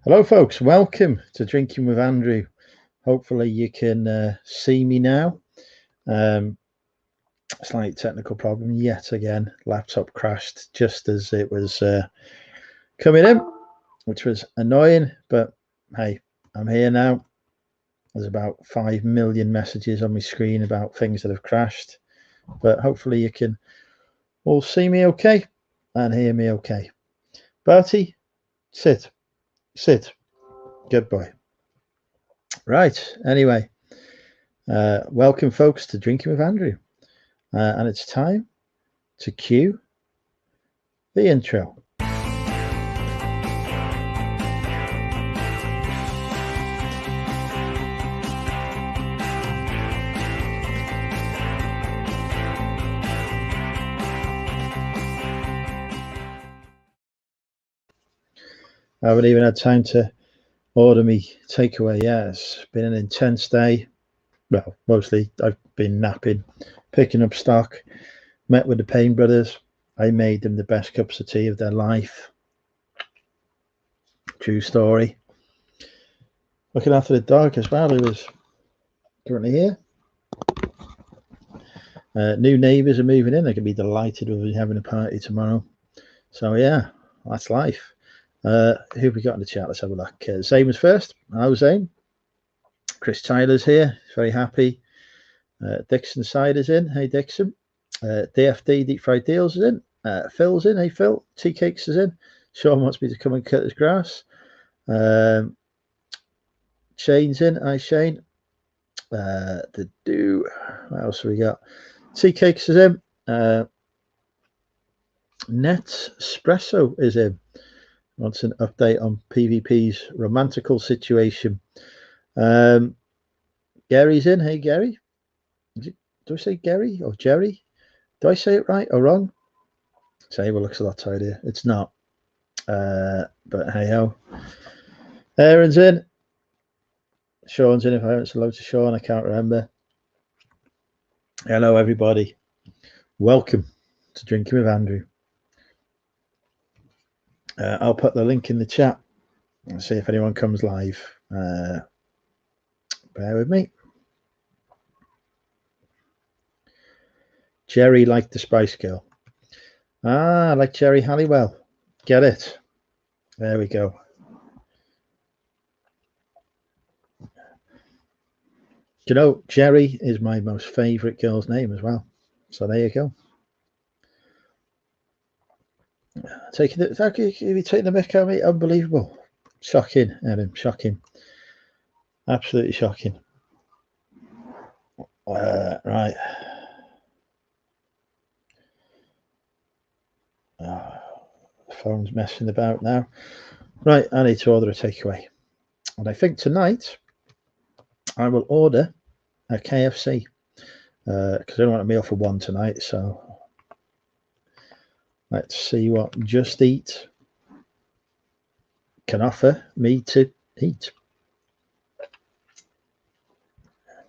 Hello folks, welcome to Drinking with Andrew. Hopefully you can see me now. Slight technical problem yet again. Laptop crashed just as it was coming in, which was annoying, but hey, I'm here now. There's about 5 million messages on my screen about things that have crashed, but hopefully you can all see me okay and hear me okay. Bertie, sit. Good boy. Right, anyway, welcome folks to Drinking with Andrew, and it's time to cue the intro. I haven't even had time to order me takeaway yet. It's been an intense day. Well, mostly I've been napping, picking up stock, met with the Payne brothers. I made them the best cups of tea of their life. True story. Looking after the dog as well, who is currently here. New neighbours are moving in. They're going to be delighted with me having a party tomorrow. So yeah, that's life. Who have we got in the chat? Let's have a look. Zane was first. Hello, Zane. Chris Tyler's here. He's very happy. Dixon Sider's in. Hey, Dixon. DFD Deep Fried Deals is in. Phil's in. Hey, Phil. Tea Cakes is in. Sean wants me to come and cut his grass. Shane's in. Hi, Shane. What else have we got? Tea Cakes is in. Net Espresso is in. Wants an update on PvP's romantical situation. Gary's in. Hey, Gary. Do I say Gary or Jerry? Do I say it right or wrong? Sable looks a lot tidier. It's not. But hey ho. Aaron's in. Sean's in. If I haven't said hello to Sean, I can't remember. Hello, everybody. Welcome to Drinking with Andrew. I'll put the link in the chat and see if anyone comes live. Bear with me. Jerry liked the Spice Girl. I like Jerry Halliwell. Get it? There we go. You know, Jerry is my most favourite girl's name as well. So there you go. If you take the mick out of me, unbelievable. Shocking, Evan, shocking. Absolutely shocking. Right. The phone's messing about now. Right, I need to order a takeaway. And I think tonight I will order a KFC because I don't want a meal for one tonight. So let's see what Just Eat can offer me to eat.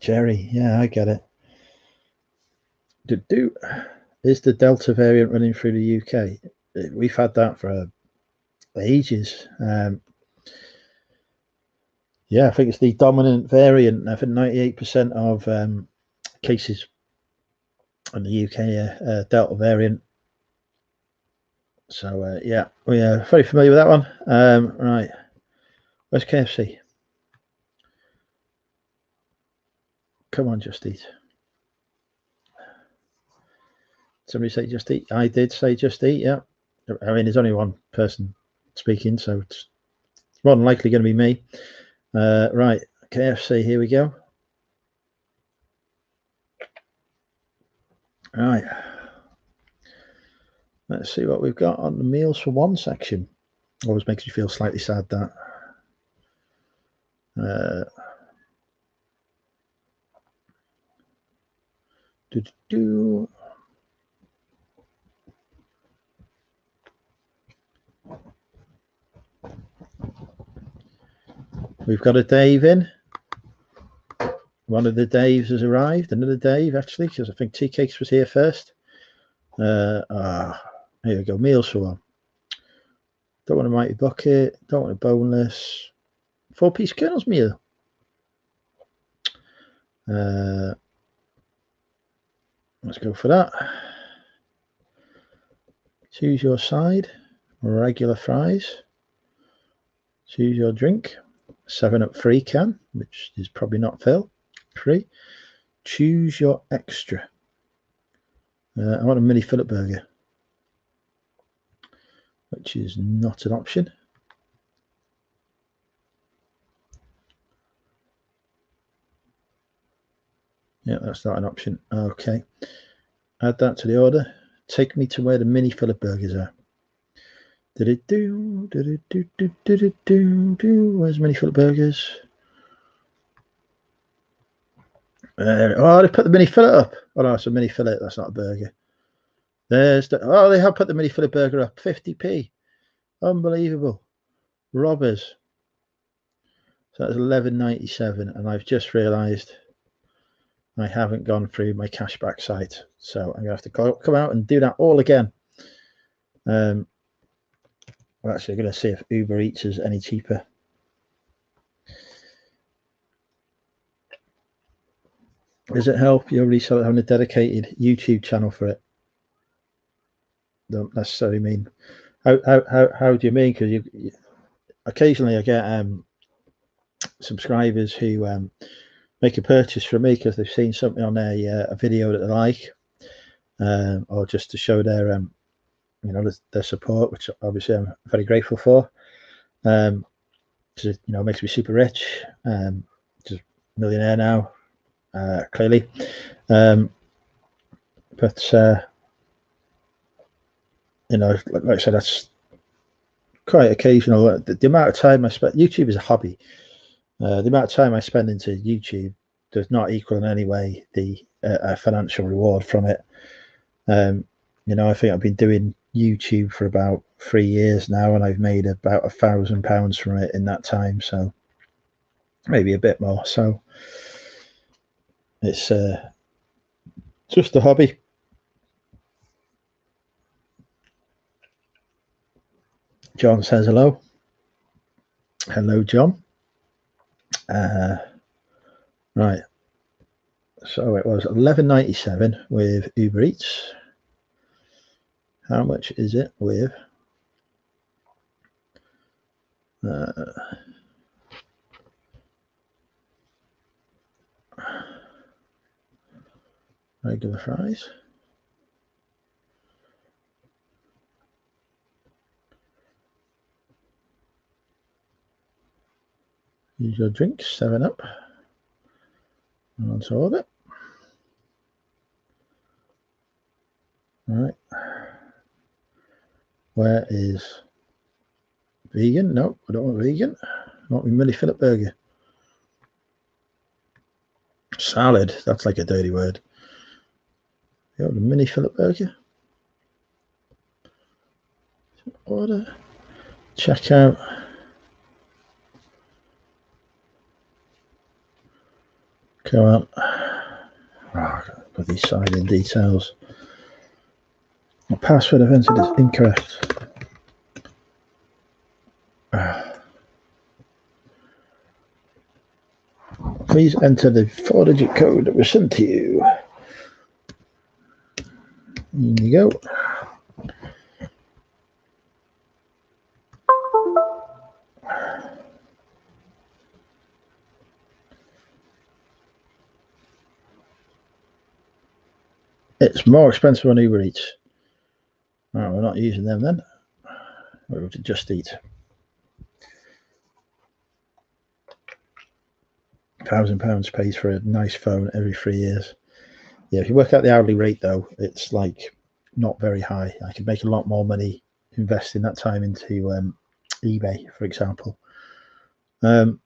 Jerry, yeah, I get it. Is the Delta variant running through the UK? We've had that for ages. Yeah, I think it's the dominant variant. I think 98% of cases in the UK are Delta variant. So yeah, we are very familiar with that one. Right, where's KFC? Come on, Just Eat. Somebody say Just Eat. I did say Just Eat. Yeah, I mean there's only one person speaking, so it's more than likely going to be me. Right, KFC. Here we go. Right. Let's see what we've got on the meals for one section. Always makes you feel slightly sad that. We've got a Dave in. One of the Daves has arrived. Another Dave, actually, because I think Tea Cakes was here first. Here we go. Meals for one. Don't want a mighty bucket. Don't want a boneless. 4-piece Colonel's meal. Let's go for that. Choose your side. Regular fries. Choose your drink. 7-Up free can, which is probably not free. Choose your extra. I want a mini fillet burger, which is not an option. Yeah, that's not an option. Okay. Add that to the order. Take me to where the mini fillet burgers are. Where's mini fillet burgers? Oh, they put the mini fillet up. Oh no, it's a mini fillet. That's not a burger. There's the. Oh, they have put the mini fillet burger up. 50p. Unbelievable. Robbers. So that's 11.97, and I've just realised I haven't gone through my cashback site, so I'm gonna have to come out and do that all again. We're actually going to see if Uber Eats is any cheaper. Does it help your reseller having a dedicated YouTube channel for it? Don't necessarily mean. How do you mean? Because you occasionally I get subscribers who make a purchase from me because they've seen something on a video that they like, or just to show their their support, which obviously I'm very grateful for. It makes me super rich. Just millionaire now, clearly. But like I said, that's quite occasional. The amount of time I spend, YouTube is a hobby. The amount of time I spend into YouTube does not equal in any way the financial reward from it. I think I've been doing YouTube for about 3 years now, and I've made about £1,000 from it in that time, so maybe a bit more. So it's just a hobby. John says hello. Hello, John. Right. So it was 11.97 with Uber Eats. How much is it with regular fries? Use your drink, 7-Up. On to order. All right. Where is vegan? No, I don't want vegan. I want my mini fillet burger. Salad, that's like a dirty word. The mini fillet burger. Order. Check out. Go on. Oh, put these sign-in details. The password I've entered is incorrect. Please enter the 4-digit code that was sent to you. There you go. It's more expensive on Uber Eats. Oh, we're not using them then. We're able to Just Eat. £1,000 pays for a nice phone every 3 years. Yeah, if you work out the hourly rate though, it's like not very high. I could make a lot more money investing that time into eBay, for example. Right.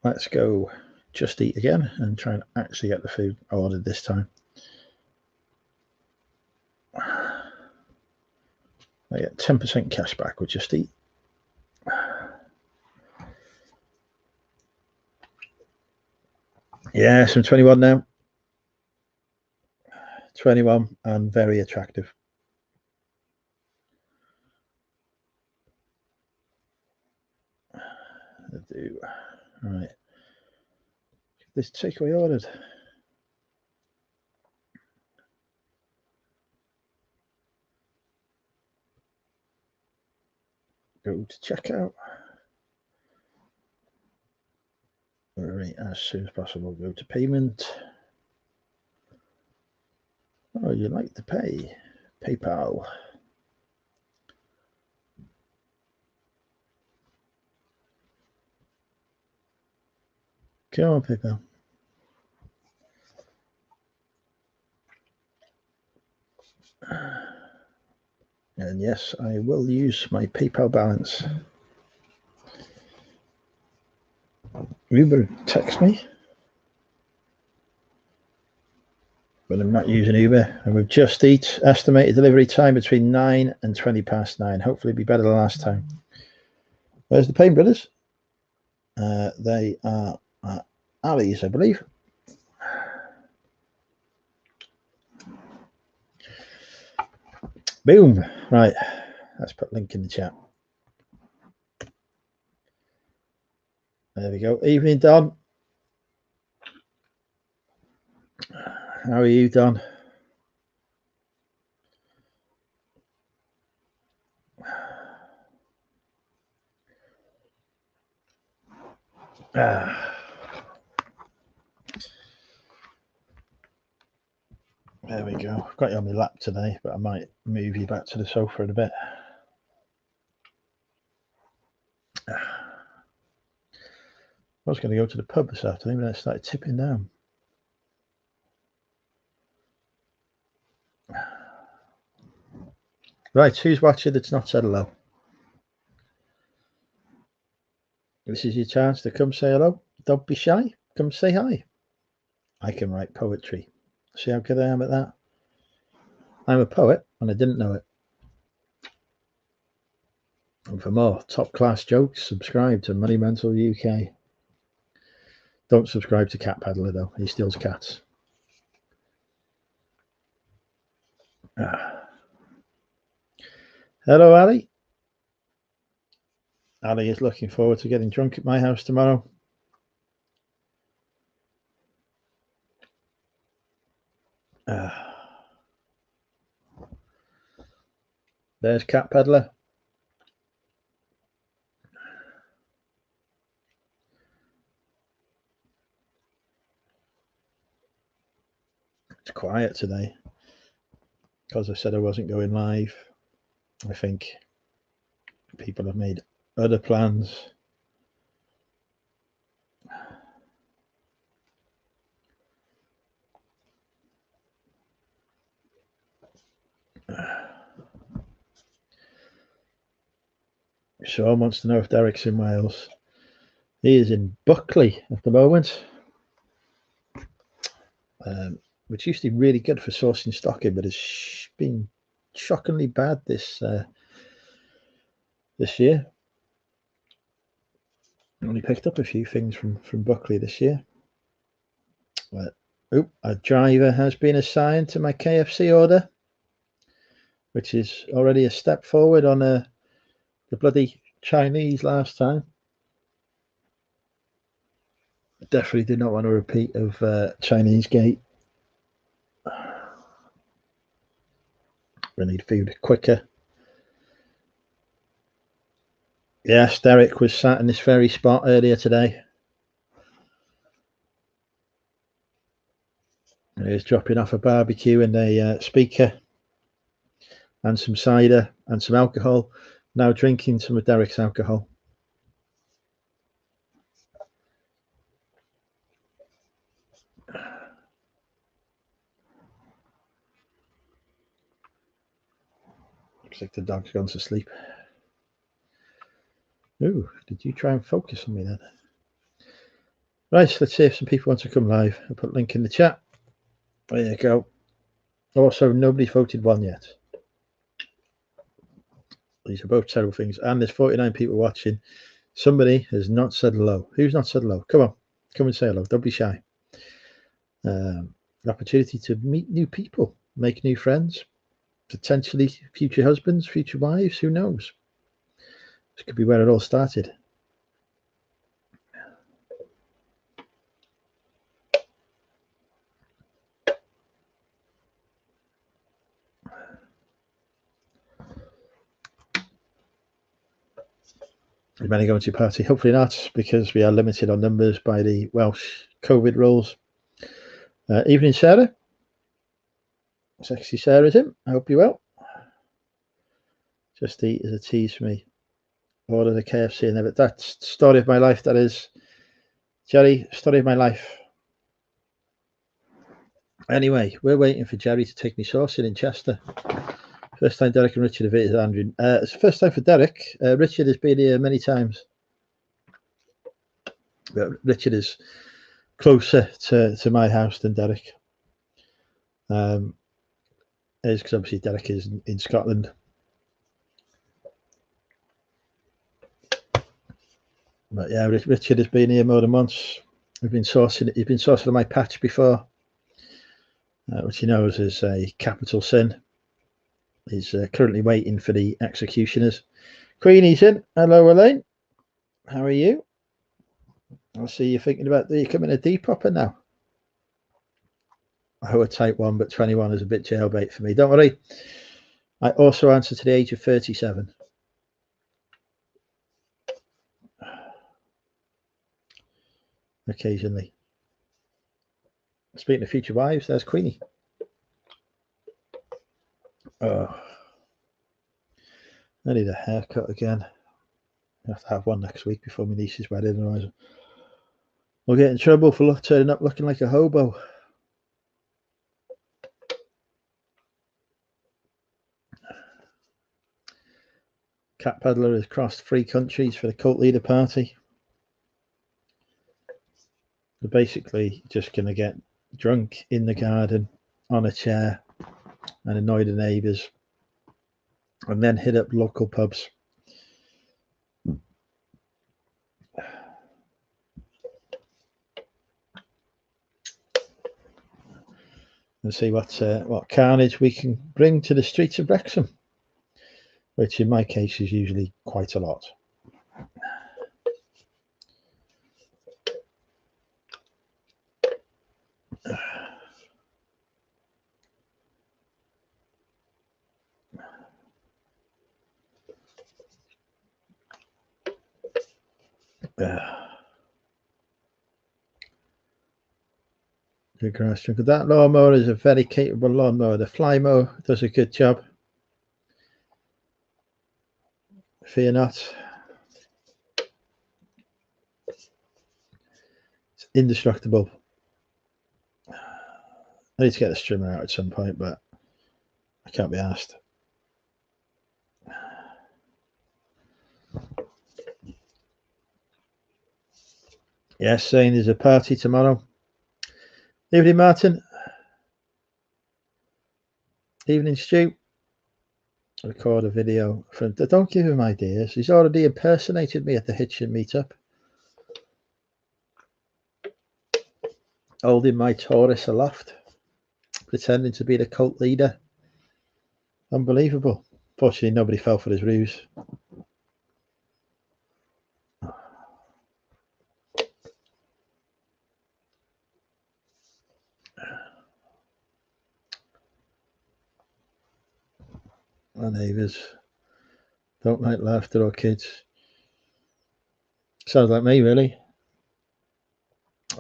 Let's go Just Eat again and try and actually get the food I ordered this time. I get 10% cash back with Just Eat. Yes, I'm 21 now. 21 and very attractive. Right. This takeaway ordered. Go to checkout. Right, as soon as possible. Go to payment. Oh, you like to pay? PayPal. Come on, PayPal. And yes, I will use my PayPal balance. Uber text me, but I'm not using Uber. And with Just Eat, estimated delivery time between 9 and 20 past 9. Hopefully, it'll be better than last time. Where's the Payne Brothers? They are at Ali's, I believe. Boom. Right. Let's put a link in the chat. There we go. Evening, Don. How are you, Don? There we go. I've got you on my lap today, but I might move you back to the sofa in a bit. I was going to go to the pub this afternoon, but I started tipping down. Right, who's watching that's not said hello? This is your chance to come say hello. Don't be shy. Come say hi. I can write poetry. See how good I am at that? I'm a poet, and I didn't know it. And for more top-class jokes, subscribe to Money Mental UK. Don't subscribe to Cat Peddler, though. He steals cats. Hello, Ali. Ali is looking forward to getting drunk at my house tomorrow. There's Cat Peddler. It's quiet today because I said I wasn't going live. I think people have made other plans. Sean wants to know if Derek's in Wales. He is in Buckley at the moment, which used to be really good for sourcing stock in, but it's been shockingly bad this year. I only picked up a few things from Buckley this year. But, a driver has been assigned to my KFC order, which is already a step forward on the bloody Chinese last time. Definitely did not want a repeat of Chinese Gate. We need food quicker. Yes, Derek was sat in this very spot earlier today. He was dropping off a barbecue and a speaker and some cider and some alcohol. Now drinking some of Derek's alcohol. Looks like the dog's gone to sleep. Ooh, did you try and focus on me then? Right, let's see if some people want to come live. I'll put a link in the chat. There you go. Also, nobody's voted one yet. These are both terrible things. And there's 49 people watching. Somebody has not said hello. Who's not said hello? Come on. Come and say hello. Don't be shy. An opportunity to meet new people. make new friends, potentially future husbands, future wives, who knows? This could be where it all started. Is many going to your party? Hopefully not, because we are limited on numbers by the Welsh COVID rules. Evening, Sarah. Sexy Sarah's in. I hope you're well. Just eat as a tease for me. Order the KFC and never. That's story of my life. That is, Jerry. Story of my life. Anyway, we're waiting for Jerry to take me sourcing in Chester. First time Derek and Richard have visited Andrew. It's the first time for Derek. Richard has been here many times, but Richard is closer to my house than Derek. Is because obviously Derek is in Scotland. But yeah, Richard has been here more than once. We've been sourcing. He's been sourcing on my patch before, which he knows is a capital sin. He's currently waiting for the executioners. Queenie's in. Hello, Elaine. How are you? I see you're thinking about becoming a Depopper now. Oh, a type 1, but 21 is a bit jailbait for me. Don't worry. I also answer to the age of 37. Occasionally. Speaking of future wives, there's Queenie. Oh, I need a haircut again. I have to have one next week before my niece's wedding, otherwise we'll get in trouble for turning up looking like a hobo. Cat Peddler has crossed 3 countries for the cult leader party. They're basically just going to get drunk in the garden on a chair and annoy the neighbours and then hit up local pubs. And see what carnage we can bring to the streets of Wrexham, which in my case is usually quite a lot. Good grass jungle. That lawnmower is a very capable lawnmower. The Flymo does a good job. Fear not. It's indestructible. I need to get the strimmer out at some point, but I can't be asked. Yes, saying there's a party tomorrow. Evening, Martin. Evening, Stu. Record a video from. Don't give him ideas. He's already impersonated me at the Hitchin meetup, holding my Taurus aloft, pretending to be the cult leader. Unbelievable. Fortunately, nobody fell for his ruse. My neighbours don't like laughter or kids. Sounds like me, really.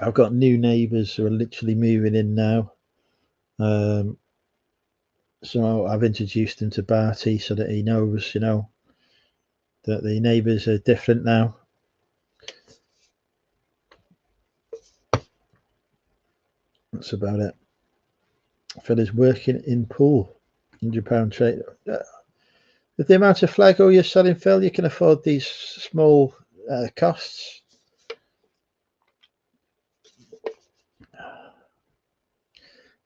I've got new neighbours who are literally moving in now. So I've introduced him to Barty so that he knows, you know, that the neighbours are different now. That's about it. Phil is working in pool. £100 trade. With the amount of Flego you're selling, Phil, you can afford these small costs.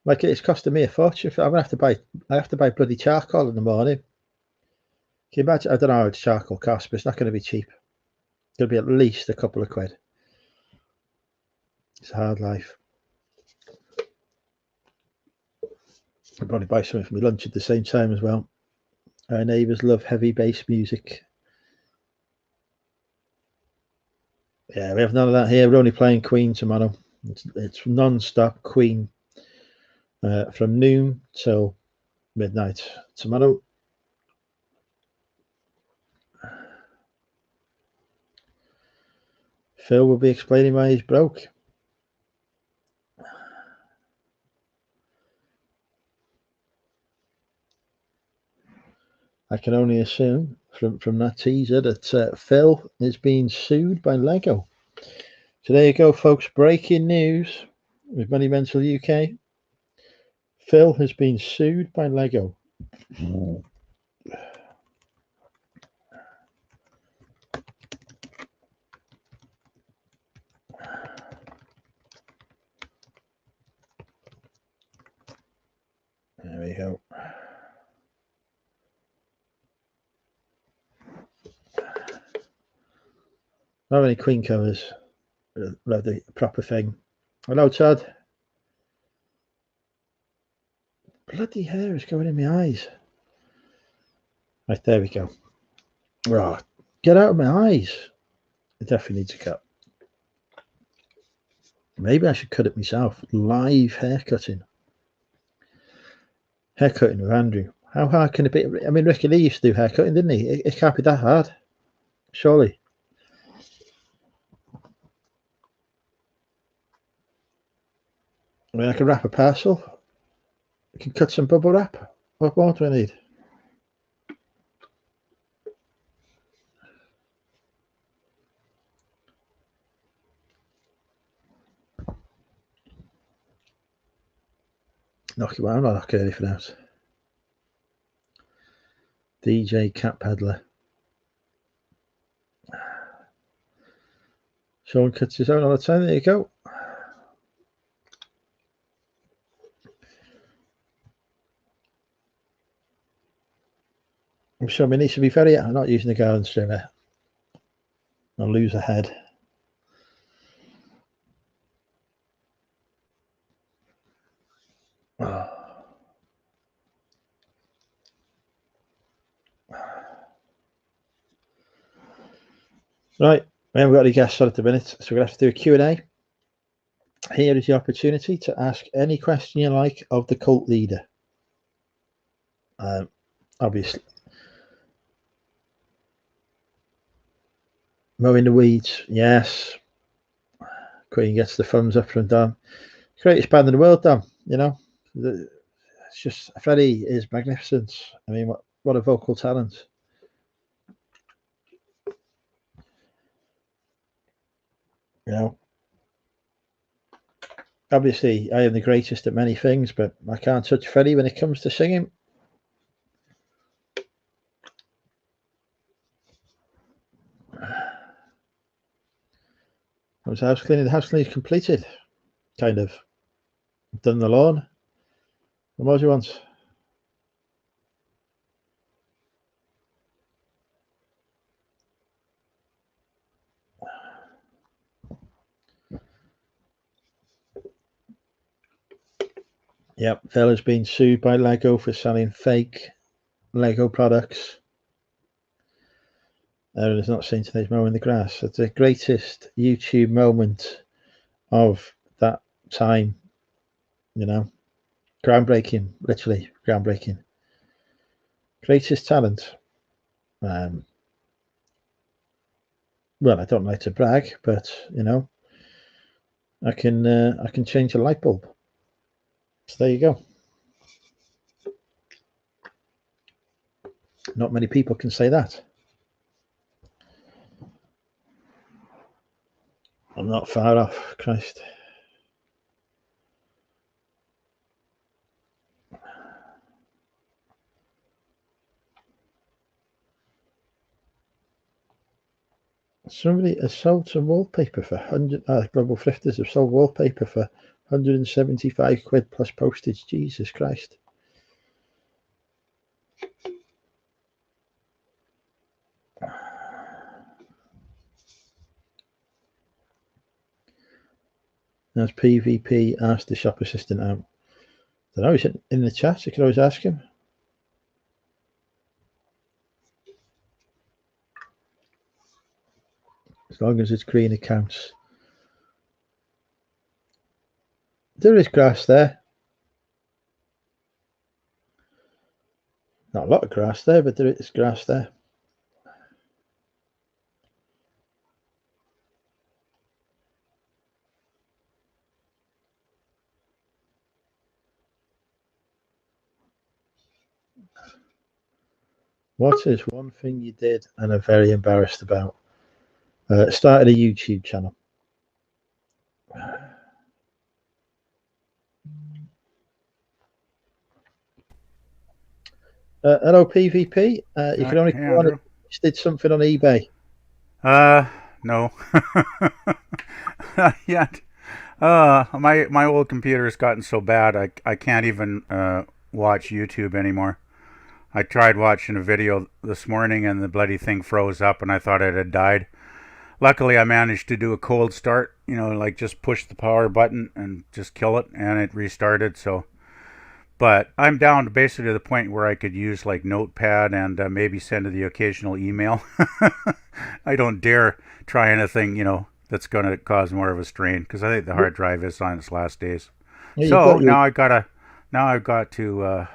Like it's costing me a fortune. I'm gonna have to buy. I have to buy bloody charcoal in the morning. Can you imagine? I don't know how much charcoal costs, but it's not going to be cheap. It'll be at least a couple of quid. It's a hard life. I'll probably buy something for my lunch at the same time as well. Our neighbours love heavy bass music. Yeah, we have none of that here. We're only playing Queen tomorrow. It's non-stop Queen from noon till midnight tomorrow. Phil will be explaining why he's broke. I can only assume from that teaser that Phil is being sued by Lego. So there you go, folks. Breaking news with Money Mental UK. Phil has been sued by Lego. There we go. Not many Queen covers. Love the proper thing. Hello, Todd. Bloody hair is going in my eyes. Right, there we go. Oh, get out of my eyes. It definitely needs a cut. Maybe I should cut it myself. Live haircutting. Haircutting with Andrew. How hard can it be? I mean, Ricky Lee used to do haircutting, didn't he? It can't be that hard. Surely. I mean, I can wrap a parcel. I can cut some bubble wrap. What more do I need? Knock it. Well, I'm not knocking anything out. DJ Cat Peddler. Sean cuts his own all the time. There you go. I'm sure my niece will be very. I'm not using the garden trimmer. I'll lose a head. Oh. Right, we haven't got any guests on at the minute, so we're going to have to do a Q&A. Here is the opportunity to ask any question you like of the cult leader. Obviously. Mowing the weeds, yes. Queen gets the thumbs up from Dom. Greatest band in the world, Dom. You know, it's just Freddie is magnificent. I mean, what a vocal talent. You know, obviously I am the greatest at many things, but I can't touch Freddie when it comes to singing. I was house cleaning. The house cleaning is completed. Kind of done the lawn. What more do you want? Yep, Phil has been sued by Lego for selling fake Lego products. Aaron has not seen today's mowing the grass. It's the greatest YouTube moment of that time. You know, groundbreaking, literally groundbreaking. Greatest talent. Well, I don't like to brag, but you know, I can change a light bulb. So there you go. Not many people can say that. I'm not far off, Christ. Somebody has sold some wallpaper for 100. Global Thrifters have sold wallpaper for 175 quid plus postage. Jesus Christ. As PvP asked the shop assistant out. don't know. He's in the chat. You can always ask him. As long as it's green, it counts. There is grass there. Not a lot of grass there, but there is grass there. What is one thing you did and are very embarrassed about? Started a YouTube channel. Hello, PvP. You can only go on it. You did something on eBay. No. Not yet. My old computer has gotten so bad I can't even watch YouTube anymore. I tried watching a video this morning and the bloody thing froze up and I thought it had died. Luckily, I managed to do a cold start, like just push the power button and just kill it, and it restarted. So, but I'm down to basically the point where I could use like Notepad and maybe send the occasional email. I don't dare try anything, that's going to cause more of a strain because I think the hard drive is on its last days. Yeah, so now I've got to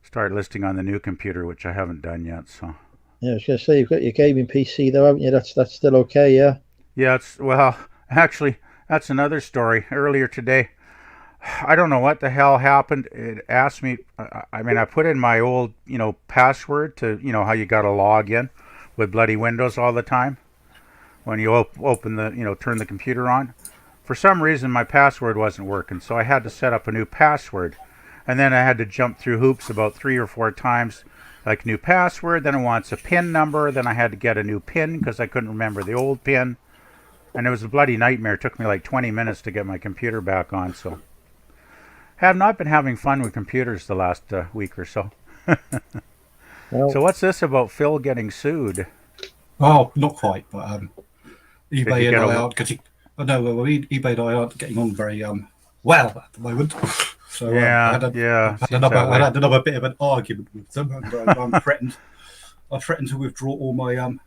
start listing on the new computer, which I haven't done yet. So. Yeah, I was going to say, you've got your gaming PC though, haven't you? That's still okay, yeah? Yeah, actually, that's another story. Earlier today, I don't know what the hell happened. It asked me, I put in my old, password to, how you got to log in with bloody Windows all the time when you open the, turn the computer on. For some reason, my password wasn't working, so I had to set up a new password. And then I had to jump through hoops about 3 or 4 times. Like new password, then it wants a PIN number, then I had to get a new PIN because I couldn't remember the old PIN. And it was a bloody nightmare. It took me like 20 minutes to get my computer back on. So have not been having fun with computers the last week or so. Well, so what's this about Phil getting sued? Oh, not quite, but eBay and I aren't getting. eBay and I aren't getting on very well at the moment. So I had another bit of an argument with them, and I threatened to withdraw all my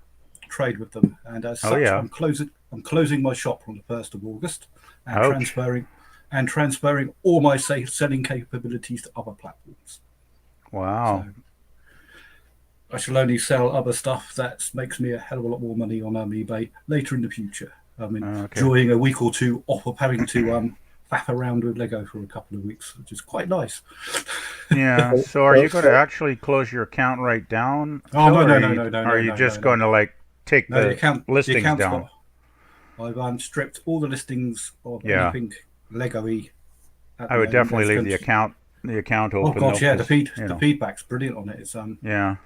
trade with them, and as such, I'm closing my shop on the 1st of August, and transferring all my selling capabilities to other platforms. Wow! So I shall only sell other stuff that makes me a hell of a lot more money on eBay later in the future. Enjoying a week or two off of having to faff around with Lego for a couple of weeks, which is quite nice. Yeah. So are you going to actually close your account right down? Oh, no. Are you just going to like take the listings down? I've stripped all the listings of anything Lego-y. I would definitely leave the account open. Oh gosh, yeah, the feedback's brilliant on it. It's yeah.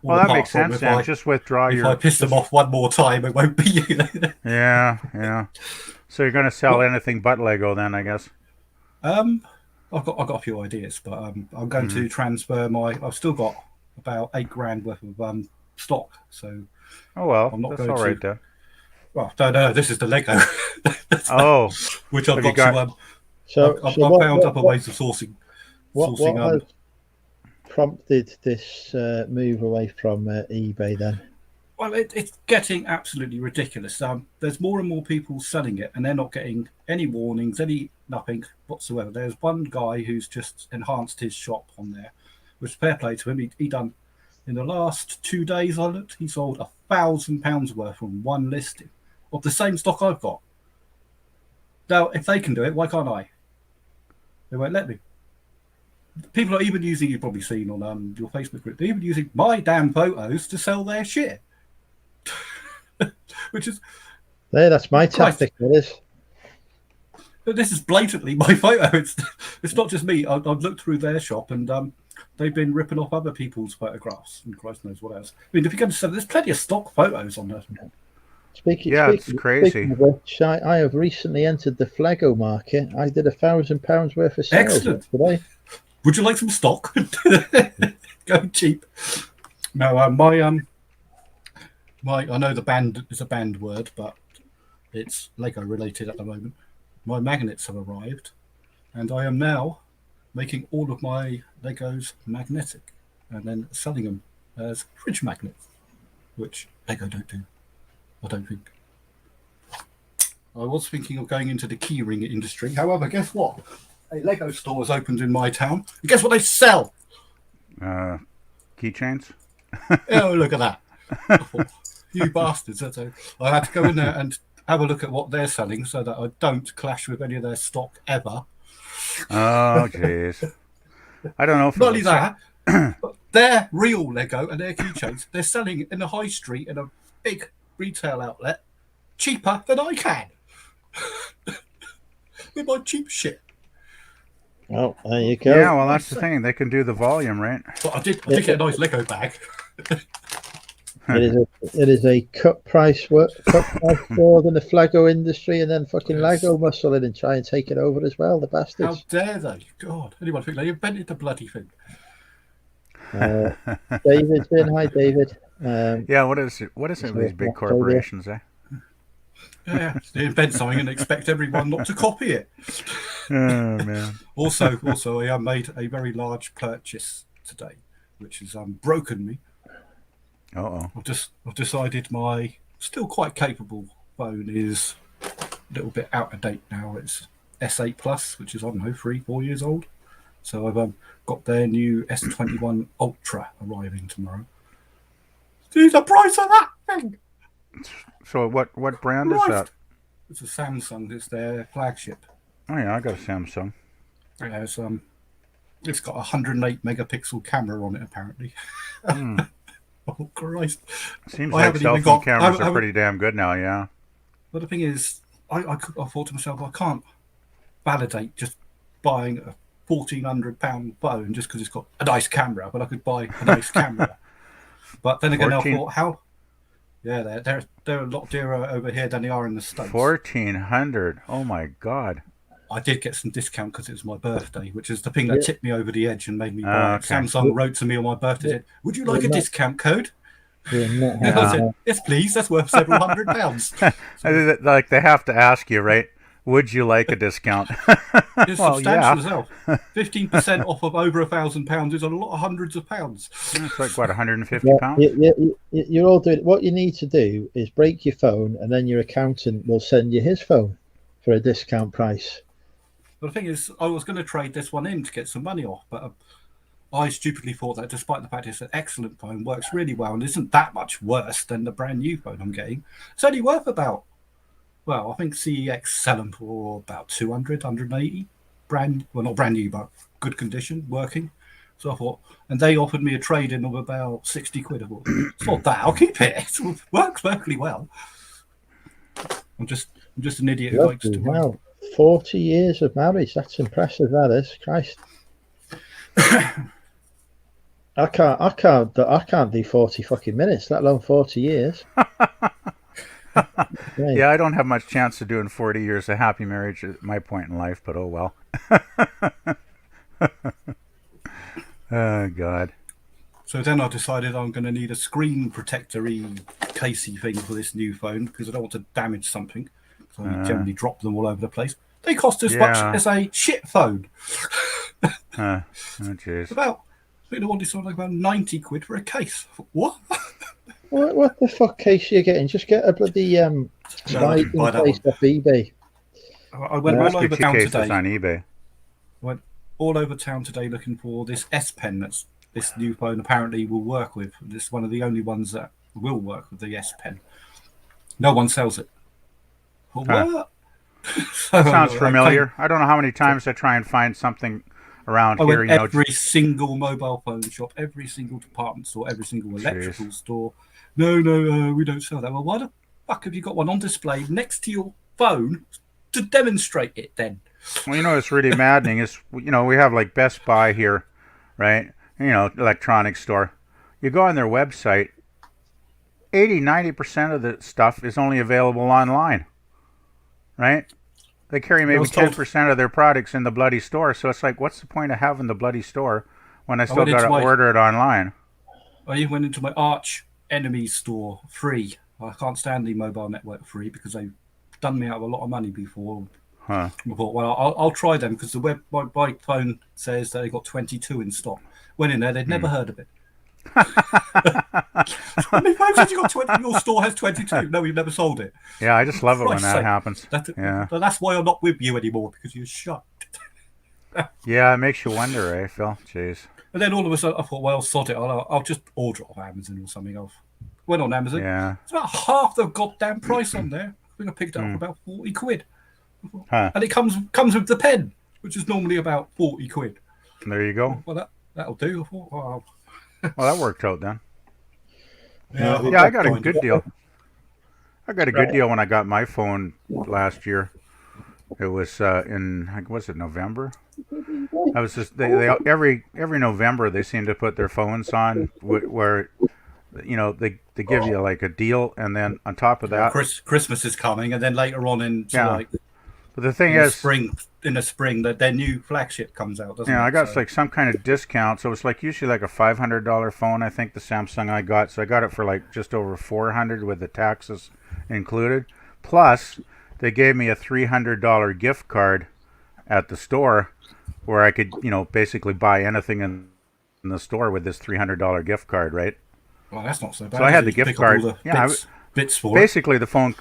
Well, that makes sense. Then just withdraw if I piss them off one more time, it won't be. Yeah. So you're going to sell anything but Lego then, I guess? I've got a few ideas, but I'm going to transfer I've still got about $8,000 worth of stock. So I'm not that's all right then. Well, no, this is the Lego. Which I've got to. I've found up a ways of sourcing. What has prompted this move away from eBay then? Well, it's getting absolutely ridiculous. There's more and more people selling it, and they're not getting any warnings, nothing whatsoever. There's one guy who's just enhanced his shop on there, which fair play to him. He done in the last 2 days. I looked, he sold £1,000 worth from one listing of the same stock I've got. Now, if they can do it, why can't I? They won't let me. People are even using, you've probably seen on your Facebook group, they're even using my damn photos to sell their shit. Which is that's my tactic. It is. This is blatantly my photo. It's not just me. I've looked through their shop and they've been ripping off other people's photographs and Christ knows what else. I mean, if you're going to sell, there's plenty of stock photos on there. It's crazy. Speaking of which, I have recently entered the Flego market. I did £1,000 worth of sales. Excellent. Today. Would you like some stock? Go cheap. No, I know the band is a banned word, but it's Lego related at the moment. My magnets have arrived, and I am now making all of my Legos magnetic and then selling them as fridge magnets, which Lego don't do, I don't think. I was thinking of going into the keyring industry. However, guess what? A Lego store has opened in my town. And guess what they sell? Keychains? Oh, look at that. Oh, you bastards. So I had to go in there and have a look at what they're selling so that I don't clash with any of their stock ever. Oh, jeez. I don't know. Not only that, but their real Lego and their keychains, they're selling in the high street in a big retail outlet cheaper than I can. With my cheap shit. Oh, there you go. Yeah, well, that's the thing. They can do the volume, right? But I did get a nice Lego bag. It is a cut price more than the Flego industry, and then fucking Lego muscle in and try and take it over as well. The bastards. How dare they? God, anyone think they invented the bloody thing? David's in. Hi, David. Yeah, what is it with these big corporations, eh? Yeah, they invent something and expect everyone not to copy it. Oh, man. Also, I made a very large purchase today, which has broken me. Uh-oh. I've decided my still quite capable phone is a little bit out of date now. It's S8 Plus, which is, I don't know, 3-4 years old. So I've got their new S21 Ultra arriving tomorrow. See the price of that thing! So what brand is that? It's a Samsung. It's their flagship. Oh yeah, I got a Samsung. Yeah, it's got a 108 megapixel camera on it apparently. Oh Christ! Seems like cell phone cameras are pretty damn good now. Yeah. But the thing is, I thought to myself, I can't validate just buying a £1,400 phone just because it's got a nice camera, but I could buy a nice camera. But then again, I thought, how? Yeah, they're a lot dearer over here than they are in the States. 1,400. Oh my God. I did get some discount because it was my birthday, which is the thing that tipped me over the edge and made me buy it. Okay. Samsung wrote to me on my birthday, said, "Would you like a discount code?" I said, "Yes, please. That's worth several £100." Like they have to ask you, right? Would you like a discount? It's substantial as well. 15% off of over £1,000 is a lot of hundreds of pounds. It's like what, £150? You're all doing. What you need to do is break your phone, and then your accountant will send you his phone for a discount price. But the thing is, I was going to trade this one in to get some money off, but I stupidly thought that despite the fact it's an excellent phone, works really well, and isn't that much worse than the brand new phone I'm getting, it's only worth about, well, I think CEX sell them for about 200, 180. Not brand new, but good condition, working. So I thought, and they offered me a trade-in of about 60 quid. I thought, it's not that, I'll keep it. It works perfectly well. I'm just an idiot who likes to. Wow, 40 years of marriage. That's impressive. That is. Christ. I can't do 40 fucking minutes, let alone 40 years. Yeah, I don't have much chance of doing 40 years of happy marriage at my point in life, but oh well. Oh God. So then I decided I'm going to need a screen protector-y casey thing for this new phone because I don't want to damage something. So I generally drop them all over the place. They cost as much as a shit phone. Oh jeez. I think the one is like about 90 quid for a case. What? What the fuck case are you getting? Just get a bloody sliding case off eBay. I went all over town today. On eBay. Went all over town today looking for this S Pen that's this new phone apparently will work with. This is one of the only ones that will work with the S Pen. No one sells it. What? Sounds familiar. I don't know how many times I try and find something around here. Every single mobile phone shop, every single department store, every single electrical store. No, we don't sell that. Well, why the fuck have you got one on display next to your phone to demonstrate it then? Well, it's really maddening is, we have like Best Buy here, right? Electronics store. You go on their website, 80-90% of the stuff is only available online, right? They carry maybe 10% of their products in the bloody store. So it's like, what's the point of having the bloody store when I still got to order it online? I even went into my arch enemy store, Free. I can't stand the mobile network Free because they've done me out of a lot of money before. Huh. I thought, well, I'll try them because my phone says that they got 22 in stock. Went in there, they'd never heard of it. My phone says you got 20. Your store has 22. No, we've never sold it. Yeah, I just love it when Christ's that sake. happens. Yeah. That's why I'm not with you anymore, because you're shut. Yeah, it makes you wonder, eh, Phil? Jeez. And then all of a sudden, I thought, well, sod it. I'll just order it off Amazon or something. I went on Amazon. Yeah. It's about half the goddamn price on there. I think I picked it up for about 40 quid. Huh. And it comes with the pen, which is normally about 40 quid. There you go. Well, that'll do. I thought, well, that worked out then. Yeah, Yeah, I got a good deal. I got a good deal when I got my phone last year. It was was it November? I was just they every November they seem to put their phones on where they give you like a deal, and then on top of that, Christmas is coming, and then later on But the thing is, in the spring, that their new flagship comes out, doesn't it? I got like some kind of discount, so it's like usually like a $500 phone. I think the Samsung I got, so I got it for like just over $400 with the taxes included. Plus, they gave me a $300 gift card at the store where I could, basically buy anything in the store with this $300 gift card, right? Well, that's not so bad. So I had the gift card. Bits for basically the phone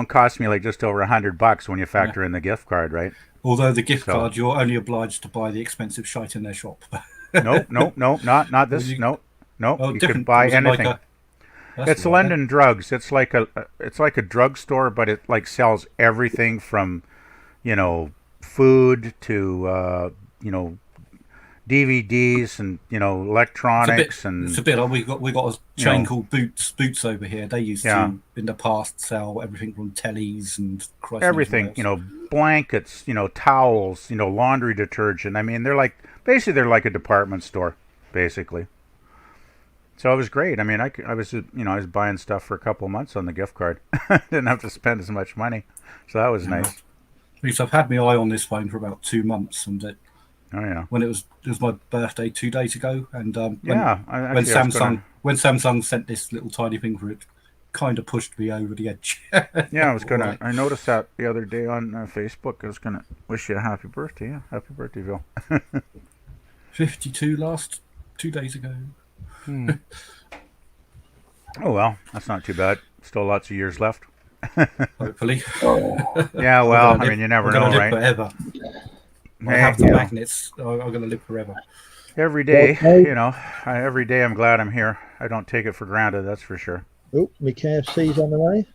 cost me like just over $100 when you factor in the gift card, right? Although the gift card, you're only obliged to buy the expensive shite in their shop. No, not this. No, you can buy anything. It's London Drugs. It's like a drugstore, but it like sells everything from, food to DVDs and electronics it's a bit like we got a chain called Boots over here. They used to in the past sell everything from tellies and everything, blankets, towels, laundry detergent. I mean, they're like a department store, basically. So it was great. I mean, I was buying stuff for a couple of months on the gift card. Didn't have to spend as much money, so that was nice. Because I've had my eye on this phone for about 2 months, and when it was my birthday 2 days ago, and when Samsung sent this little tiny thing for it, kind of pushed me over the edge. I noticed that the other day on Facebook. I was gonna wish you a happy birthday. Yeah, happy birthday, Bill. 52 last 2 days ago. Oh well, that's not too bad. Still lots of years left. Hopefully. Yeah, well, I mean, you never know, right? Forever. I have the magnets. I'm going to live forever. Every day, every day I'm glad I'm here. I don't take it for granted, that's for sure. Oh, my KFC's on the way.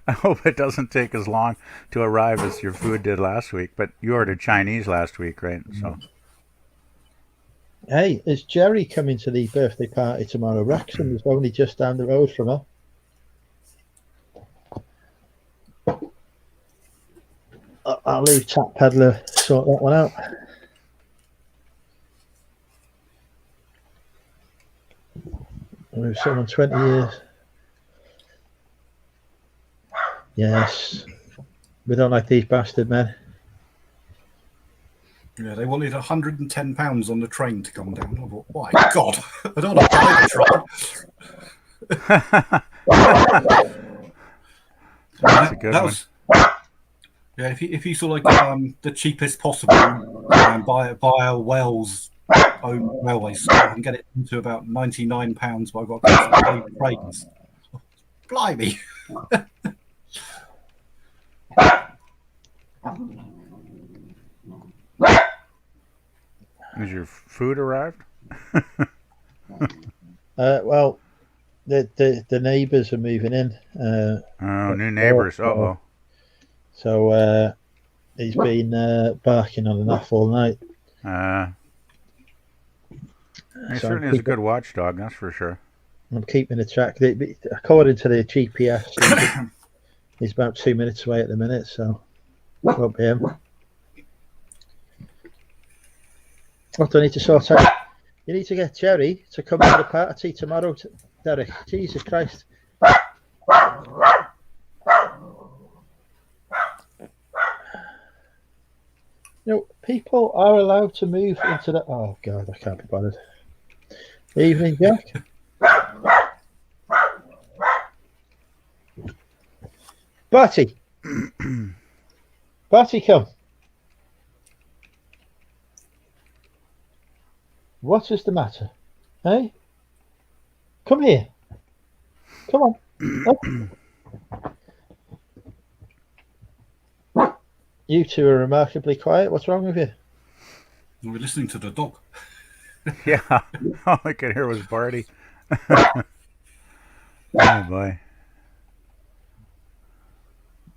I hope it doesn't take as long to arrive as your food did last week. But you ordered Chinese last week, right? So. Hey, is Jerry coming to the birthday party tomorrow? Wrexham is only just down the road from her. I'll leave Chat Peddler sort that one out. We've someone 20 years. Yes. We don't like these bastard men. Yeah, they wanted £110 on the train to come down. I thought, my God, I don't want to buy the train. That's a good one. Yeah, if you saw like the cheapest possible and buy a Wales own railway stop, I can get it to about £99, but I've got to pay trains. Blimey. Has your food arrived? Well, the neighbours are moving in. New neighbours. Uh-oh. So he's been barking on and off all night. He certainly is a good watchdog, that's for sure. I'm keeping the track. According to the GPS, he's about 2 minutes away at the minute, so won't be him. What do I need to sort out? You need to get Jerry to come to the party tomorrow, Derek. Jesus Christ. People are allowed to move into the... Oh, God, I can't be bothered. Evening, Jack. Bertie, Barty, come. What is the matter? Hey? Come here. Come on. Oh. You two are remarkably quiet. What's wrong with you? We're listening to the dog. Yeah, all I could hear was Barty. Oh boy.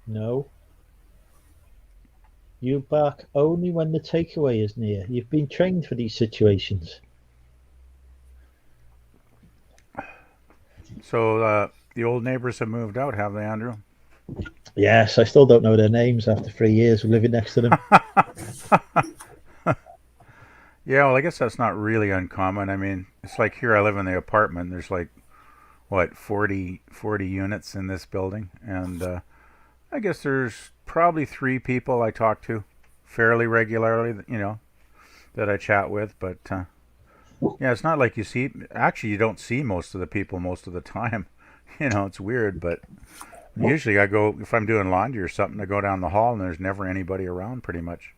No. You bark only when the takeaway is near. You've been trained for these situations. So the old neighbors have moved out, have they, Andrew? Yes, I still don't know their names after 3 years of living next to them. Yeah, well, I guess that's not really uncommon. I mean, it's like here I live in the apartment. There's like, what, 40 units in this building. And I guess there's probably 3 people I talk to fairly regularly, that I chat with. But yeah, it's not like you see, actually, you don't see most of the people most of the time. It's weird, but usually I go, if I'm doing laundry or something, I go down the hall and there's never anybody around pretty much,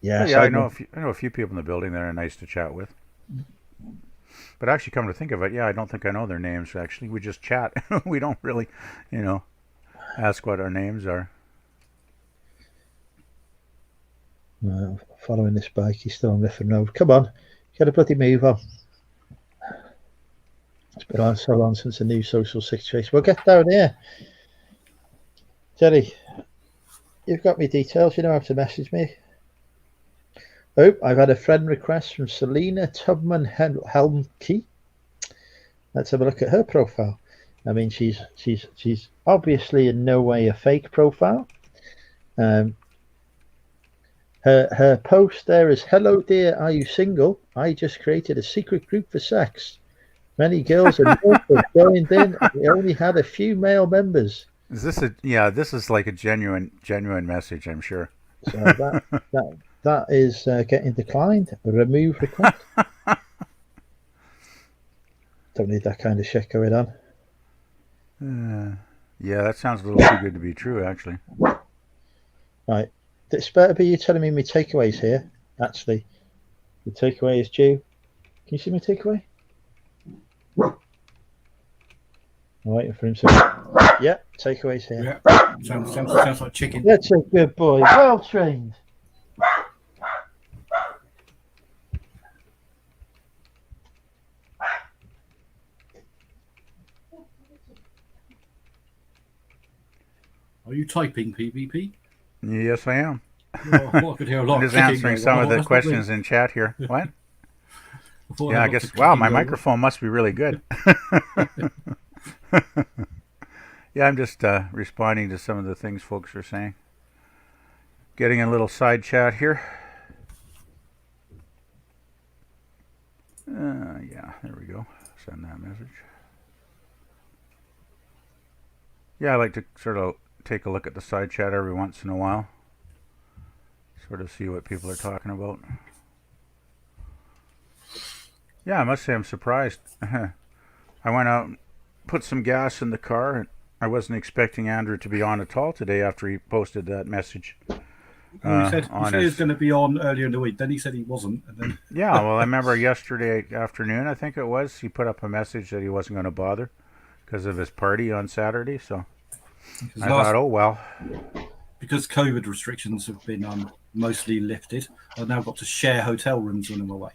Yes, yeah, I know a few people in the building that are nice to chat with. But actually, come to think of it, yeah, I don't think I know their names. Actually, we just chat. We don't really, ask what our names are. Following this bike, he's still on Riffin Road. Come on, get a bloody move on. It's been on so long since a new social situation. We'll get down here. Jerry, you've got me details. You know how to message me. Oh, I've had a friend request from Selena Tubman Helmke. Let's have a look at her profile. I mean, she's obviously in no way a fake profile. Her post there is, "Hello dear, are you single? I just created a secret group for sex. Many girls and boys have joined in. We only had a few male members." Is this this is like a genuine message, I'm sure. So that is getting declined. A remove request. Don't need that kind of shit going on. Yeah, that sounds a little too good to be true, actually. Right. It's better be you telling me my takeaway's here. Actually, the takeaway is due. Can you see my takeaway? I'm waiting for him to. Yeah, takeaway's here. Yeah, sounds like chicken. That's a good boy. Well trained. Are you typing PvP? Yes, I am. I could hear a lot. I'm just answering some of the questions in chat here. What? Yeah, I guess. Wow, my microphone must be really good. Yeah, I'm just responding to some of the things folks are saying. Getting a little side chat here. Yeah, there we go. Send that message. Yeah, I like to sort of take a look at the side chat every once in a while. Sort of see what people are talking about. Yeah, I must say I'm surprised. I went out and put some gas in the car. And I wasn't expecting Andrew to be on at all today after he posted that message. He said he was going to be on earlier in the week. Then he said he wasn't. And then... Yeah, well, I remember yesterday afternoon, I think it was, he put up a message that he wasn't going to bother because of his party on Saturday. So I thought, oh, well. Because COVID restrictions have been mostly lifted, I've now got to share hotel rooms when I'm away.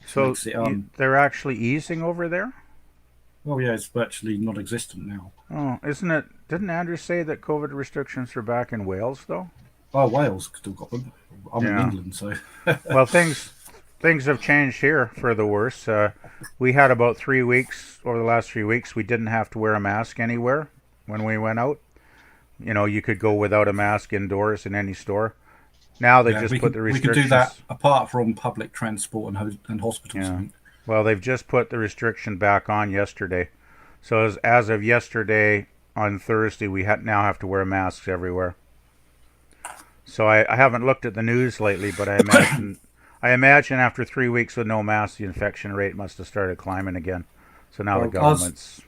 So they're actually easing over there? Oh, yeah, it's virtually non-existent now. Oh, isn't it? Didn't Andrew say that COVID restrictions are back in Wales, though? Oh, Wales still got them. I'm in England, so... Well, things have changed here for the worse. We had about 3 weeks, over the last 3 weeks, we didn't have to wear a mask anywhere when we went out. You could go without a mask indoors in any store. Now they've just put the restrictions... We can do that apart from public transport and hospitals. Yeah. Well, they've just put the restriction back on yesterday. So as of yesterday, on Thursday, we now have to wear masks everywhere. So I haven't looked at the news lately, but I imagine after 3 weeks with no masks, the infection rate must have started climbing again. So now the Well, government's,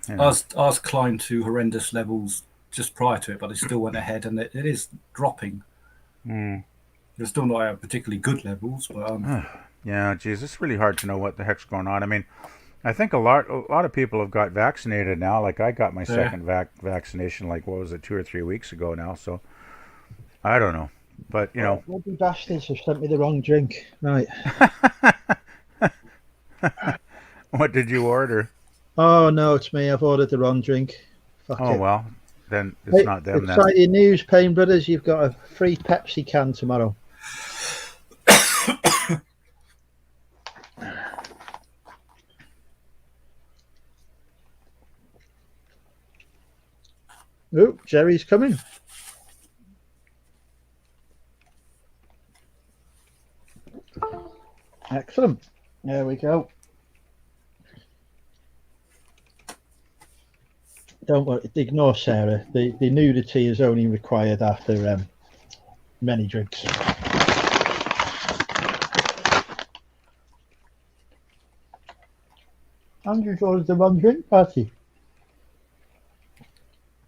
ours climbed to horrendous levels just prior to it, but it still went ahead, and it is dropping. It's still not at particularly good levels, but yeah, geez, it's really hard to know what the heck's going on. I mean, I think a lot of people have got vaccinated now. Like I got my second vaccination, like what was it, 2 or 3 weeks ago now. So I don't know, but you know, bloody bastards have sent me the wrong drink. Right. what did you order? Oh no, it's me. I've ordered the wrong drink. Fuck Oh it. well, then it's not them then. Exciting news, Payne Brothers. You've got a free Pepsi can tomorrow. Oh, Jerry's coming. Excellent. There we go. Don't worry, ignore Sarah. The nudity is only required after many drinks. Andrew's ordered the wrong drink party.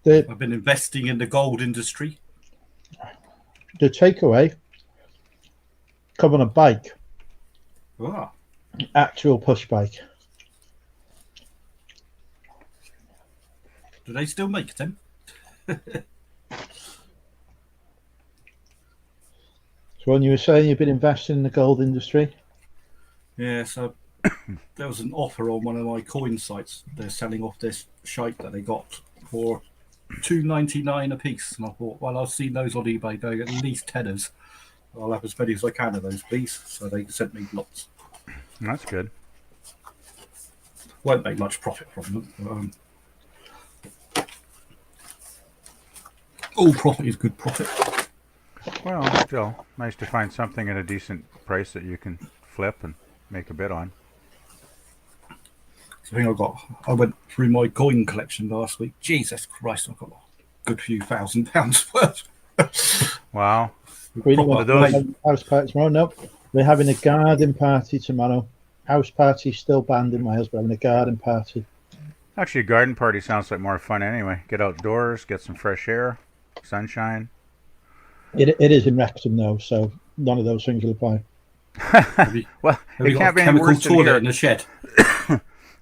I've been investing in the gold industry. The takeaway come on a bike. Ah. Actual push bike. Do they still make them? So when you were saying you've been investing in the gold industry? Yeah, so there was an offer on one of my coin sites. They're selling off this shite that they got for $2.99 a piece. And I thought, well, I've seen those on eBay going at least tenors. I'll have as many as I can of those, please. So they sent me lots. That's good. Won't make much profit from them. All profit is good profit. Well, still nice to find something at a decent price that you can flip and make a bit on. So I went through my coin collection last week. Jesus Christ, I've got a good few £1,000 worth. Wow. House party tomorrow. No, we're having a garden party tomorrow. House party still banned in Wales, but having a garden party. Actually, a garden party sounds like more fun anyway. Get outdoors, get some fresh air, sunshine. It is in Wrexham though, so none of those things will apply. Well, it can't be any worse than here in the shed.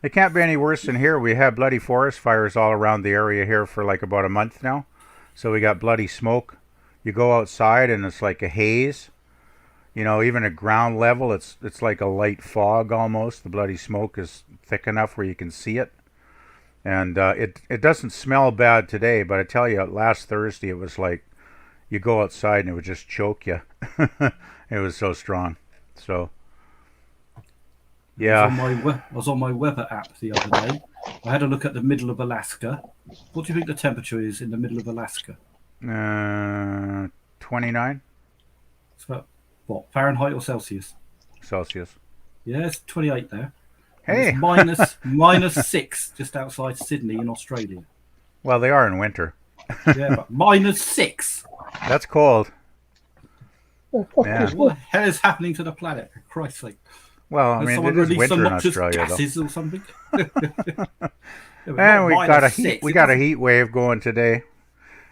It can't be any worse than here. We had bloody forest fires all around the area here for like about a month now. So we got bloody smoke. You go outside and it's like a haze. You know, even at ground level, it's like a light fog almost. The bloody smoke is thick enough where you can see it. And it doesn't smell bad today, but I tell you, last Thursday it was like you go outside and it would just choke you. It was so strong. So, yeah. I was on my weather app the other day. I had a look at the middle of Alaska. What do you think the temperature is in the middle of Alaska? 29? It's about, what, Fahrenheit or Celsius? Celsius. Yeah, it's 28 there. Hey! It's minus 6 just outside Sydney in Australia. Well, they are in winter. Yeah, but minus 6. That's cold. Yeah. What the hell is happening to the planet? For Christ's sake. Well, I mean, it is winter in Australia, gases though. Or something. And we got a heat wave going today.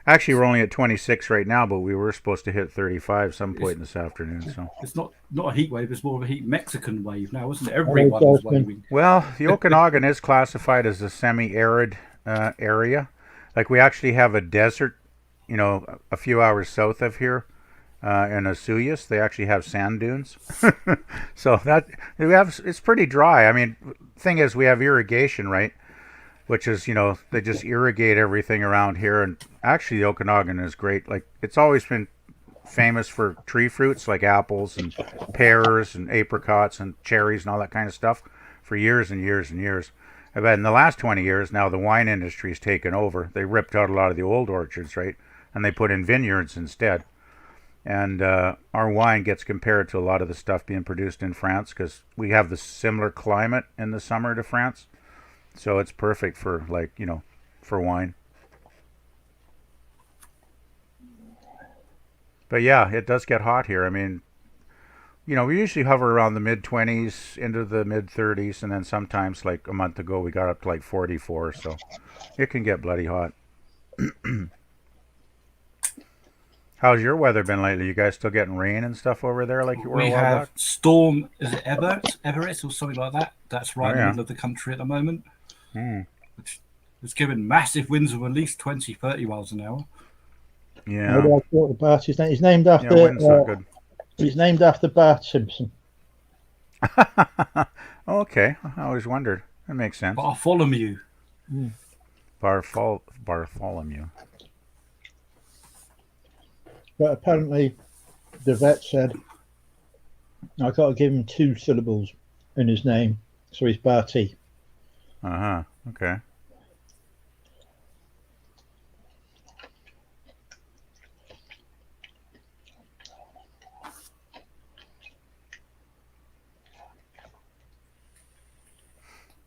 Actually, we're only at 26 right now, but we were supposed to hit 35 some point this afternoon. So it's not a heat wave; it's more of a heat Mexican wave now, isn't it? Everyone is waving. Well, the Okanagan is classified as a semi-arid area. Like we actually have a desert, you know, a few hours south of here. In Asuyas, they actually have sand dunes. So it's pretty dry. I mean, thing is, we have irrigation, right? Which is, you know, they just irrigate everything around here. And actually, the Okanagan is great. Like, it's always been famous for tree fruits like apples and pears and apricots and cherries and all that kind of stuff for years and years and years. But in the last 20 years, now the wine industry's taken over. They ripped out a lot of the old orchards, right? And they put in vineyards instead. And our wine gets compared to a lot of the stuff being produced in France because we have the similar climate in the summer to France. So it's perfect for, like, you know, for wine. But yeah, it does get hot here. I mean, we usually hover around the mid-20s into the mid-30s, and then sometimes, like a month ago, we got up to like 44. So it can get bloody hot. How's your weather been lately? You guys still getting rain and stuff over there like you were a We while have back? storm, is it Everett or something like that? That's right Oh, in the yeah. middle of the country at the moment. Hmm. Which is giving massive winds of at least 20, 30 miles an hour. How Yeah. do I thought the Bart? He's named Yeah, after. wind's not good. He's named after Bart Simpson. Okay. I always wondered. That makes sense. Bartholomew. Bartholomew. But apparently, the vet said I got to give him 2 syllables in his name, so he's Barty. Uh-huh. Okay.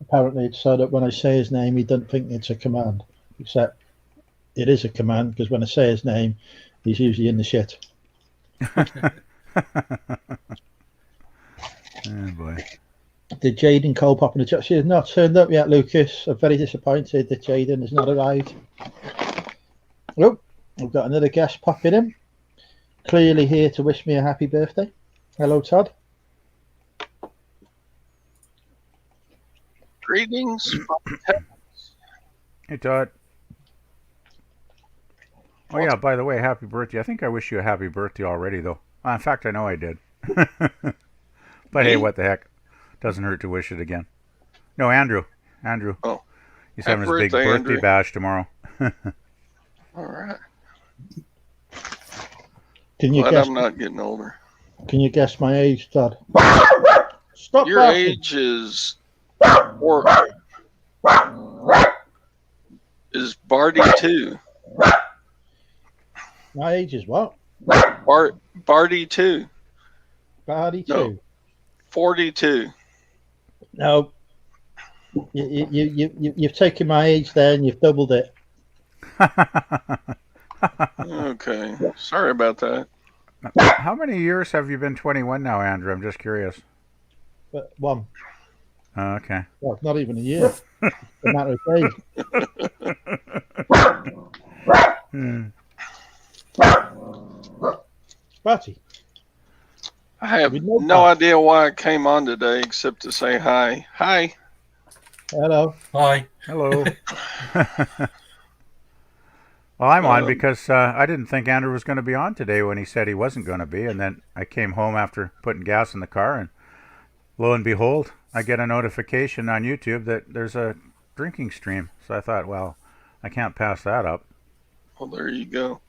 Apparently, it's so that when I say his name, he doesn't think it's a command, except it is a command because when I say his name, he's usually in the shit. Oh boy. Did Jaden Cole pop in the chat? She has not turned up yet, Lucas. I'm very disappointed that Jaden has not arrived. Oh, we've got another guest popping in. Clearly here to wish me a happy birthday. Hello, Todd. Greetings. Hey, Todd. Oh, yeah, by the way, happy birthday. I think I wish you a happy birthday already, though. In fact, I know I did. But hey, Me? what the heck? Doesn't hurt to wish it again. No, Andrew. Andrew. Oh. He's Happy having his big birthday, birthday Andrew. bash tomorrow. All right. Can you Glad guess? I'm not getting older. Can you guess my age, Todd? Stop Your barking. age is or is Barty 2. My age is what? Barty 2. Barty No. 2. 42. No. You've taken my age there and you've doubled it. Okay. Sorry about that. How many years have you been 21 now, Andrew? I'm just curious. But one. Okay. Well, not even a year. It's a matter of days. Hmm. Barty. I have We know no that. idea why I came on today except to say hi. Hi. Hello. Hi. Hello. Well, I'm on because I didn't think Andrew was going to be on today when he said he wasn't going to be. And then I came home after putting gas in the car, and lo and behold, I get a notification on YouTube that there's a drinking stream. So I thought, well, I can't pass that up. Well, there you go.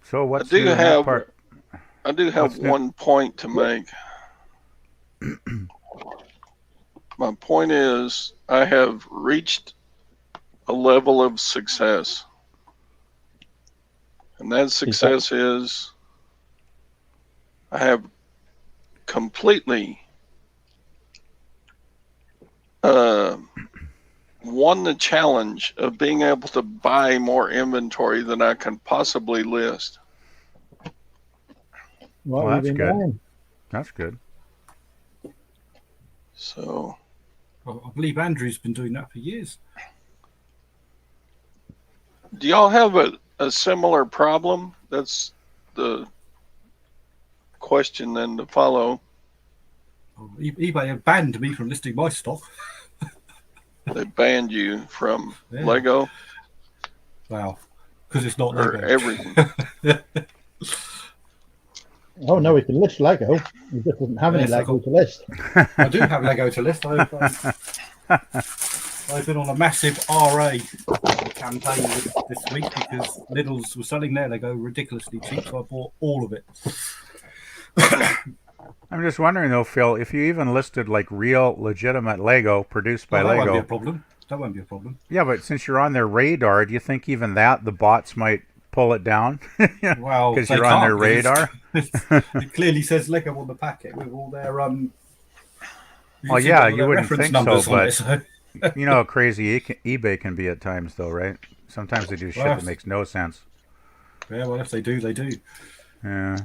So what's I do new in that have part? What's new? one point to make. My point is I have reached a level of success. And that success is I have completely won the challenge of being able to buy more inventory than I can possibly list. What Well, have you that's been good. doing? That's good. So Well, I believe Andrew's been doing that for years. do y'all have a similar problem? That's the question then to follow. Oh, eBay have banned me from listing my stock. They banned you from Yeah. Lego Wow. Because it's not or Lego. everything. Oh, no, we can list Lego. He just doesn't have any Yes, I Lego got- to list. I do have Lego to list. I've been on a massive RA campaign this week because Lidl's were selling their Lego ridiculously cheap, so I bought all of it. I'm just wondering though, Phil, if you even listed like real, legitimate Lego produced by Well, that won't be Lego. a problem. That won't be a problem. Yeah, but since you're on their radar, do you think even that the bots might pull it down? Well, because they you're on their can't, radar. It clearly says Lego on the packet with all their Well, yeah, you wouldn't reference think numbers so, on but it. So You know how crazy eBay can be at times, though, right? Sometimes they do shit Well, that makes no sense. yeah, well, if they do, they do. Yeah.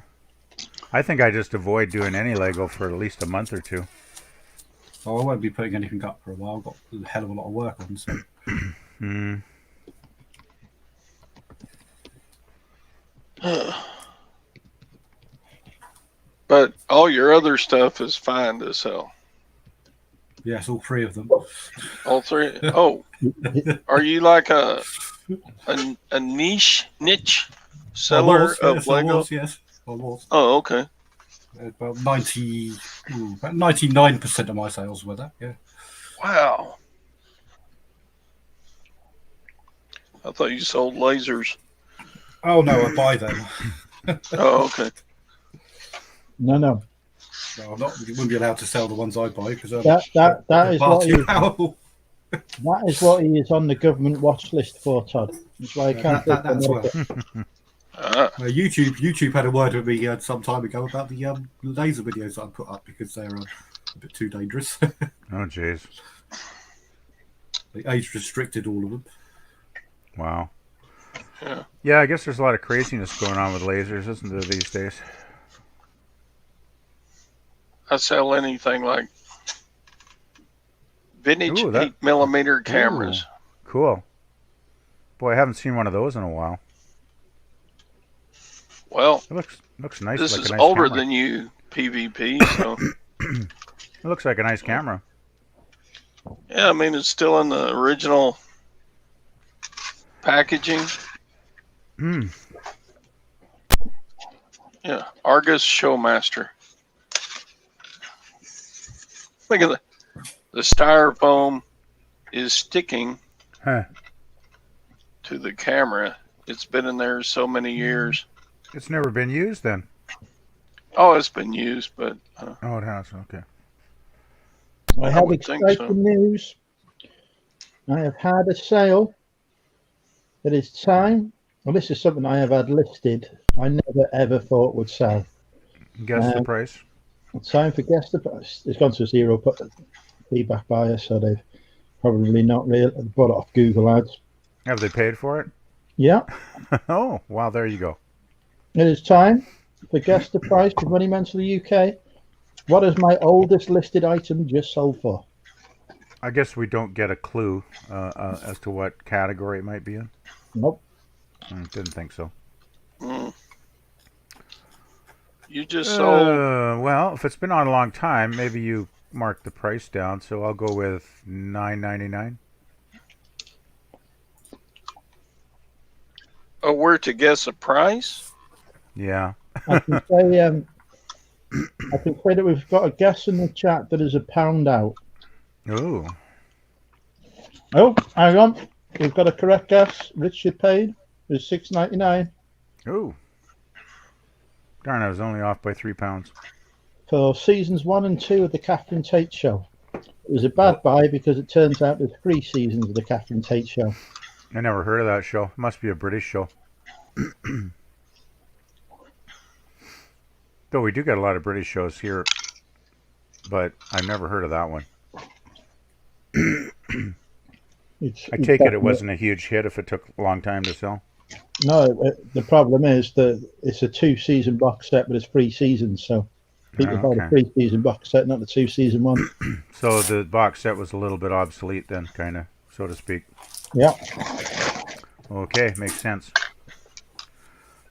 I think I just avoid doing any Lego for at least a month or two. So I won't be putting anything up for a while. I've got a hell of a lot of work on, so. Hmm. But all your other stuff is fine to sell. Yes, all three of them. All three. Oh, are you like a niche seller of Lego? Yes, I was. Oh, okay. About 99% of my sales were that. Yeah. Wow. I thought you sold lasers. Oh no, I buy them. Oh, okay. No. No, I'm not. You wouldn't be allowed to sell the ones I buy because That is far what too powerful. that is what he is on the government watch list for, Todd. That's why I can't. That's well. Ah, YouTube had a word with me some time ago about the laser videos that I put up because they're a bit too dangerous. Oh, jeez. They age restricted all of them. Wow. yeah. Yeah, I guess there's a lot of craziness going on with lasers, isn't there, these days? I sell anything like vintage Ooh, that- 8mm cameras. Ooh, cool. Boy, I haven't seen one of those in a while. Well, It looks nice. this like is a nice older camera. than you, PvP. So It looks like a nice camera. yeah, I mean it's still in the original packaging. Hmm. Yeah, Argus Showmaster. Look at the styrofoam is sticking Huh. to the camera. It's been in there so many years. It's never been used then. Oh, it's been used, but Oh, it has. Okay. I have would think exciting so. news. I have had a sale. It is time. Well, this is something I have had listed. I never ever thought would sell. Guess the price. It's time for guess the price. It's gone to zero feedback buyer, so they've probably not really bought it off Google Ads. Have they paid for it? Yeah, Oh, wow. There you go. it is time for guess the price with Money Mental UK. What has my oldest listed item just sold for? I guess we don't get a clue as to what category it might be in. Nope. Didn't think so. You just sold. Well, if it's been on a long time, maybe you mark the price down. So I'll go with $9.99. Oh, where to guess a price? Yeah. I can say that we've got a guess in the chat that is a pound out. Ooh. Oh, hang on. We've got a correct guess. Richard paid is $6.99 Ooh. Darn, I was only off by £3. for seasons 1 and 2 of the Catherine Tate Show. It was a bad buy because it turns out there's 3 seasons of the Catherine Tate Show. I never heard of that show. It must be a British show. Though we do get a lot of British shows here, but I've never heard of that one. I take it wasn't a huge hit if it took a long time to sell. No, the problem is that it's a 2-season box set, but it's 3 seasons, so people buy the 3-season box set, not the 2-season one. So the box set was a little bit obsolete then, kind of, so to speak. Yeah. Okay, makes sense.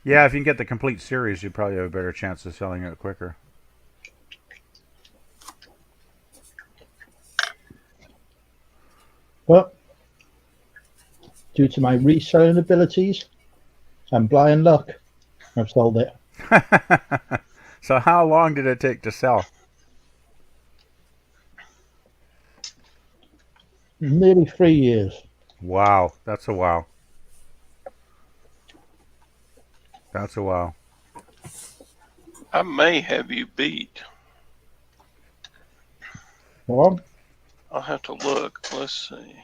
Yeah, if you can get the complete series, you probably have a better chance of selling it quicker. But due to my reselling abilities and blind luck, I've sold it. So how long did it take to sell? Nearly 3 years. Wow, that's a wow. That's a wow. I may have you beat. Well, I'll have to look. Let's see.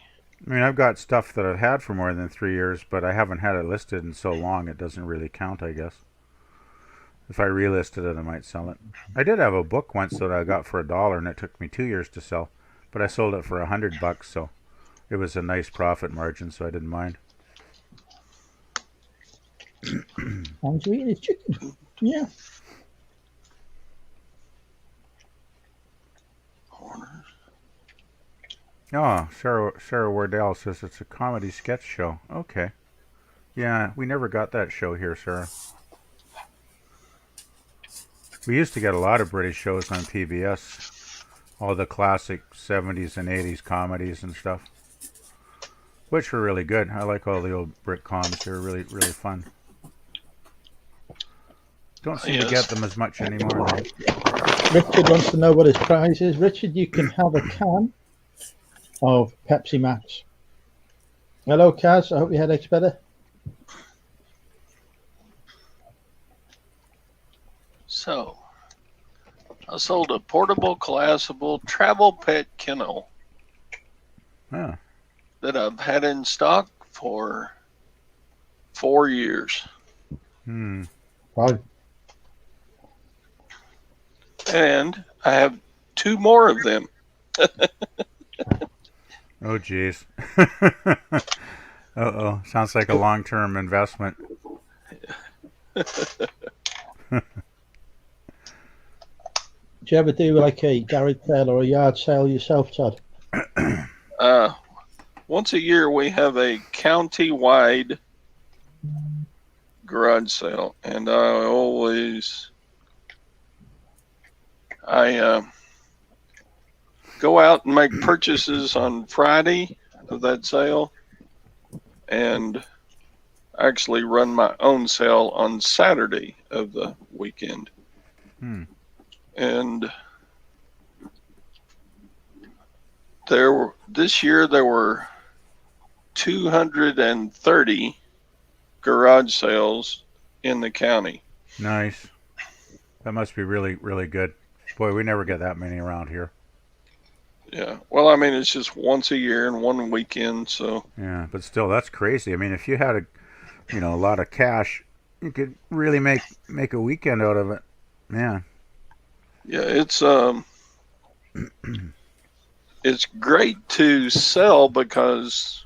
I mean, I've got stuff that I've had for more than 3 years, but I haven't had it listed in so long it doesn't really count, I guess. If I relisted it, I might sell it. I did have a book once that I got for $1 and it took me 2 years to sell, but I sold it for $100, so it was a nice profit margin, so I didn't mind. Andrew eating his chicken. Yeah. Oh, Sarah Wardell says it's a comedy sketch show. Okay. Yeah, we never got that show here, Sarah. We used to get a lot of British shows on PBS. All the classic 70s and 80s comedies and stuff. Which were really good. I like all the old Brit coms. They were really, really fun. Don't seem to get them as much anymore, though. Richard wants to know what his prize is. Richard, you can have a can of Pepsi Max. Hello, Kaz. I hope your headache's better. So, I sold a portable, collapsible travel pet kennel Huh. that I've had in stock for 4 years. Right. And I have 2 more of them. Oh, geez. Uh-oh. Sounds like a long-term investment. Do you ever do like a garage sale or a yard sale yourself, Todd? Once a year, we have a county-wide garage sale, and I go out and make purchases on Friday of that sale, and actually run my own sale on Saturday of the weekend. And this year there were 230 garage sales in the county. Nice. That must be really, really good. Boy, we never get that many around here. Yeah. Well, I mean, it's just once a year and one weekend, so. Yeah, but still, that's crazy. I mean, if you had a lot of cash, you could really make a weekend out of it. Yeah. Yeah, it's great to sell because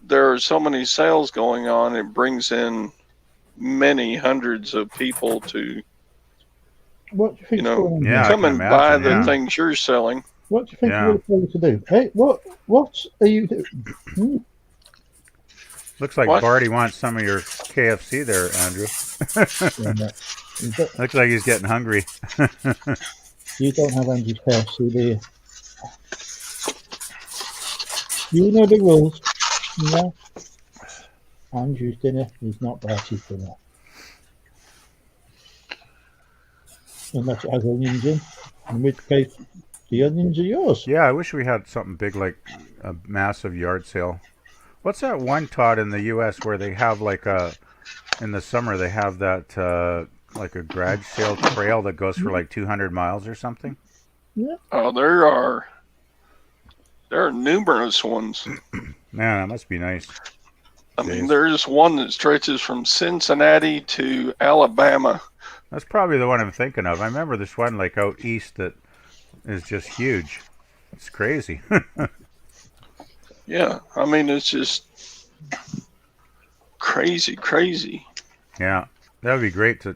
there are so many sales going on. It brings in many hundreds of people to, What do you think? come and buy the things you're selling. What do you think you're going to do? Hey, what are you doing? Looks like Barty wants some of your KFC there, Andrew. Looks like he's getting hungry. You don't have Andrew's KFC, do you? You know the rules. No. Andrew's dinner is not Barty's dinner. Unless it has onions in which case the onions are yours. Yeah, I wish we had something big like a massive yard sale. What's that one, Todd, in the U.S. where they have in the summer they have that like a garage sale trail that goes for like 200 miles or something? Yeah. Oh, there are numerous ones. Man, that must be nice. I mean, there's one that stretches from Cincinnati to Alabama. That's probably the one I'm thinking of. I remember this one like out east that is just huge. It's crazy. Yeah, I mean, it's just crazy. Yeah, that would be great to,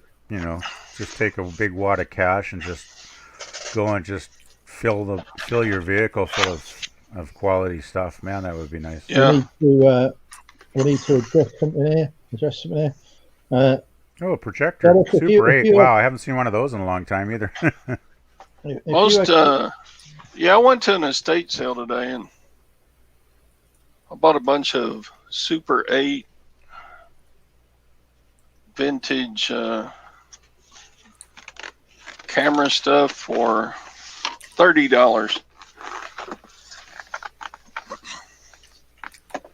just take a big wad of cash and just go and just fill your vehicle full of quality stuff. Man, that would be nice. Yeah. We need to address something here. Oh, a projector. Super 8. Wow, I haven't seen one of those in a long time either. I went to an estate sale today and I bought a bunch of Super 8 vintage camera stuff for $30.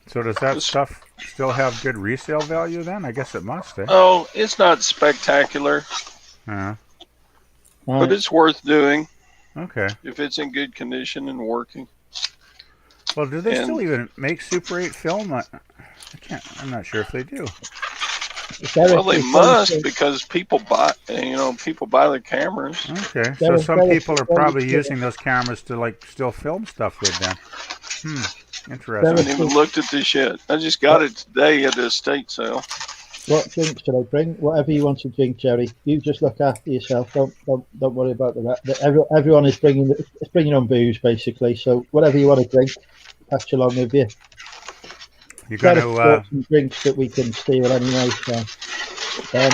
So does that stuff still have good resale value then? I guess it must, eh? Oh, it's not spectacular. But it's worth doing. Okay. If it's in good condition and working. Well, do they still even make Super 8 film? I'm not sure if they do. Well, they must because people buy the cameras. Okay, so some people are probably using those cameras to still film stuff with them. I Interesting. haven't even looked at this yet. I just got it today at the estate sale. What drink should I bring? Whatever you want to drink, Jerry. You just look after yourself. Don't worry about the rest. Everyone is bringing on booze basically. So whatever you want to drink, pass along with you. You're Derek's going bought to. some drinks that we can steal anyway. So,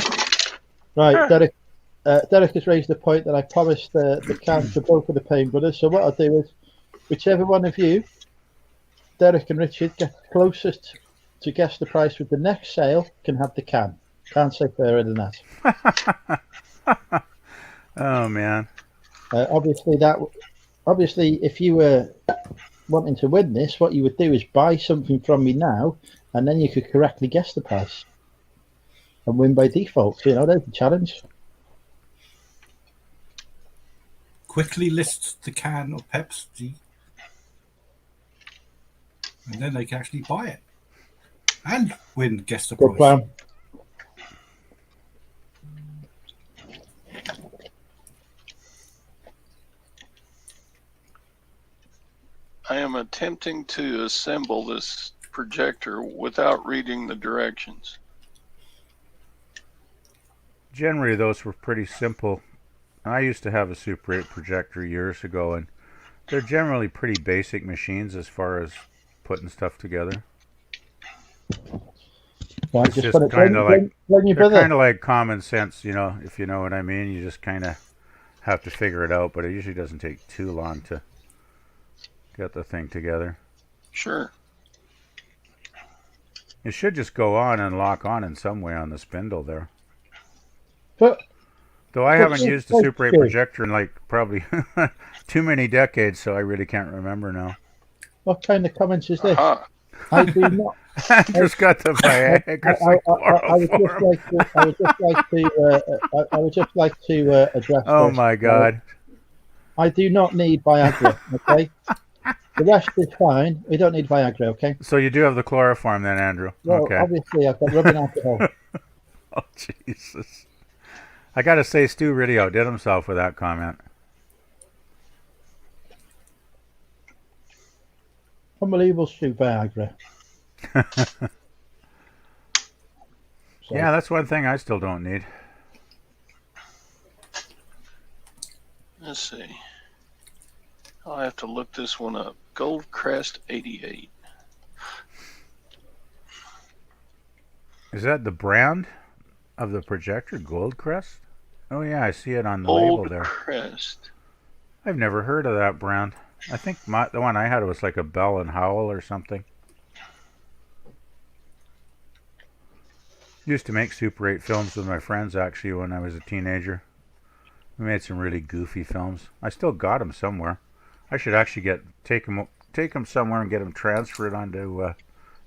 right, Derek. Derek has raised the point that I promised the can to both of the Payne brothers. So what I'll do is, whichever one of you, Derek and Richard, get closest to guess the price with the next sale can have the can. Can't say fairer than that. Oh man. Obviously, if you were wanting to win this, what you would do is buy something from me now, and then you could correctly guess the price and win by default. So, there's the challenge. Quickly list the can of Pepsi, and then they can actually buy it and win. Guess the Good price. plan. I am attempting to assemble this projector without reading the directions. Generally, those were pretty simple. I used to have a Super 8 projector years ago, and they're generally pretty basic machines as far as putting stuff together. Right, It's just kind of like they're kind of like common sense, if you know what I mean. You just kind of have to figure it out, but it usually doesn't take too long to get the thing together. Sure. It should just go on and lock on in some way on the spindle there. But Though I haven't used a Super 8 projector in like probably too many decades, so I really can't remember now. what kind of comments is this? Uh-huh. I do not. I just got the Viagra. I would just like to address. Oh this. my God! I do not need Viagra. Okay, the rest is fine. We don't need Viagra. Okay. So you do have the chloroform then, Andrew? Well, Okay. obviously I've got rubbing alcohol. Oh Jesus! I gotta say, Stu really outdid himself with that comment. Unbelievable, Stu Viagra. So, Yeah, that's one thing I still don't need. Let's see. I'll have to look this one up. Goldcrest 88. Is that the brand of the projector, Goldcrest? Oh yeah, I see it on the label there. Goldcrest. I've never heard of that brand. I think the one I had was like a Bell and Howell or something. Used to make Super 8 films with my friends actually when I was a teenager. We made some really goofy films. I still got them somewhere. I should actually take them somewhere and get them transferred onto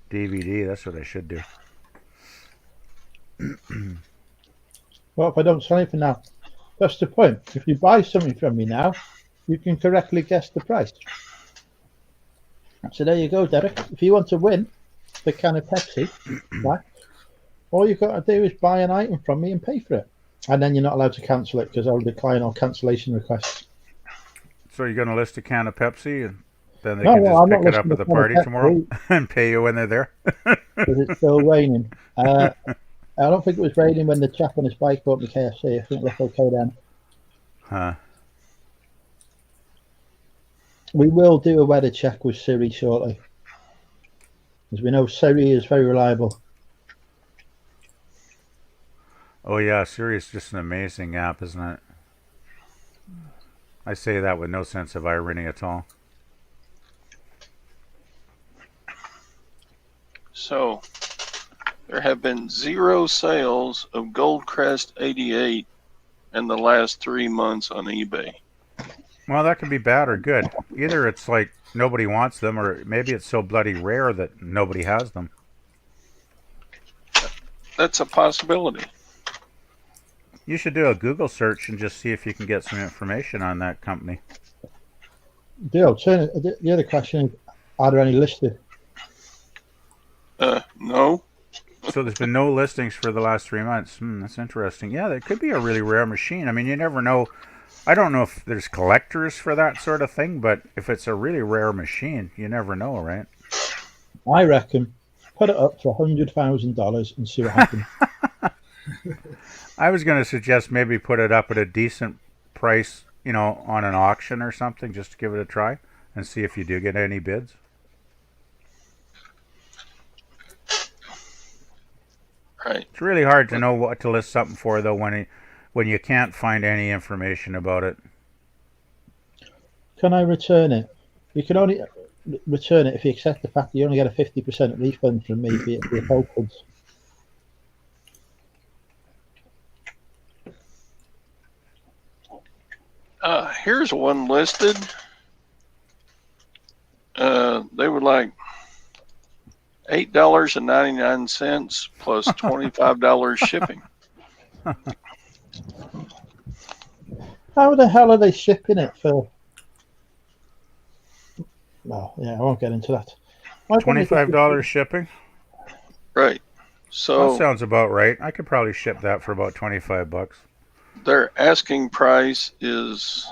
DVD. That's what I should do. well, if I don't sell anything now, that's the point. If you buy something from me now, you can correctly guess the price. So there you go, Derek. If you want to win the can of Pepsi, right, all you've got to do is buy an item from me and pay for it. And then you're not allowed to cancel it because I'll decline all cancellation requests. So you're going to list a can of Pepsi and then they No, can well, just I'm not pick it up listing at the a can of party Pepsi. tomorrow and pay you when they're there? Because it's still raining. I don't think it was raining when the chap on his bike bought me KFC. I think it looked okay then. Huh. We will do a weather check with Siri shortly. As we know, Siri is very reliable. Oh yeah, Siri is just an amazing app, isn't it? I say that with no sense of irony at all. So, there have been 0 sales of Goldcrest 88 in the last 3 months on eBay. Well, that could be bad or good. Either it's like nobody wants them, or maybe it's so bloody rare that nobody has them. That's a possibility. You should do a Google search and just see if you can get some information on that company. The other question is, are there any listed? No. So there's been no listings for the last 3 months. That's interesting. Yeah, that could be a really rare machine. I mean, you never know I don't know if there's collectors for that sort of thing, but if it's a really rare machine, you never know, right? I reckon put it up for $100,000 and see what happens. I was going to suggest maybe put it up at a decent price, on an auction or something, just to give it a try and see if you do get any bids. Right. It's really hard to know what to list something for, though, when you can't find any information about it. Can I return it? You can only return it if you accept the fact that you only get a 50% refund from me for your tokens. Here's one listed. They were like $8.99 plus $25 shipping. How the hell are they shipping it for? No, yeah, I won't get into that. $25 shipping? Right. So that sounds about right. I could probably ship that for about $25. Their asking price is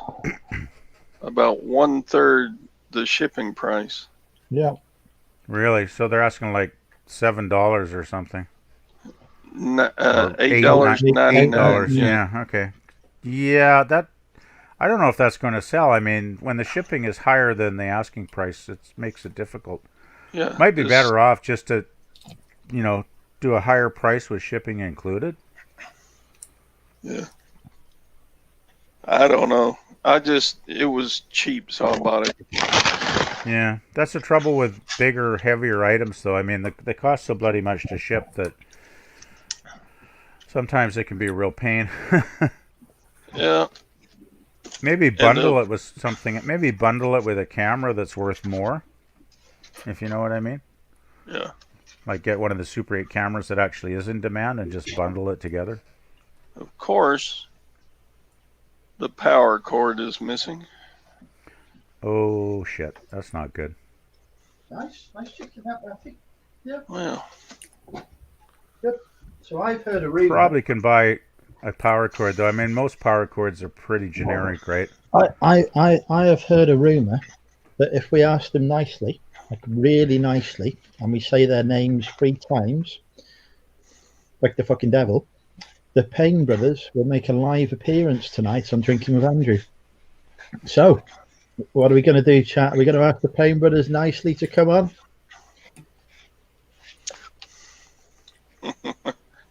about 1/3 the shipping price. Yeah. Really? So they're asking like $7 or something. $8.99. Yeah. Okay. Yeah, that. I don't know if that's going to sell. I mean, when the shipping is higher than the asking price, it makes it difficult. Yeah. Might be better off just to, do a higher price with shipping included. Yeah. I don't know. It was cheap, so I bought it. Yeah, that's the trouble with bigger, heavier items, though. I mean, they cost so bloody much to ship that sometimes it can be a real pain. Yeah. Maybe bundle it with something. Maybe bundle it with a camera that's worth more, if you know what I mean. Yeah. Like get one of the Super 8 cameras that actually is in demand and just bundle it together. Of course, the power cord is missing. Oh, shit. That's not good. Nice chicken that, I think. Yeah. Well. Good. So I've heard a rumor. Probably can buy a power cord, though. I mean, most power cords are pretty generic, right? I have heard a rumor that if we ask them nicely, like really nicely, and we say their names 3 times, like the fucking devil, the Payne brothers will make a live appearance tonight on Drinking with Andrew. So, what are we going to do, chat? Are we going to ask the Payne brothers nicely to come on?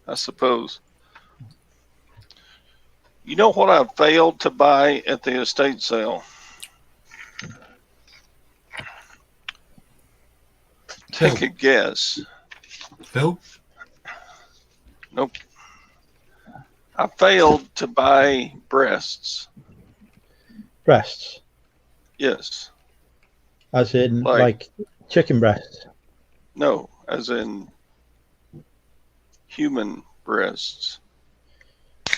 I suppose. You know what I failed to buy at the estate sale? Take a guess. Phil? Nope. I failed to buy breasts. Breasts? Yes. As in, like chicken breasts? No, as in human breasts.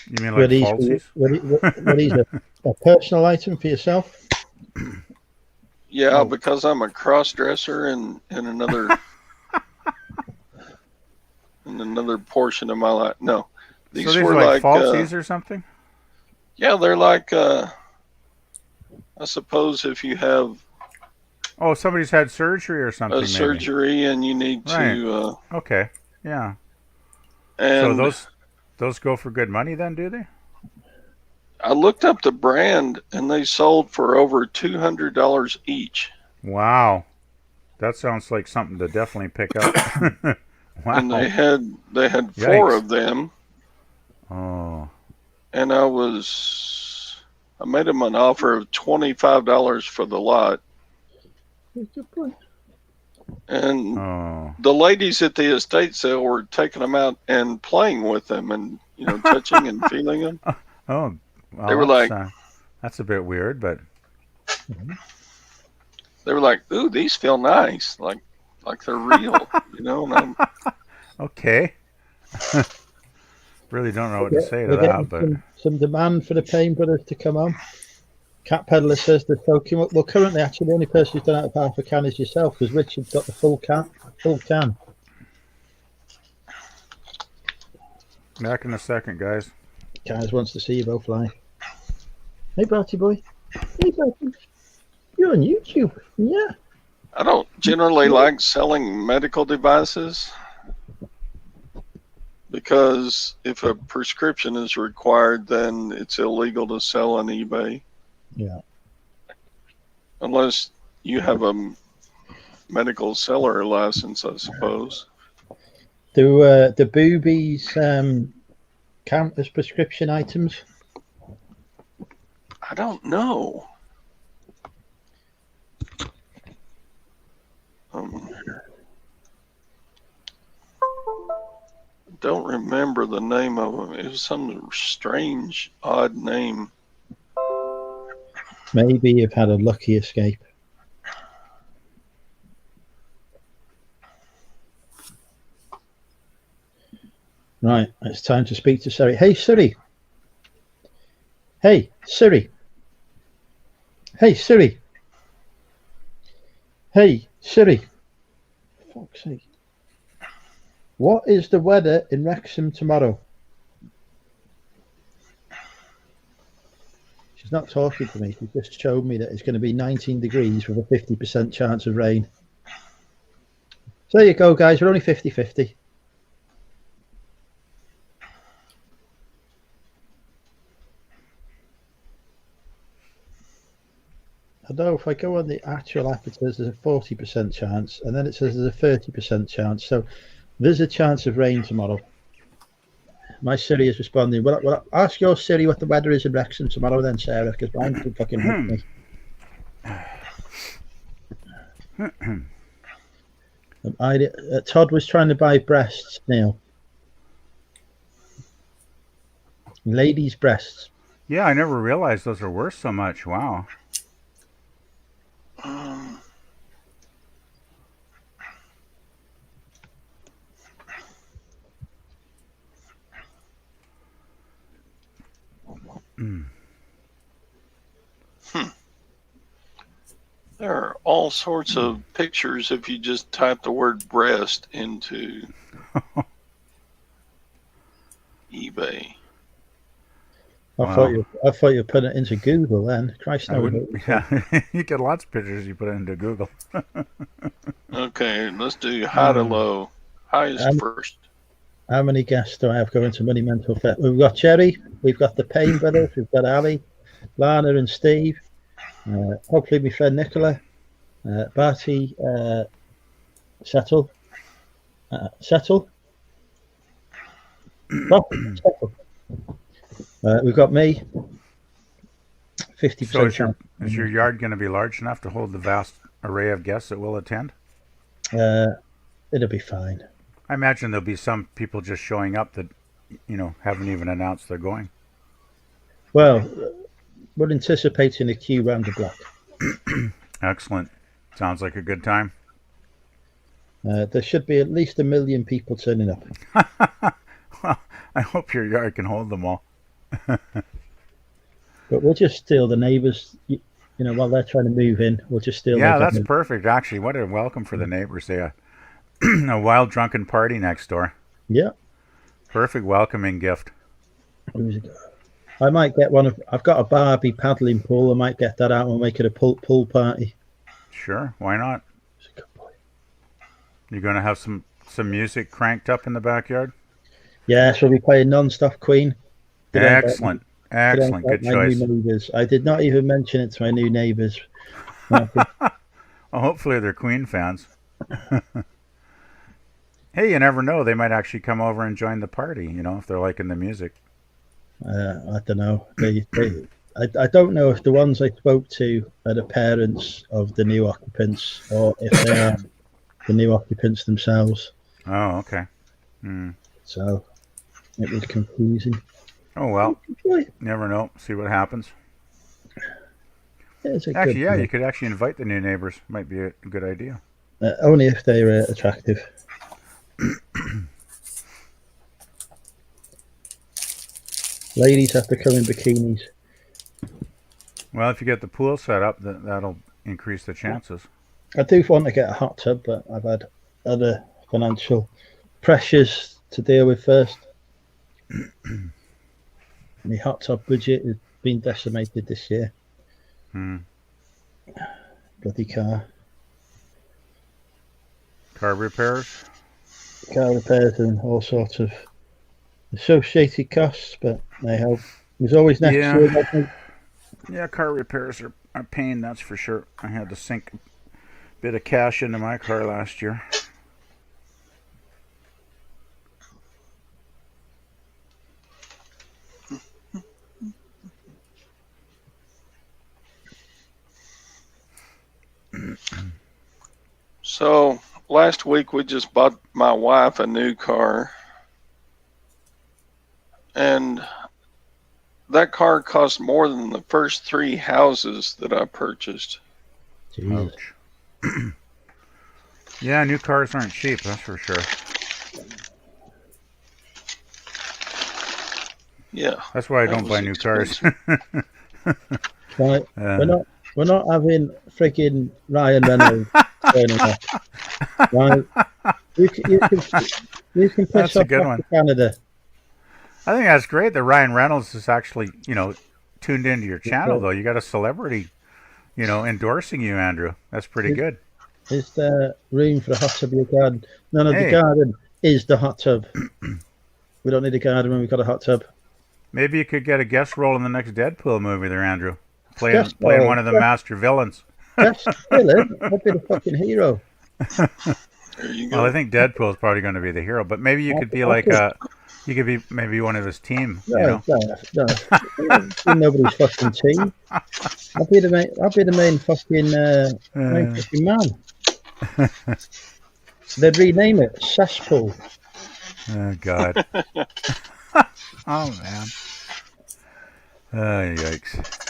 You mean like falsies? What is a personal item for yourself? Yeah, because I'm a cross-dresser in another in another portion of my life. No, these were like falsies or something. Yeah, they're like. I suppose if you have. Oh, somebody's had surgery or something. Surgery, and you need to. Okay. Yeah. And so those go for good money then, do they? I looked up the brand, and they sold for over $200 each. Wow, that sounds like something to definitely pick up. Wow. And they had 4 of them. Oh. And I made them an offer of $25 for the lot. And the ladies at the estate sale were taking them out and playing with them, and touching and feeling them. Oh. Well, they were like, that's a bit weird, but they were like, "Ooh, these feel nice, like they're real," And I'm okay. Really don't know what to say to that, but some demand for the Payne brothers to come on. Cat Peddler says they're soaking up. Well, currently, actually, the only person who's done out of half a can is yourself, because Richard's got the full can. Back in a second, guys. Guys wants to see you both live. Hey, Barty boy. Hey, Barty. You're on YouTube. Yeah. I don't generally like selling medical devices because if a prescription is required, then it's illegal to sell on eBay. Yeah. Unless you have a medical seller license, I suppose. Do the boobies count as prescription items? I don't know. Don't remember the name of them. It was some strange, odd name. Maybe you've had a lucky escape. Right, it's time to speak to Siri. Hey, Siri. Hey, Siri. Hey, Siri. Hey, Siri. For fuck's sake. What is the weather in Wrexham tomorrow? She's not talking to me. She just showed me that it's going to be 19 degrees with a 50% chance of rain. So there you go, guys. We're only 50-50. Although if I go on the actual app, it says there's a 40% chance, and then it says there's a 30% chance. So there's a chance of rain tomorrow. My Siri is responding. Well, ask your Siri what the weather is in Wrexham tomorrow then, Sarah, because mine can fucking help me. Todd was trying to buy breasts, Neil. Ladies' breasts. Yeah, I never realized those are worth so much. Wow. There are all sorts of pictures if you just type the word breast into eBay. I thought you were putting it into Google then. Christ knows. Yeah, you get lots of pictures you put into Google. Okay, let's do high to low. Highest first. How many guests do I have going to Money Mental Fit? We've got Jerry, we've got the Payne brothers, we've got Ali, Lana and Steve, hopefully my friend Nicola, Barty, Settle. We've got me. 50%. So is your yard going to be large enough to hold the vast array of guests that will attend? It'll be fine. I imagine there'll be some people just showing up that, haven't even announced they're going. Well, we're anticipating a queue round the block. Excellent. Sounds like a good time. There should be at least 1 million people turning up. Well, I hope your yard can hold them all. But we'll just steal the neighbours, while they're trying to move in. We'll just steal. Yeah, that's perfect. Actually, what a welcome for the neighbors. They a wild drunken party next door. Yeah. Perfect welcoming gift. I might get one of. I've got a Barbie paddling pool. I might get that out and make it a pool party. Sure, why not? You're going to have some music cranked up in the backyard? Yeah, so we'll be playing non-stop Queen. Excellent. Good choice. I did not even mention it to my new neighbours. Well, hopefully they're Queen fans. Hey, you never know. They might actually come over and join the party, if they're liking the music. I don't know. I don't know if the ones I spoke to are the parents of the new occupants or if they are the new occupants themselves. Oh, okay. So it was confusing. Oh, well, never know. See what happens. You could actually invite the new neighbors. Might be a good idea. Only if they're attractive. Ladies have to come in bikinis. Well, if you get the pool set up, that'll increase the chances. I do want to get a hot tub, but I've had other financial pressures to deal with first. My hot tub budget has been decimated this year. Bloody car repairs. Car repairs and all sorts of associated costs, but they help. There's always next year. I think. Yeah, car repairs are a pain, that's for sure. I had to sink a bit of cash into my car last year. So last week we just bought my wife a new car, and that car cost more than the first 3 houses that I purchased. Jesus. Ouch. Yeah, new cars aren't cheap, that's for sure. Yeah, that's why I don't buy new cars. Right, we're not having freaking Ryan Reynolds turning up. Right, you can piss That's a off good back one. to Canada. I think that's great that Ryan Reynolds is actually, tuned into your channel, though. You got a celebrity, endorsing you, Andrew. That's pretty good. Is there room for a hot tub in your garden? No, the garden is the hot tub. We don't need a garden when we've got a hot tub. Maybe you could get a guest role in the next Deadpool movie there, Andrew. Playing one of the master villains. Guest villain? I'd be the fucking hero. There you go. Well, I think Deadpool is probably going to be the hero, but maybe you could be you could be maybe one of his team. No. Nobody's fucking team. I'll be the main fucking man. They'd rename it Cesspool. Oh God. Oh man. Oh yikes.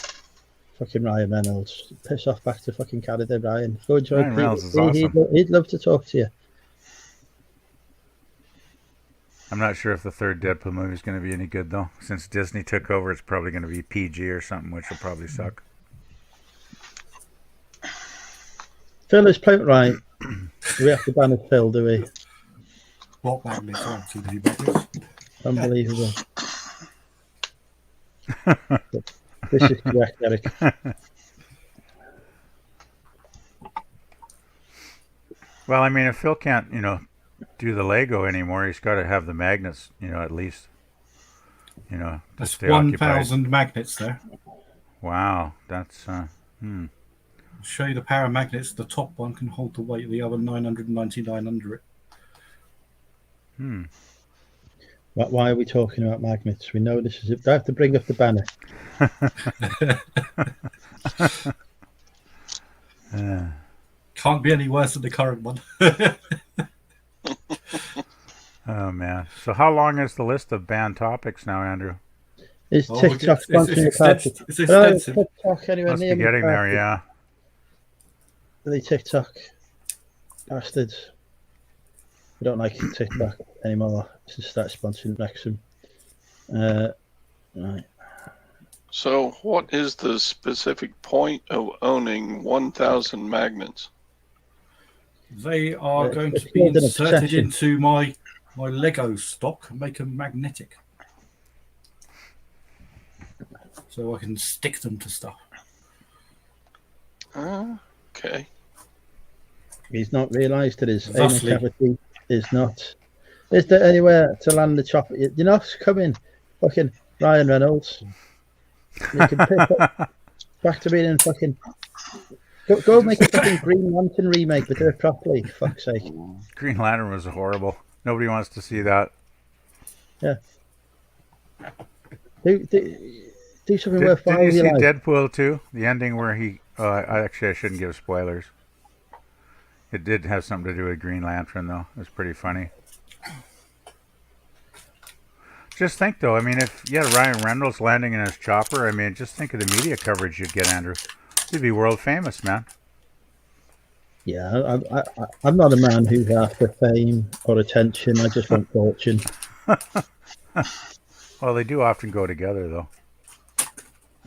Fucking Ryan Reynolds. Piss off back to fucking Canada, Ryan. Go enjoy. Ryan Reynolds is awesome. He'd love to talk to you. I'm not sure if the third Deadpool movie is going to be any good, though. Since Disney took over, it's probably going to be PG or something, which will probably suck. Phil is playing right. We have to ban a Phil, do we? What magnets are too many magnets? Unbelievable. This is correct, Eric. Well, I mean, if Phil can't, do the Lego anymore, he's got to have the magnets, at least. That's 1,000 magnets there. Wow, that's I'll show you the power of magnets. The top one can hold the weight of the other 999 under it. Why are we talking about magnets? We know this is it. I have to bring up the banner. Can't be any worse than the current one. Oh man! So how long is the list of banned topics now, Andrew? Is TikTok sponsoring the party? It's extensive. TikTok anywhere Must near be getting there, yeah. The TikTok bastards. We don't like TikTok anymore since that's sponsoring Wrexham. Right. So, what is the specific point of owning 1,000 magnets? They are going to be inserted into my Lego stock and make them magnetic. So I can stick them to stuff. Okay. He's not realised that his anal cavity is not. Is there anywhere to land the chopper? You're not coming, fucking Ryan Reynolds. You can pick up back to being in fucking. Go make a fucking Green Lantern remake, but do it properly, for fuck's sake. Green Lantern was horrible. Nobody wants to see that. Yeah. Do something worthwhile. Did you see Deadpool 2? The ending where he... I shouldn't give spoilers. It did have something to do with Green Lantern, though. It was pretty funny. Just think, though, I mean, if you had Ryan Reynolds landing in his chopper, I mean, just think of the media coverage you'd get, Andrew. You'd be world famous, man. Yeah, I'm not a man who's after fame or attention. I just want fortune. Well, they do often go together, though.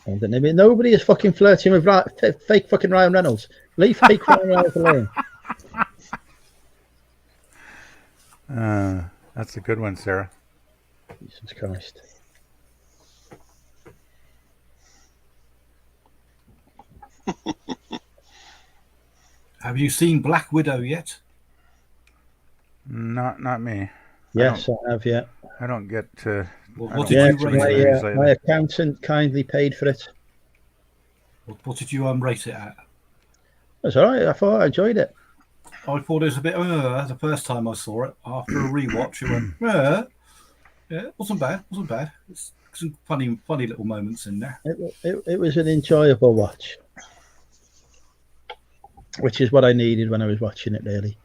And I mean, nobody is fucking flirting with fake fucking Ryan Reynolds. Leave fake Ryan Reynolds alone. That's a good one, Sarah. Jesus Christ. Have you seen Black Widow yet? Not me. Yes, I have. Yeah. I don't get to. Well, I what don't did you watch rate many it? movies My lately. accountant kindly paid for it. What did you rate it at? That's all right. I thought I enjoyed it. I thought it was a bit the first time I saw it. After a rewatch, it went yeah, it wasn't bad. It's some funny little moments in there. It was an enjoyable watch, which is what I needed when I was watching it. Really,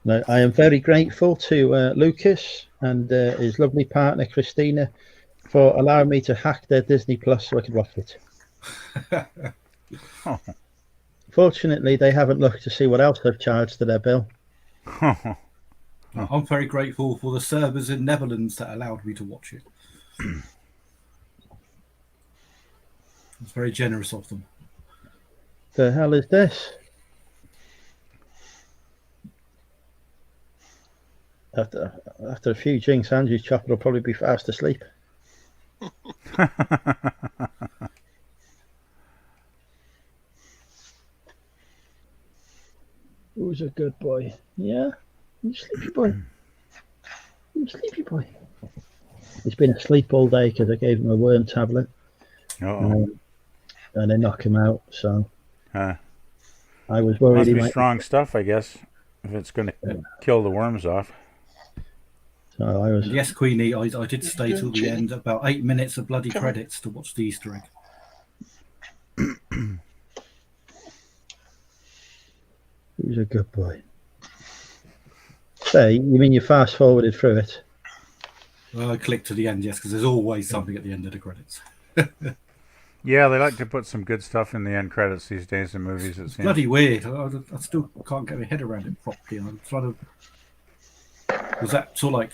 now, I am very grateful to Lucas and his lovely partner Christina for allowing me to hack their Disney Plus so I could watch it. Oh. Fortunately, they haven't looked to see what else I've charged to their bill. I'm very grateful for the servers in Netherlands that allowed me to watch it. It's very generous of them. The hell is this? After a few drinks, Andrew's chopper will probably be fast asleep. Who's a good boy? Yeah? You sleepy boy? You sleepy boy? He's been asleep all day because I gave him a worm tablet. And they knock him out, so I was worried Must he be might strong stuff, I guess, if it's going to kill the worms off. So I was. And yes, Queenie, I did stay till the end, about 8 minutes of bloody credits to watch the Easter egg. Who's a good boy? Say, you mean you fast forwarded through it? Well, I clicked to the end, yes, because there's always something at the end of the credits. Yeah, they like to put some good stuff in the end credits these days in movies, it seems. Bloody weird. I still can't get my head around it properly. I'm trying to. Was that sort of like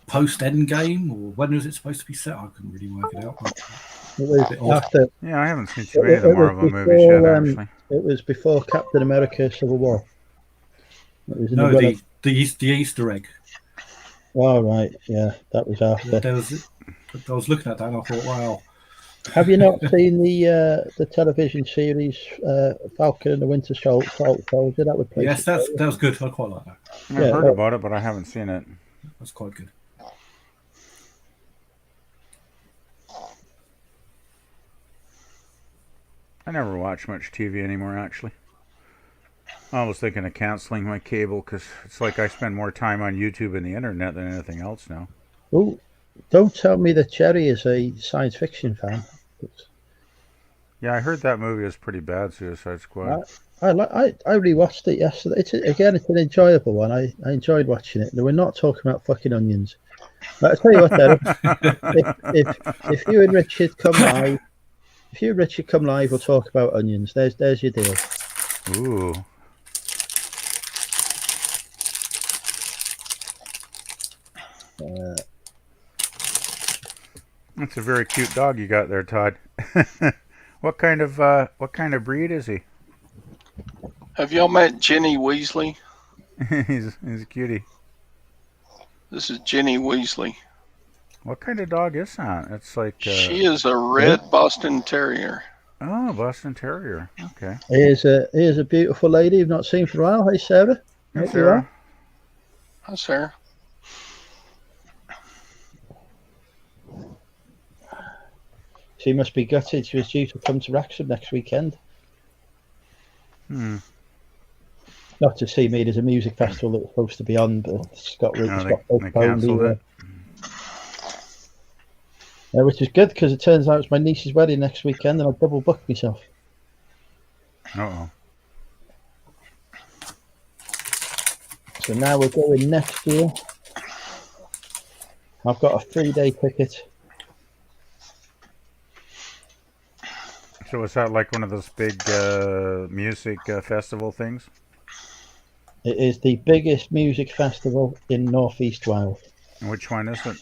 post Endgame, or when was it supposed to be set? I couldn't really work it out. It was after. Yeah, I haven't seen too many of the Marvel movies yet, actually. It was before Captain America: Civil War. It was in No, the the Easter egg. Oh right, yeah, that was after. I was looking at that and I thought, wow. Have you not seen the television series Falcon and the Winter Soldier? That would play. Yes, that was good. I quite like that. I've heard about it, but I haven't seen it. That's quite good. I never watch much TV anymore, actually. I was thinking of canceling my cable because it's like I spend more time on YouTube and the internet than anything else now. Oh, don't tell me that Cherry is a science fiction fan. Yeah, I heard that movie was pretty bad, Suicide Squad. I rewatched it yesterday. It's an enjoyable one. I enjoyed watching it. We're not talking about fucking onions. But I tell you what, Derek, if you and Richard come live, we'll talk about onions. There's your deal. Ooh. That's a very cute dog you got there, Todd. What kind of breed is he? Have y'all met Jenny Weasley? he's a cutie. This is Jenny Weasley. What kind of dog is that? It's like she is a red Boston Terrier. Oh, Boston Terrier. Okay. Here's a beautiful lady you've not seen for a while. Hey, Sarah. Hey, Sarah. Hi, Sarah. She must be gutted. She was due to come to Wrexham next weekend. Not to see me. There's a music festival that was supposed to be on, but it's got they cancelled it. Which is good because it turns out it's my niece's wedding next weekend, and I've double booked myself. Uh-oh. So now we're going next year. I've got a 3-day ticket. So is that like one of those big music festival things? It is the biggest music festival in Northeast Wales. And which one is it?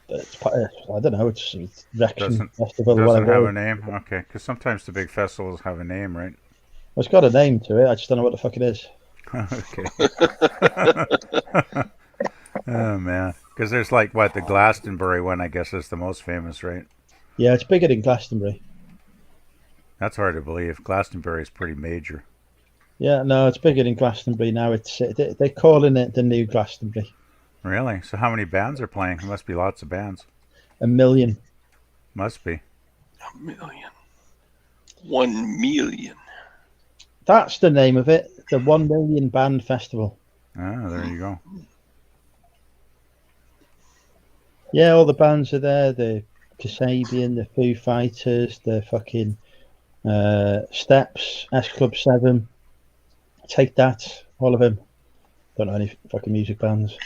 I don't know. It's Wrexham Festival. Doesn't have a name? Okay, because sometimes the big festivals have a name, right? Well, it's got a name to it. I just don't know what the fuck it is. Okay. Oh, man. Because there's like, the Glastonbury one, I guess, is the most famous, right? Yeah, it's bigger than Glastonbury. That's hard to believe. Glastonbury is pretty major. Yeah, no, it's bigger than Glastonbury now. They're calling it the new Glastonbury. Really? So how many bands are playing? There must be lots of bands. 1 million. Must be. 1,000,000. 1,000,000. That's the name of it. The 1 million Band Festival. Ah, there you go. Yeah, all the bands are there. The Kasabian, the Foo Fighters, the fucking Steps, S Club 7, Take That, all of them. Don't know any fucking music bands.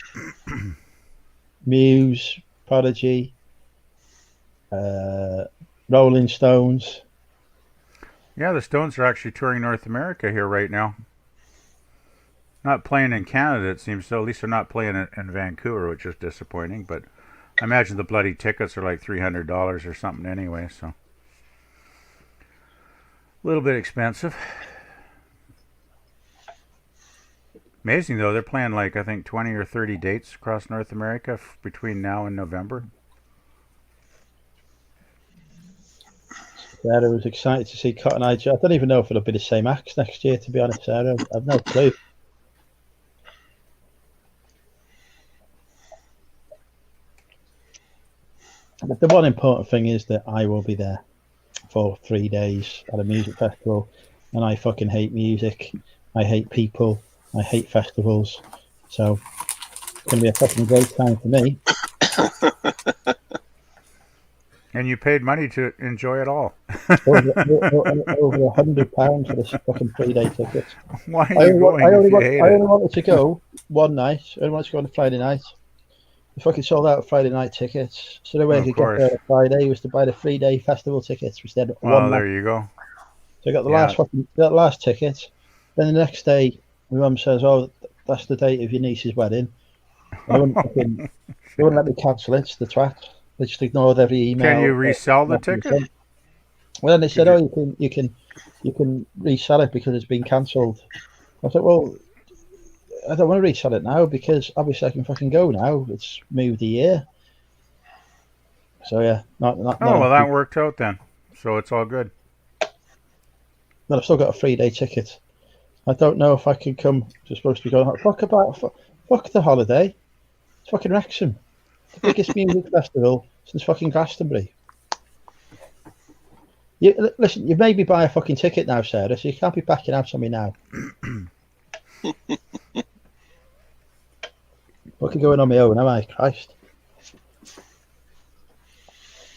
Muse, Prodigy, Rolling Stones. Yeah, the Stones are actually touring North America here right now. Not playing in Canada, it seems so. At least they're not playing in Vancouver, which is disappointing. But I imagine the bloody tickets are like $300 or something anyway, so a little bit expensive. Amazing though, they're playing like I think 20 or 30 dates across North America between now and November. Sarah was excited to see Cotton Eye Joe. I don't even know if it'll be the same acts next year, to be honest, Sarah. I've no clue. But the one important thing is that I will be there for 3 days at a music festival, and I fucking hate music. I hate people. I hate festivals. So it's going to be a fucking great time for me. And you paid money to enjoy it all. Over £100 for this fucking 3-day ticket. Why are you going if you hate I it? only wanted to go one night. I only wanted to go on a Friday night. The fucking sold out Friday night tickets. So the way I Of could get course. there on Friday was to buy the 3-day festival tickets, which they had Well, one night. there you go. So I got the Yeah. last ticket. Then the next day, my mum says, "Oh, that's the date of your niece's wedding." They wouldn't let me cancel it. The twat. They just ignored every email. Can you resell the ticket? Well, then they said, Could "Oh, you can resell it because it's been cancelled." I said, "Well, I don't want to resell it now because obviously I can fucking go now. It's moved a year." So yeah, not. Oh, well, that worked out then. So it's all good. But I've still got a 3-day ticket. I don't know if I can come. It's supposed to be going. Fuck the holiday. It's fucking Wrexham, the biggest music festival since fucking Glastonbury. Listen, you've made me buy a fucking ticket now, Sarah, so you can't be backing out on me now. Fucking going on my own, am I? Christ.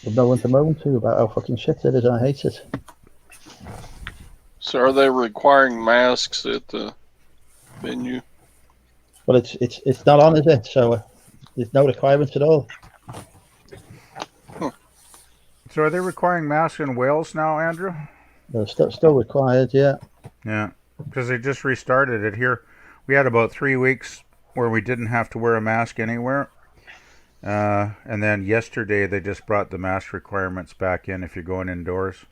I've no one to moan to about how fucking shit it is, and I hate it. So are they requiring masks at the venue? Well, it's not on, is it? So there's no requirements at all. So are they requiring masks in Wales now, Andrew? They're still required, yeah. Yeah, because they just restarted it here. We had about 3 weeks where we didn't have to wear a mask anywhere. And then yesterday they just brought the mask requirements back in if you're going indoors.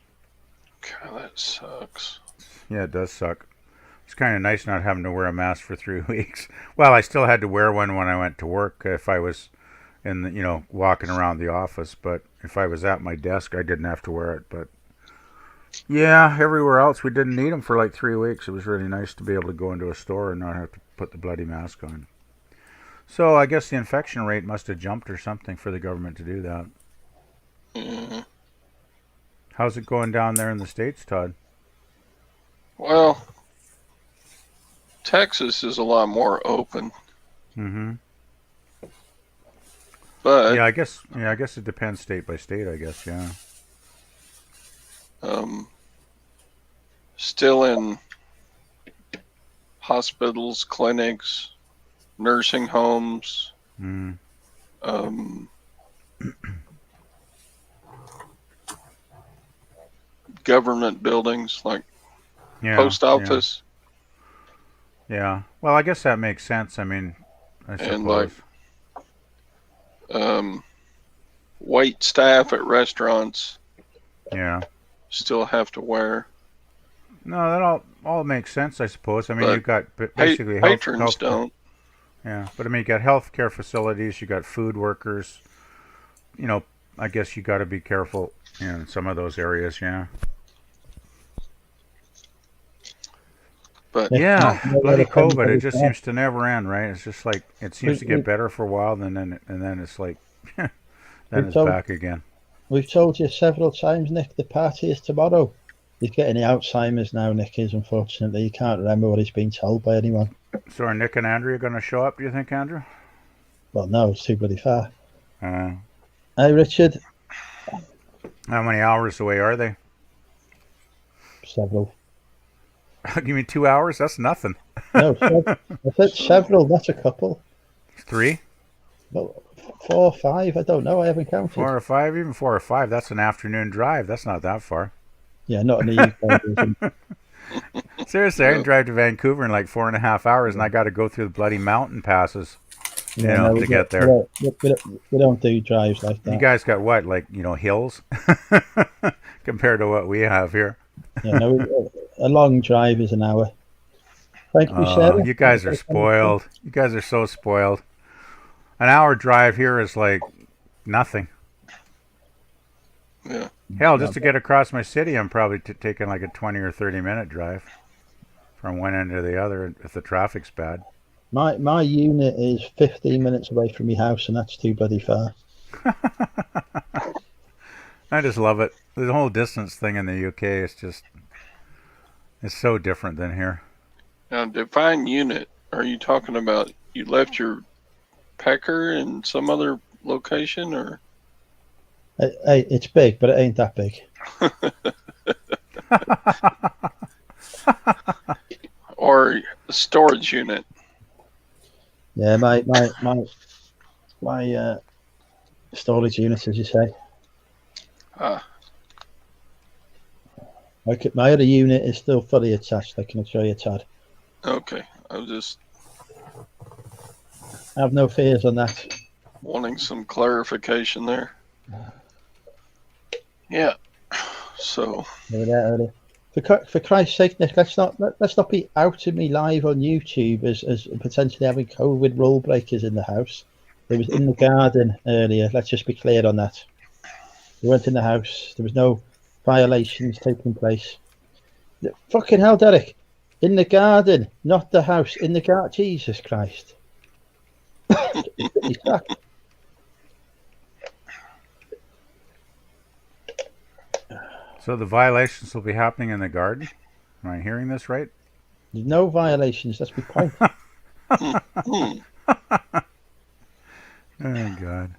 God, that sucks. Yeah, it does suck. It's kind of nice not having to wear a mask for 3 weeks. Well, I still had to wear one when I went to work if I was in the, walking around the office. But if I was at my desk, I didn't have to wear it. But yeah, everywhere else we didn't need them for like 3 weeks. It was really nice to be able to go into a store and not have to put the bloody mask on. So I guess the infection rate must have jumped or something for the government to do that. Mm-hmm. How's it going down there in the States, Todd? Well, Texas is a lot more open. Mm-hmm. But I guess it depends state by state, I guess, yeah. Still in hospitals, clinics, nursing homes, government buildings like post office. Yeah. Well, I guess that makes sense. I mean, I suppose. And like wait staff at restaurants. Yeah. Still have to wear. No, that all makes sense, I suppose. I mean, But you've got basically patrons don't. Yeah, but I mean, you got healthcare facilities, you got food workers. I guess you got to be careful in some of those areas. Yeah. But Yeah, No bloody other friends COVID. It every just time. seems to never end, right? It's just like it seems to get We, better for a while, and then it's like then we've it's told back again. we've told you several times, Nick. The party is tomorrow. He's getting the Alzheimer's now. Nick is, unfortunately. He can't remember what he's been told by anyone. So are Nick and Andrea going to show up? Do you think, Andrew? Well, no, it's too bloody far. Uh, Hey, Richard. how many hours away are they? Several. Give me 2 hours. That's nothing. No, I said several, not a couple. 3, Well, 4 or 5. I don't know. I haven't counted. 4 or 5, even 4 or 5. That's an afternoon drive. That's not that far. Yeah, not in the UK. Seriously, I can drive to Vancouver in like 4.5 hours, and I got to go through the bloody mountain passes, Yeah, know, no, to get there. we don't do drives like that. You guys got what, like, hills compared to what we have here? Yeah, no, a long drive is an hour. Thank you, Sarah. You guys are spoiled. You guys are so spoiled. An hour drive here is like nothing. yeah, Hell, just to get across my city, I'm probably taking like a 20 or 30-minute drive from one end to the other if the traffic's bad. My unit is 15 minutes away from my house, and that's too bloody far. I just love it. The whole distance thing in the UK is just, it's so different than here. now define unit. Are you talking about you left your pecker in some other location, or Hey, it's big, but it ain't that big. or a storage unit? Yeah, my storage unit, as you say. Ah, My other unit is still fully attached. I can show you, Todd. okay. I was just I have no fears on that. wanting some clarification there. Yeah. So For Christ's sake, Nick, let's not be outing me live on YouTube as potentially having COVID rule breakers in the house. It was in the garden earlier. Let's just be clear on that. We went in the house. There was no violations taking place. Fucking hell, Derek! In the garden, not the house. In the garden. Jesus Christ! So the violations will be happening in the garden? Am I hearing this right? There's no violations. That's my point. hmm. Oh, God.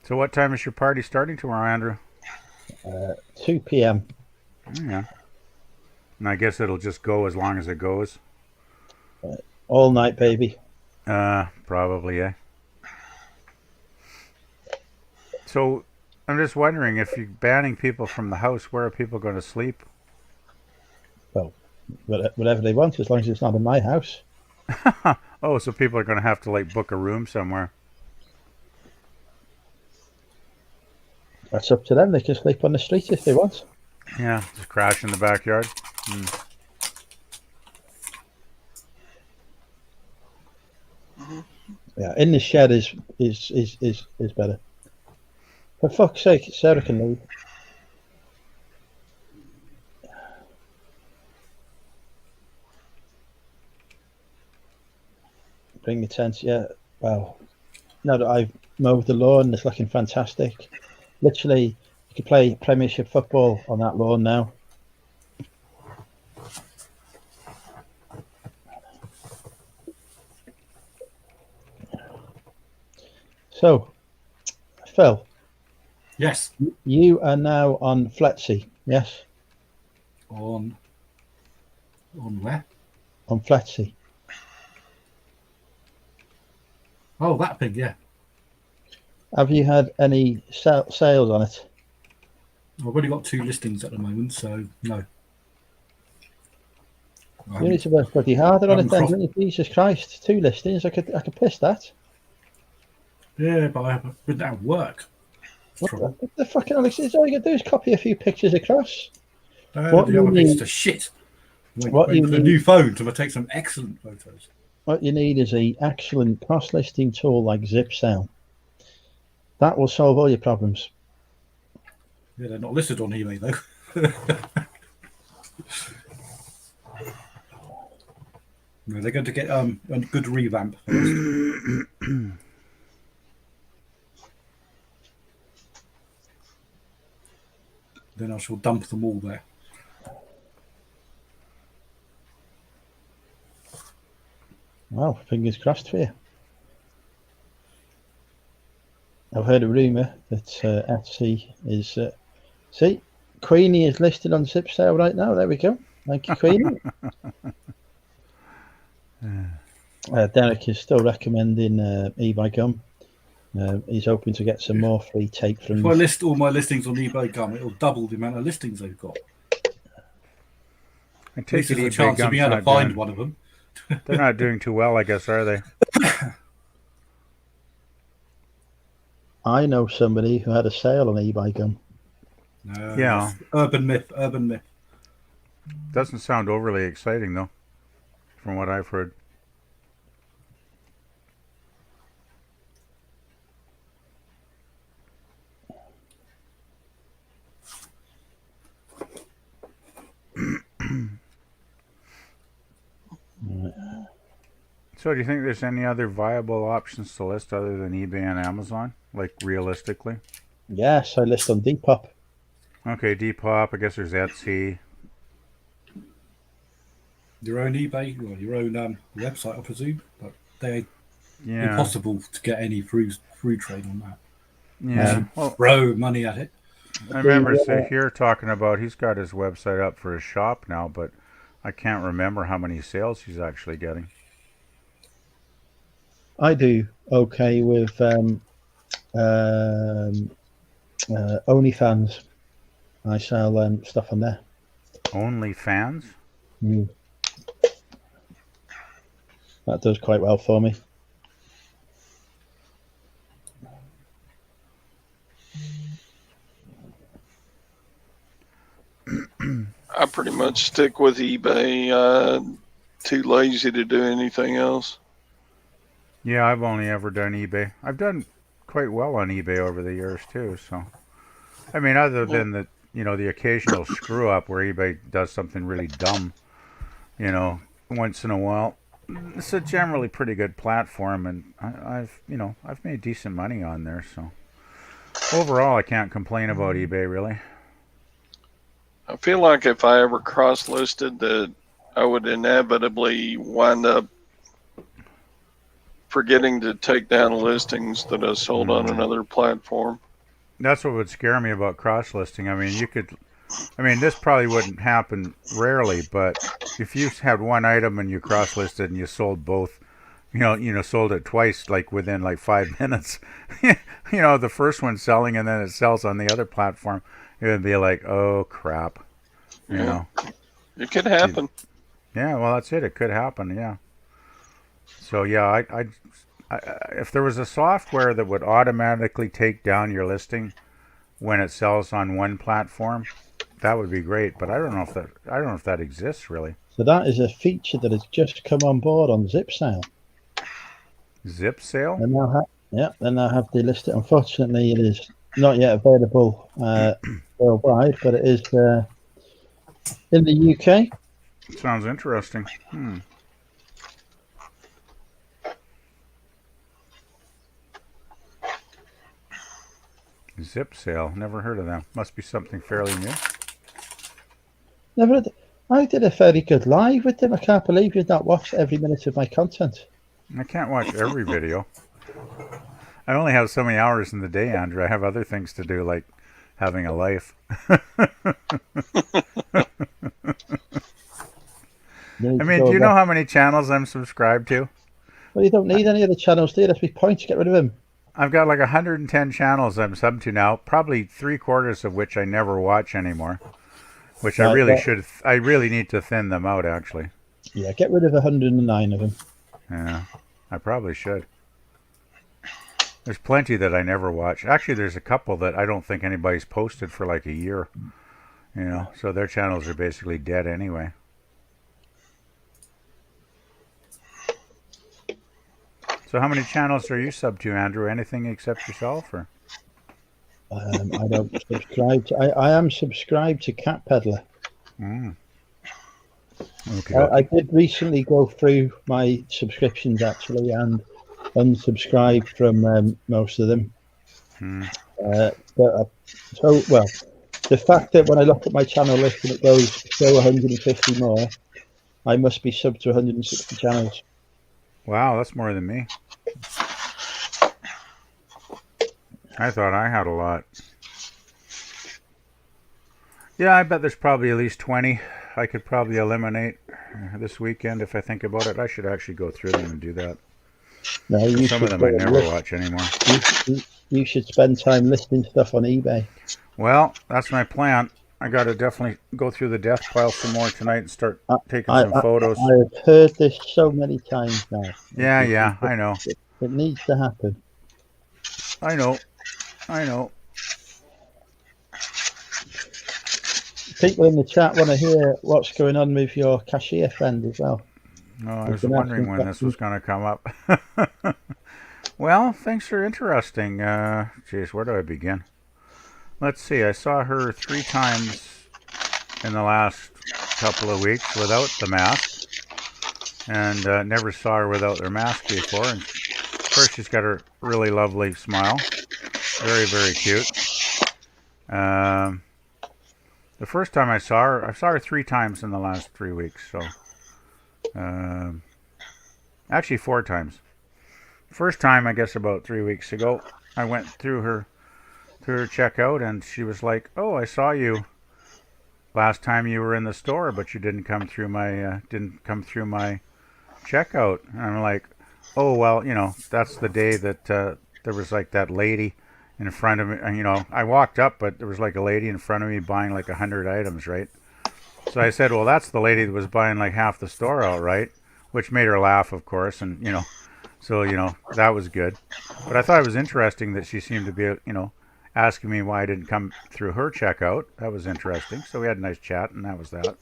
So what time is your party starting tomorrow, Andrew? 2 p.m. Yeah. And I guess it'll just go as long as it goes. All night, baby. Probably, yeah. So I'm just wondering, if you're banning people from the house, where are people going to sleep? Well, whatever they want, as long as it's not in my house. Oh, so people are going to have to like book a room somewhere. That's up to them. They can sleep on the street if they want. Yeah, just crash in the backyard. Yeah, in the shed is better. For fuck's sake, Sarah can leave. Bring the tent, yeah. Well, now that I've mowed the lawn, it's looking fantastic. Literally, you could play Premiership football on that lawn now. So, Phil. Yes. You are now on Fletsy, yes? On where? On Fletsy. Oh, that pig, yeah. Have you had any sales on it? I've only got 2 listings at the moment, so no. You need to work pretty harder on it then, crossed- don't you? Jesus Christ, 2 listings. I could piss that. Yeah, but I wouldn't have work. What the fucking Alex? All you gotta do is copy a few pictures across. The you other need- piece of shit. What you With a need- new phone to take some excellent photos. What you need is a excellent cross-listing tool like ZipSell. That will solve all your problems. Yeah, they're not listed on eBay though. No, they're going to get a good revamp. Then I shall dump them all there. Well, fingers crossed for you. I've heard a rumour that Etsy is... see, Queenie is listed on Zip Sale right now. There we go. Thank you, Queenie. Derek is still recommending eBay Gum. He's hoping to get some more free tape from If I list all my listings on eBay Gum, it'll double the amount of listings they've got. I At take least it there's a eBay chance of Gum's being able to not find doing, one of them. they're not doing too well, I guess, are they? I know somebody who had a sale on eBay Gum. No, Yeah. urban myth, urban myth. Doesn't sound overly exciting, though, from what I've heard. So do you think there's any other viable options to list other than eBay and Amazon, like realistically? Yes, I list on Depop. Okay, Depop, I guess there's Etsy. Your own eBay, or your own website, I presume, but they're Yeah. impossible to get any through trade on that. Yeah. Well, Throw money at it. I remember Sahir talking about he's got his website up for his shop now, but I can't remember how many sales he's actually getting. I do okay with OnlyFans. I sell stuff on there. OnlyFans? That does quite well for me. I pretty much stick with eBay. Too lazy to do anything else. Yeah, I've only ever done eBay. I've done quite well on eBay over the years too. So, I mean, other than the the occasional screw up where eBay does something really dumb, once in a while, it's a generally pretty good platform, and I've made decent money on there. So overall, I can't complain about eBay really. I feel like if I ever cross-listed, that I would inevitably wind up forgetting to take down listings that I sold on another platform. That's what would scare me about cross-listing. I mean, this probably wouldn't happen rarely, but if you had one item and you cross-listed and you sold both, sold it twice, like within like 5 minutes, the first one's selling and then it sells on the other platform, it would be like, oh crap, It could happen. Yeah, well, that's it. It could happen. Yeah. So yeah, I if there was a software that would automatically take down your listing when it sells on one platform, that would be great. But I don't know if that exists really. So that is a feature that has just come on board on Zip Sale. Zip Sale? They now have delisted. Unfortunately, it is not yet available worldwide, but it is in the UK. Sounds interesting. Zip Sale. Never heard of them. Must be something fairly new. I did a very good live with them. I can't believe you've not watched every minute of my content. I can't watch every video. I only have so many hours in the day, Andrew. I have other things to do, like having a life. I mean, do you know how many channels I'm subscribed to? Well, you don't need any other channels, do you? That's my point. To get rid of them. I've got like 110 channels I'm subbed to now, probably 3/4 of which I never watch anymore, which I really need to thin them out, actually. Yeah, get rid of 109 of them. Yeah, I probably should. There's plenty that I never watch. Actually, there's a couple that I don't think anybody's posted for like a year, so their channels are basically dead anyway. So how many channels are you subbed to, Andrew? Anything except yourself, or? I don't subscribe to. I am subscribed to Cat Peddler. Okay. I did recently go through my subscriptions actually and unsubscribe from most of them. Well, the fact that when I look at my channel list and it goes show 150 more, I must be sub to 160 channels. Wow, that's more than me. I thought I had a lot. Yeah, I bet there's probably at least 20 I could probably eliminate this weekend if I think about it. I should actually go through them and do that. No, you Some of should them I never watch anymore. You should spend time listing stuff on eBay. Well, that's my plan. I got to definitely go through the death pile some more tonight and start taking some photos. I have heard this so many times now. Yeah, I know. It needs to happen. I know. People in the chat want to hear what's going on with your cashier friend as well. Oh, I was wondering when this was going to come up. Well, thanks for interesting. Geez, where do I begin? Let's see. I saw her 3 times in the last couple of weeks without the mask, and never saw her without her mask before. And of course, she's got her really lovely smile. Very, very cute. The first time I saw her 3 times in the last 3 weeks. So, actually 4 times. First time, I guess about 3 weeks ago, I went through her checkout, and she was like, "Oh, I saw you last time you were in the store, but you didn't come through my checkout." And I'm like, "Oh, well, that's the day that there was like that lady in front of me. And, I walked up, but there was like a lady in front of me buying like 100 items, right?" So I said, "Well, that's the lady that was buying like half the store out, right?" Which made her laugh, of course, and so that was good. But I thought it was interesting that she seemed to be, asking me why I didn't come through her checkout. That was interesting. So we had a nice chat, and that was that.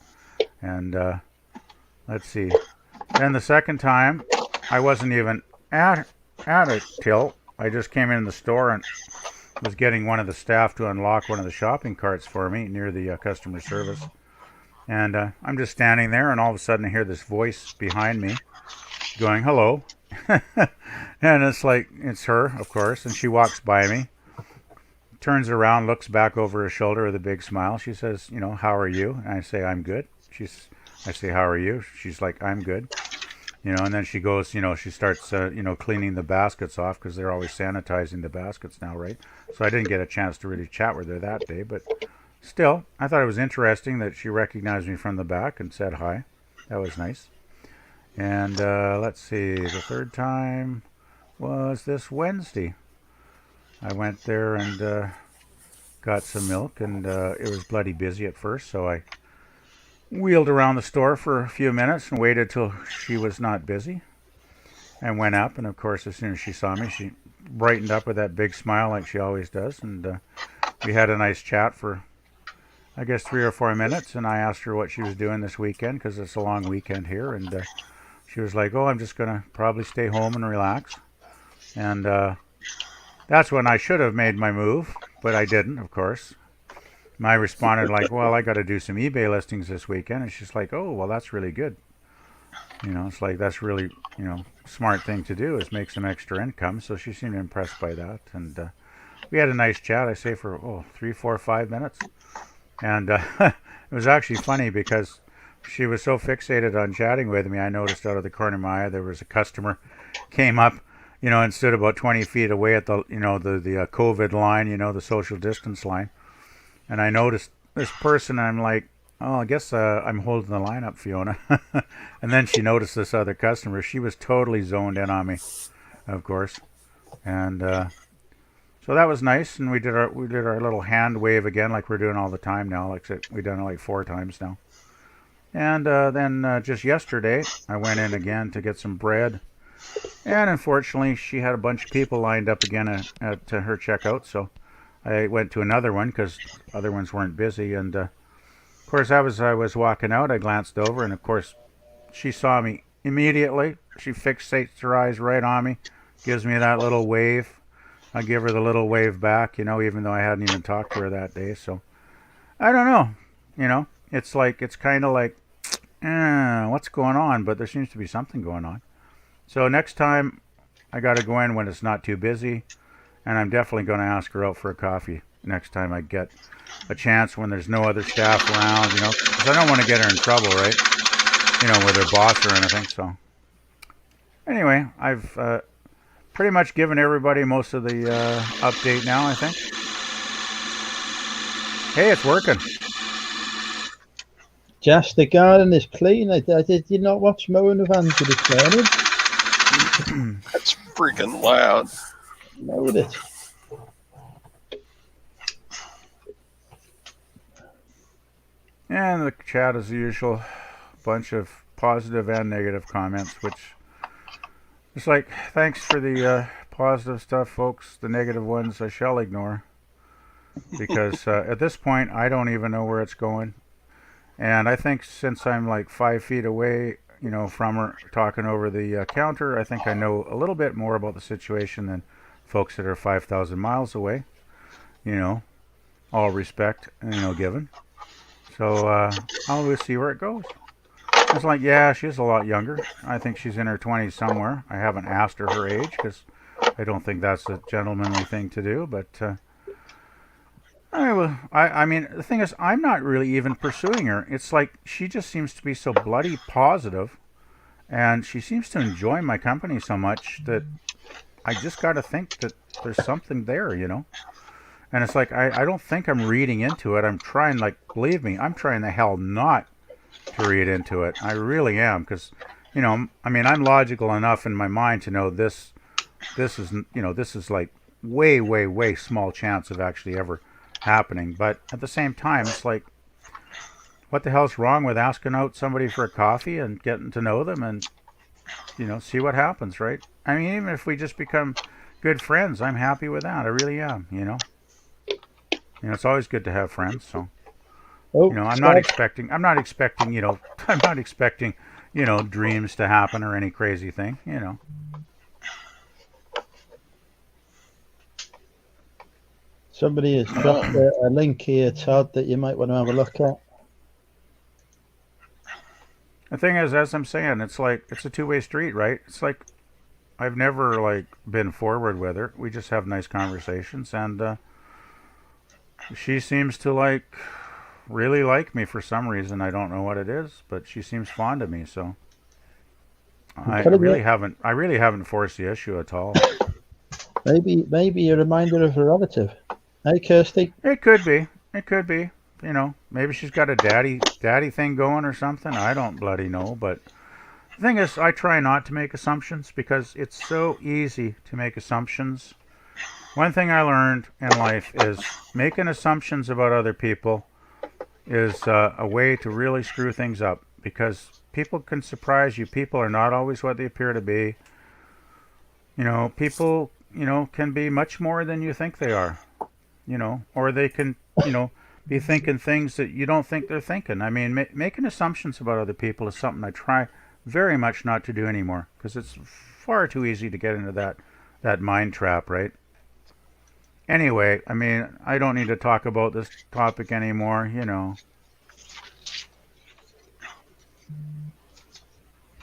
And let's see. Then the second time, I wasn't even at a till. I just came in the store and was getting one of the staff to unlock one of the shopping carts for me near the customer service. And I'm just standing there, and all of a sudden I hear this voice behind me going, "Hello." And it's her, of course, and she walks by me, turns around, looks back over her shoulder with a big smile. She says, "How are you?" And I say, "I'm good." I say, "How are you?" She's like, "I'm good." And then she goes, she starts, cleaning the baskets off, because they're always sanitizing the baskets now, right? So I didn't get a chance to really chat with her that day, but still, I thought it was interesting that she recognized me from the back and said hi. That was nice. And let's see, the third time was this Wednesday. I went there and got some milk, and it was bloody busy at first, so I wheeled around the store for a few minutes and waited till she was not busy, and went up. And of course, as soon as she saw me, she brightened up with that big smile like she always does, and we had a nice chat for, I guess, 3 or 4 minutes. And I asked her what she was doing this weekend, because it's a long weekend here, and she was like, "Oh, I'm just going to probably stay home and relax." And that's when I should have made my move, but I didn't, of course. And I responded like, "Well, I got to do some eBay listings this weekend." And she's like, "Oh, well, that's really good." It's like, that's really, smart thing to do, is make some extra income. So she seemed impressed by that. And we had a nice chat, I say, for 3, 4, 5 minutes. And it was actually funny, because she was so fixated on chatting with me. I noticed out of the corner of my eye there was a customer came up, and stood about 20 feet away at the, the COVID line, the social distance line. And I noticed this person, and I'm like, "Oh, I guess I'm holding the line up, Fiona." And then she noticed this other customer. She was totally zoned in on me, of course. And so that was nice. And we did our little hand wave again, like we're doing all the time now. Like we've done it like 4 times now. And then just yesterday, I went in again to get some bread. And unfortunately, she had a bunch of people lined up again at her checkout. So I went to another one, because other ones weren't busy. And of course, as I was walking out, I glanced over, and of course, she saw me immediately. She fixates her eyes right on me, gives me that little wave, I give her the little wave back, even though I hadn't even talked to her that day. So I don't know. It's kind of like, what's going on? But there seems to be something going on. So next time I got to go in when it's not too busy, and I'm definitely going to ask her out for a coffee next time I get a chance when there's no other staff around, because I don't want to get her in trouble, right? With her boss or anything. So anyway, I've pretty much given everybody most of the update now, I think. Hey, it's working. Just the garden is clean. I did you not watch mowing with Andrew this morning? That's freaking loud. Mowed it. And the chat, as usual, bunch of positive and negative comments, which it's like, thanks for the positive stuff, folks. The negative ones I shall ignore, because at this point I don't even know where it's going. And I think since I'm like 5 feet away, from her, talking over the counter, I think I know a little bit more about the situation than folks that are 5,000 miles away. All respect, given. So I'll see where it goes. It's like, yeah, she's a lot younger. I think she's in her 20s somewhere. I haven't asked her age because I don't think that's a gentlemanly thing to do. But I mean, the thing is, I'm not really even pursuing her. It's like she just seems to be so bloody positive, and she seems to enjoy my company so much that I just got to think that there's something there, And it's like, I don't think I'm reading into it. I'm trying, believe me, I'm trying the hell not to read into it. I really am, because, I'm logical enough in my mind to know this is like way, way, way small chance of actually ever happening. But at the same time, it's like, what the hell's wrong with asking out somebody for a coffee and getting to know them and, see what happens, right? I mean, even if we just become good friends, I'm happy with that. I really am, it's always good to have friends. So, I'm not expecting, dreams to happen or any crazy thing, Somebody has dropped a link here, Todd, that you might want to have a look at. The thing is, as I'm saying, it's like, it's a two-way street, right? It's like, I've never, been forward with her. We just have nice conversations, and she seems to, really like me for some reason. I don't know what it is, but she seems fond of me, so I really haven't forced the issue at all. Maybe a reminder of a relative. Hey, Kirsty. It could be. Maybe she's got a daddy thing going or something. I don't bloody know. But the thing is, I try not to make assumptions because it's so easy to make assumptions. One thing I learned in life is making assumptions about other people is a way to really screw things up, because people can surprise you. People are not always what they appear to be. People, can be much more than you think they are. Or they can, be thinking things that you don't think they're thinking. I mean, making assumptions about other people is something I try very much not to do anymore, because it's far too easy to get into that mind trap, right? Anyway, I mean, I don't need to talk about this topic anymore,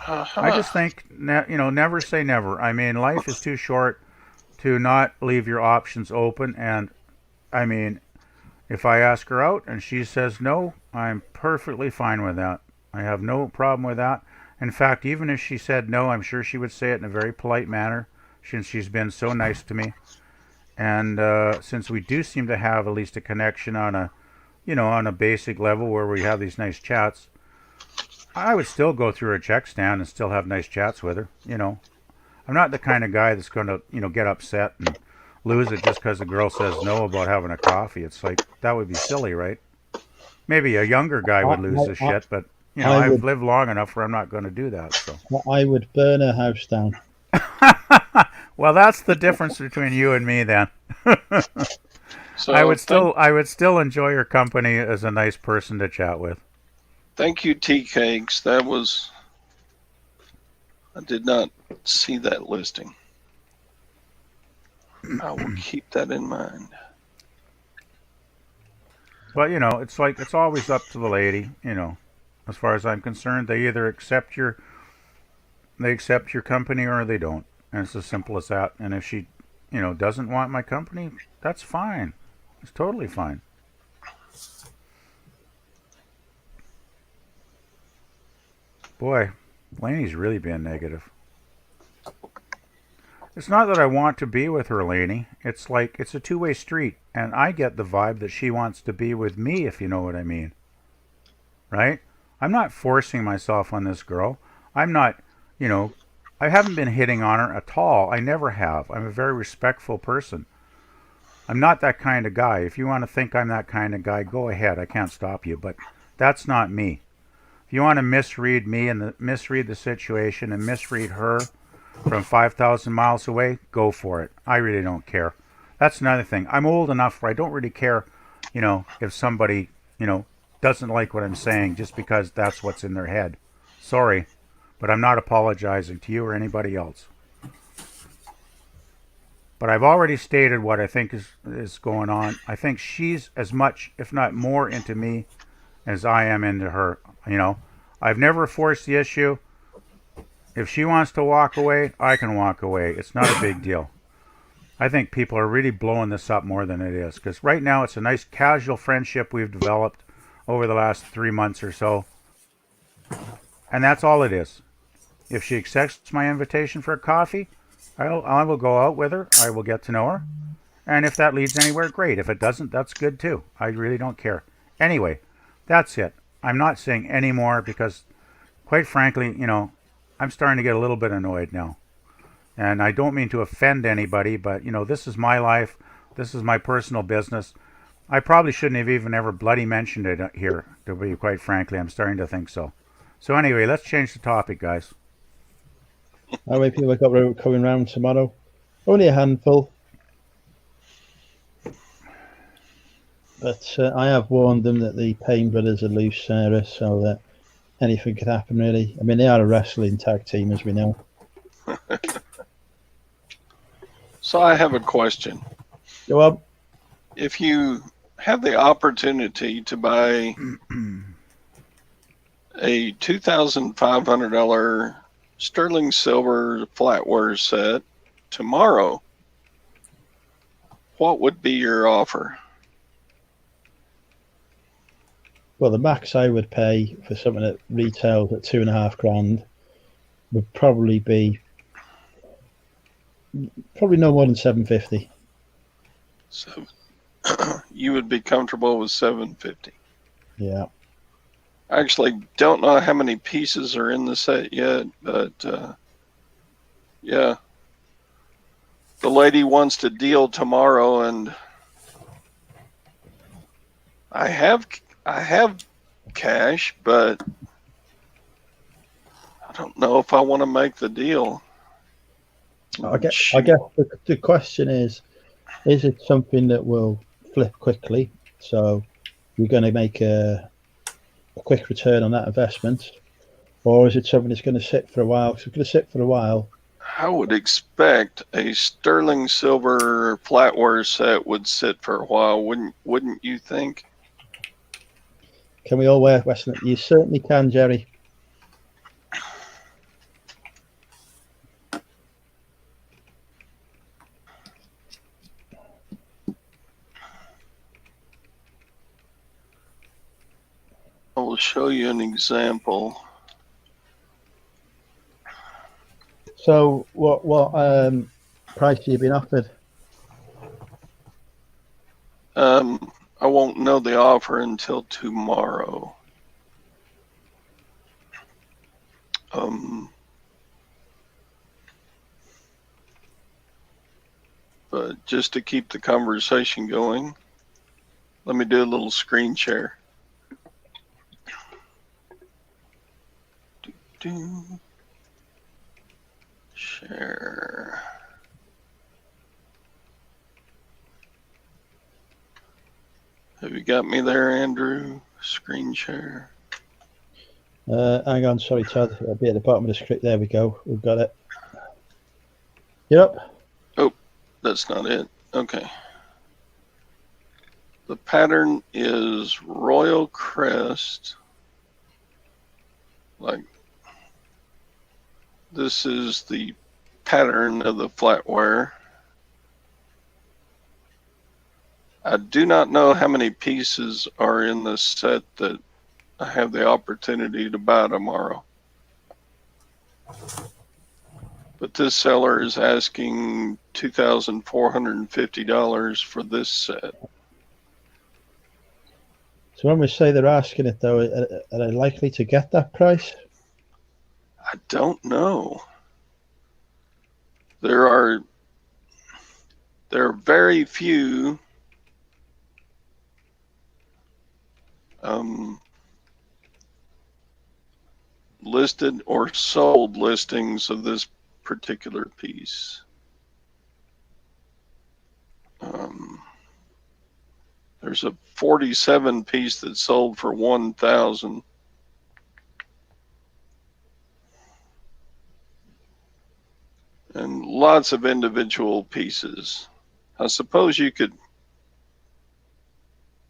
I just think, never say never. I mean, life is too short to not leave your options open, and I mean, if I ask her out and she says no, I'm perfectly fine with that. I have no problem with that. In fact, even if she said no, I'm sure she would say it in a very polite manner, since she's been so nice to me. And since we do seem to have at least a connection on a basic level where we have these nice chats, I would still go through her check stand and still have nice chats with her. I'm not the kind of guy that's going to, get upset and lose it just because the girl says no about having a coffee. It's like, that would be silly, right? Maybe a younger guy would lose his shit, but I've lived long enough where I'm not going to do that. So I would burn her house down. Well, that's the difference between you and me, then. So I would still enjoy your company as a nice person to chat with. Thank you, Tea Cakes. I did not see that listing. I will keep that in mind. But it's like it's always up to the lady. As far as I'm concerned, they either accept your company or they don't, and it's as simple as that. And if she, doesn't want my company, that's fine. It's totally fine. Boy, Lainey's really being negative. It's not that I want to be with her, Lainey. It's like it's a two-way street, and I get the vibe that she wants to be with me, if you know what I mean. Right? I'm not forcing myself on this girl. I'm not, I haven't been hitting on her at all. I never have. I'm a very respectful person. I'm not that kind of guy. If you want to think I'm that kind of guy, go ahead. I can't stop you, but that's not me. If you want to misread me and misread the situation and misread her from 5,000 miles away, go for it. I really don't care. That's another thing. I'm old enough where I don't really care, if somebody, doesn't like what I'm saying just because that's what's in their head. Sorry, but I'm not apologizing to you or anybody else. But I've already stated what I think is going on. I think she's as much, if not more, into me as I am into her. I've never forced the issue. If she wants to walk away, I can walk away. It's not a big deal. I think people are really blowing this up more than it is. Because right now it's a nice casual friendship we've developed over the last 3 months or so. And that's all it is. If she accepts my invitation for a coffee, I will go out with her. I will get to know her. And if that leads anywhere, great. If it doesn't, that's good too. I really don't care. Anyway, that's it. I'm not saying any more because, quite frankly, I'm starting to get a little bit annoyed now. And I don't mean to offend anybody, but, this is my life. This is my personal business. I probably shouldn't have even ever bloody mentioned it here, to be quite frankly. I'm starting to think so. So anyway, let's change the topic, guys. How many people have got coming round tomorrow? Only a handful. But I have warned them that the Payne brothers are loose, Sarah, so that anything could happen, really. I mean, they are a wrestling tag team, as we know. So I have a question. Go on. If you have the opportunity to buy a $2,500 sterling silver flatware set tomorrow, what would be your offer? Well, the max I would pay for something that retails at $2,500 would probably be no more than $750. So you would be comfortable with $750. Yeah. I actually don't know how many pieces are in the set yet, but yeah. The lady wants to deal tomorrow, and I have cash, but I don't know if I want to make the deal. I guess the question is it something that will flip quickly? So you're going to make a quick return on that investment, or is it something that's going to sit for a while? Because it's going to sit for a while. I would expect a sterling silver flatware set would sit for a while, wouldn't you think? Can we all wear Western? You certainly can, Jerry. I will show you an example. So what price have you been offered? I won't know the offer until tomorrow. But just to keep the conversation going, let me do a little screen share. Share. Have you got me there, Andrew? Screen share. Hang on, sorry, Chad. I'll be at the bottom of the script. There we go. We've got it. Yep. Oh, that's not it. Okay. The pattern is Royal Crest. Like, this is the pattern of the flatware. I do not know how many pieces are in the set that I have the opportunity to buy tomorrow. But this seller is asking $2,450 for this set. So when we say they're asking it, though, are they likely to get that price? I don't know. There are very few listed or sold listings of this particular piece. There's a 47 piece that sold for $1,000. And lots of individual pieces. I suppose you could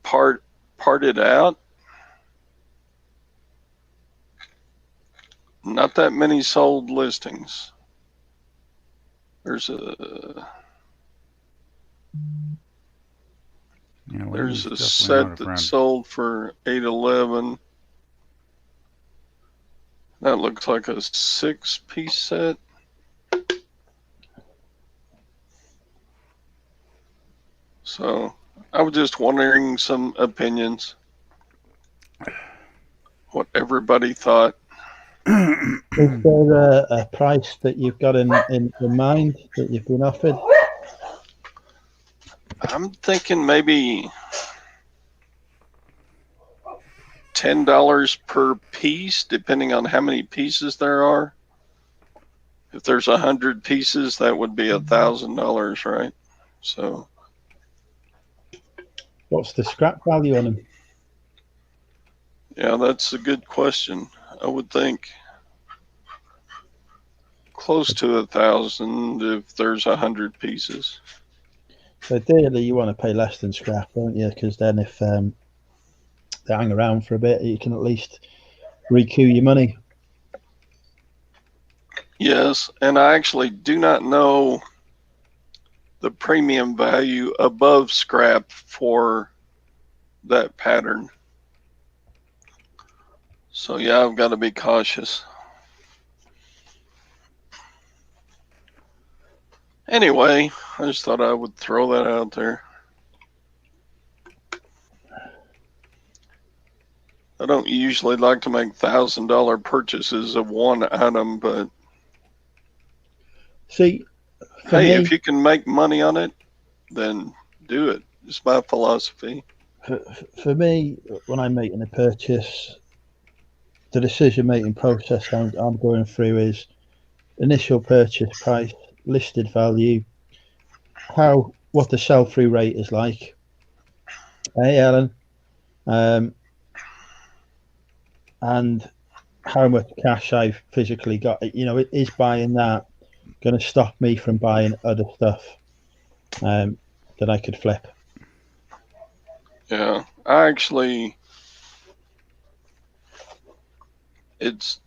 part it out. Not that many sold listings. There's a set that sold for $811. That looks like a 6-piece set. So I was just wondering some opinions, what everybody thought. Is there a price that you've got in mind that you've been offered? I'm thinking maybe $10 per piece, depending on how many pieces there are. If there's 100 pieces, that would be $1,000, right? So, what's the scrap value on them? Yeah, that's a good question. I would think close to 1,000 if there's 100 pieces. So ideally, you want to pay less than scrap, don't you? Because then if they hang around for a bit, you can at least recoup your money. Yes, and I actually do not know the premium value above scrap for that pattern. So yeah, I've got to be cautious. Anyway, I just thought I would throw that out there. I don't usually like to make $1,000 purchases of one item, but see, hey, if you can make money on it, then do it. It's my philosophy. For me, when I'm making a purchase, the decision-making process I'm going through is initial purchase price, listed value, what the sell-through rate is like. Hey, Ellen. And how much cash I've physically got. You know, is buying that going to stop me from buying other stuff that I could flip? Yeah, I actually, it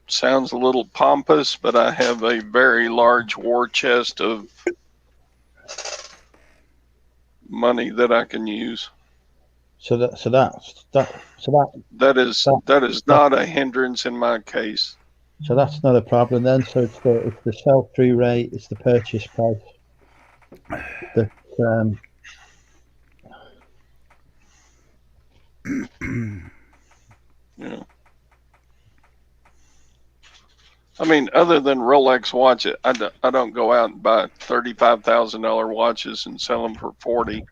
sounds a little pompous, but I have a very large war chest of money that I can use. That is not a hindrance in my case. So that's not a problem then. So it's the sell-through rate, it's the purchase price. Yeah. I mean, other than Rolex watch, I don't go out and buy $35,000 watches and sell them for 40.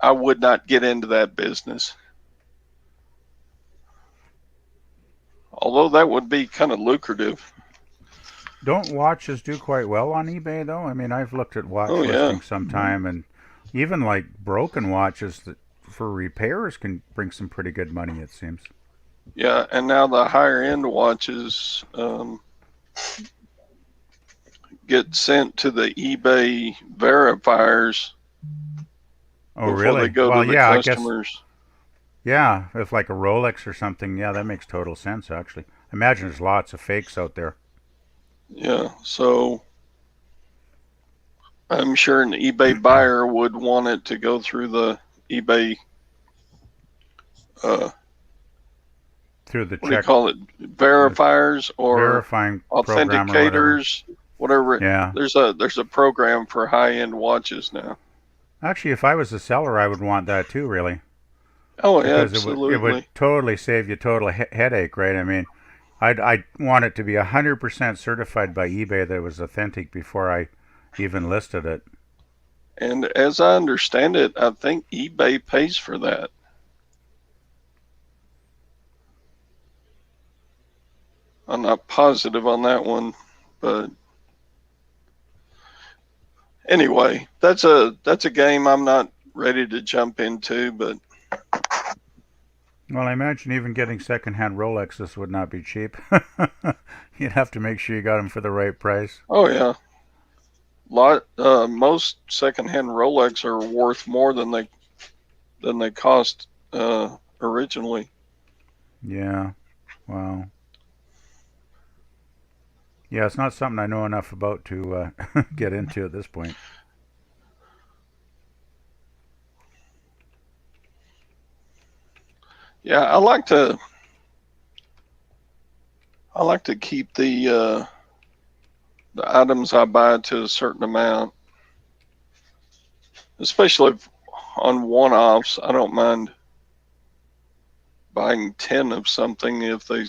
I would not get into that business. Although that would be kind of lucrative. Don't watches do quite well on eBay, though? I mean, I've looked at watch listings sometime, and even like broken watches that for repairs can bring some pretty good money, it seems. Yeah, and now the higher end watches, get sent to the eBay verifiers Oh, before really? they go Well, to the yeah, I guess. customers. Yeah, if like a Rolex or something, yeah, that makes total sense, actually. I imagine there's lots of fakes out there. Yeah, so I'm sure an eBay buyer would want it to go through the eBay, Through the what do you check call it, verifiers or verifying program or whatever. authenticators, whatever. Yeah. There's a program for high-end watches now. Actually, if I was a seller, I would want that too, really. Oh, Because it would absolutely. totally save you total headache, right? I mean, I'd want it to be 100% certified by eBay that it was authentic before I even listed it. And as I understand it, I think eBay pays for that. I'm not positive on that one, but anyway, that's a game I'm not ready to jump into, but Well, I imagine even getting secondhand Rolexes would not be cheap. You'd have to make sure you got them for the right price. oh yeah, most secondhand Rolex are worth more than they cost originally. Yeah. Wow. Yeah, it's not something I know enough about to get into at this point. Yeah, I like to keep the items I buy to a certain amount, especially on one-offs. I don't mind buying 10 of something if they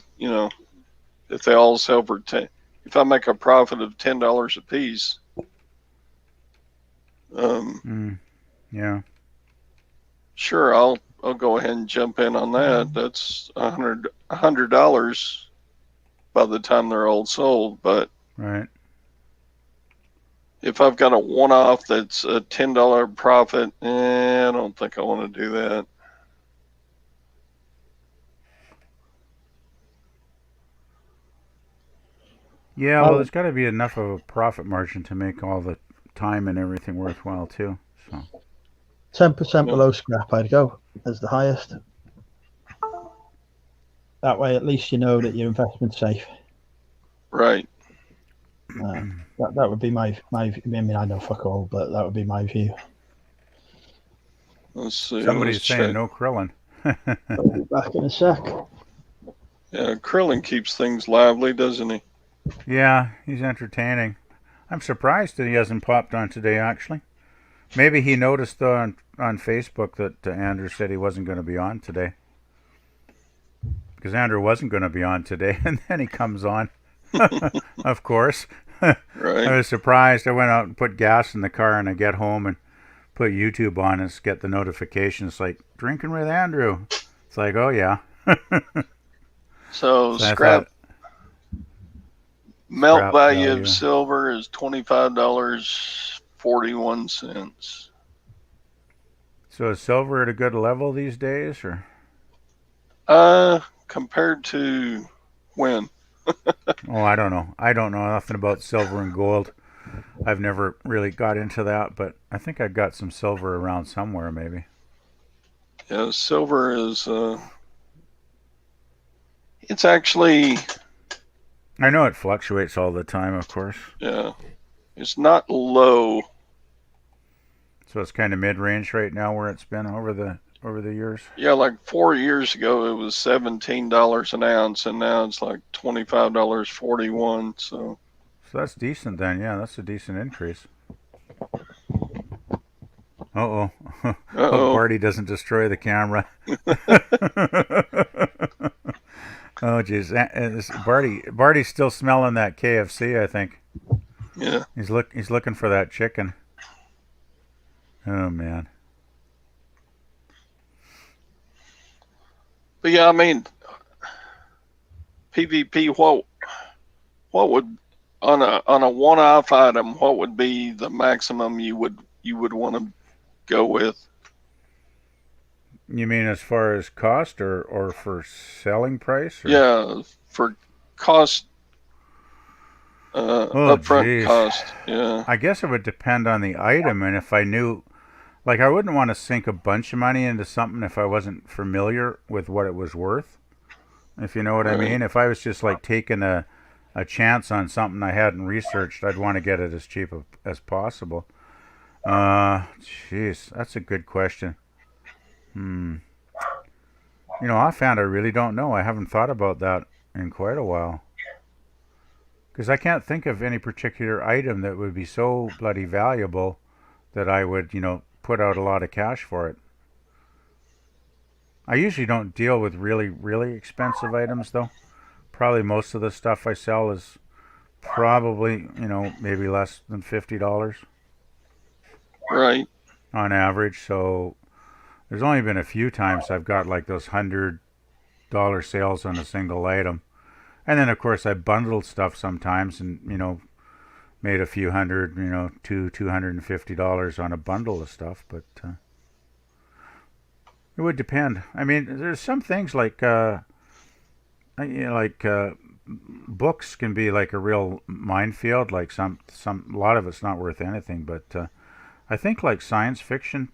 all sell for 10. If I make a profit of $10 a piece, Yeah. sure, I'll go ahead and jump in on that. That's $100 by the time they're all sold. But Right. if I've got a one-off that's a $10 profit, I don't think I want to do that. Yeah, well, there's got to be enough of a profit margin to make all the time and everything worthwhile too. So 10% below scrap, I'd go as the highest. That way, at least you know that your investment's safe. Right. That would be my. I mean, I know fuck all, but that would be my view. Let's see. somebody's saying check. no Krillin. I'll be back in a sec. Yeah, Krillin keeps things lively, doesn't he? Yeah, he's entertaining. I'm surprised that he hasn't popped on today, actually. Maybe he noticed on Facebook that Andrew said he wasn't going to be on today. Because Andrew wasn't going to be on today, and then he comes on. Of course. I Right. was surprised. I went out and put gas in the car, and I get home and put YouTube on and get the notifications like, drinking with Andrew. It's like, oh, yeah. So So I scrap thought, melt scrap value value. of silver is $25.41. So is silver at a good level these days, or? Compared to when? Oh, I don't know. I don't know nothing about silver and gold. I've never really got into that, but I think I got some silver around somewhere, maybe. Yeah, silver is. It's actually. I know it fluctuates all the time, of course. Yeah, it's not low. So it's kind of mid-range right now, where it's been over the years. Yeah, like 4 years ago it was $17 an ounce, and now it's like $25.41. So that's decent then. Yeah, that's a decent increase. Uh-oh. Hope Uh-oh. Barty doesn't destroy the camera. Oh, geez. Barty's still smelling that KFC, I think. Yeah. He's looking for that chicken. Oh, man. But yeah, I mean, PvP. What would on a one-off item? What would be the maximum you would want to go with? You mean as far as cost or for selling price? Or? Yeah, for cost. upfront geez. cost. Yeah. I guess it would depend on the item, and if I knew, like, I wouldn't want to sink a bunch of money into something if I wasn't familiar with what it was worth. If you know what I Right. mean. If I was just like taking a chance on something I hadn't researched, I'd want to get it as cheap as possible. Jeez, that's a good question. Offhand, I really don't know. I haven't thought about that in quite a while. Because I can't think of any particular item that would be so bloody valuable that I would, put out a lot of cash for it. I usually don't deal with really, really expensive items, though. Probably most of the stuff I sell is probably, maybe less than $50 Right. on average. So there's only been a few times I've got like those $100 sales on a single item. And then, of course, I bundled stuff sometimes and, made a few hundred, $250 on a bundle of stuff. But it would depend. I mean, there's some things like, books can be like a real minefield. Like a lot of it's not worth anything. But I think like science fiction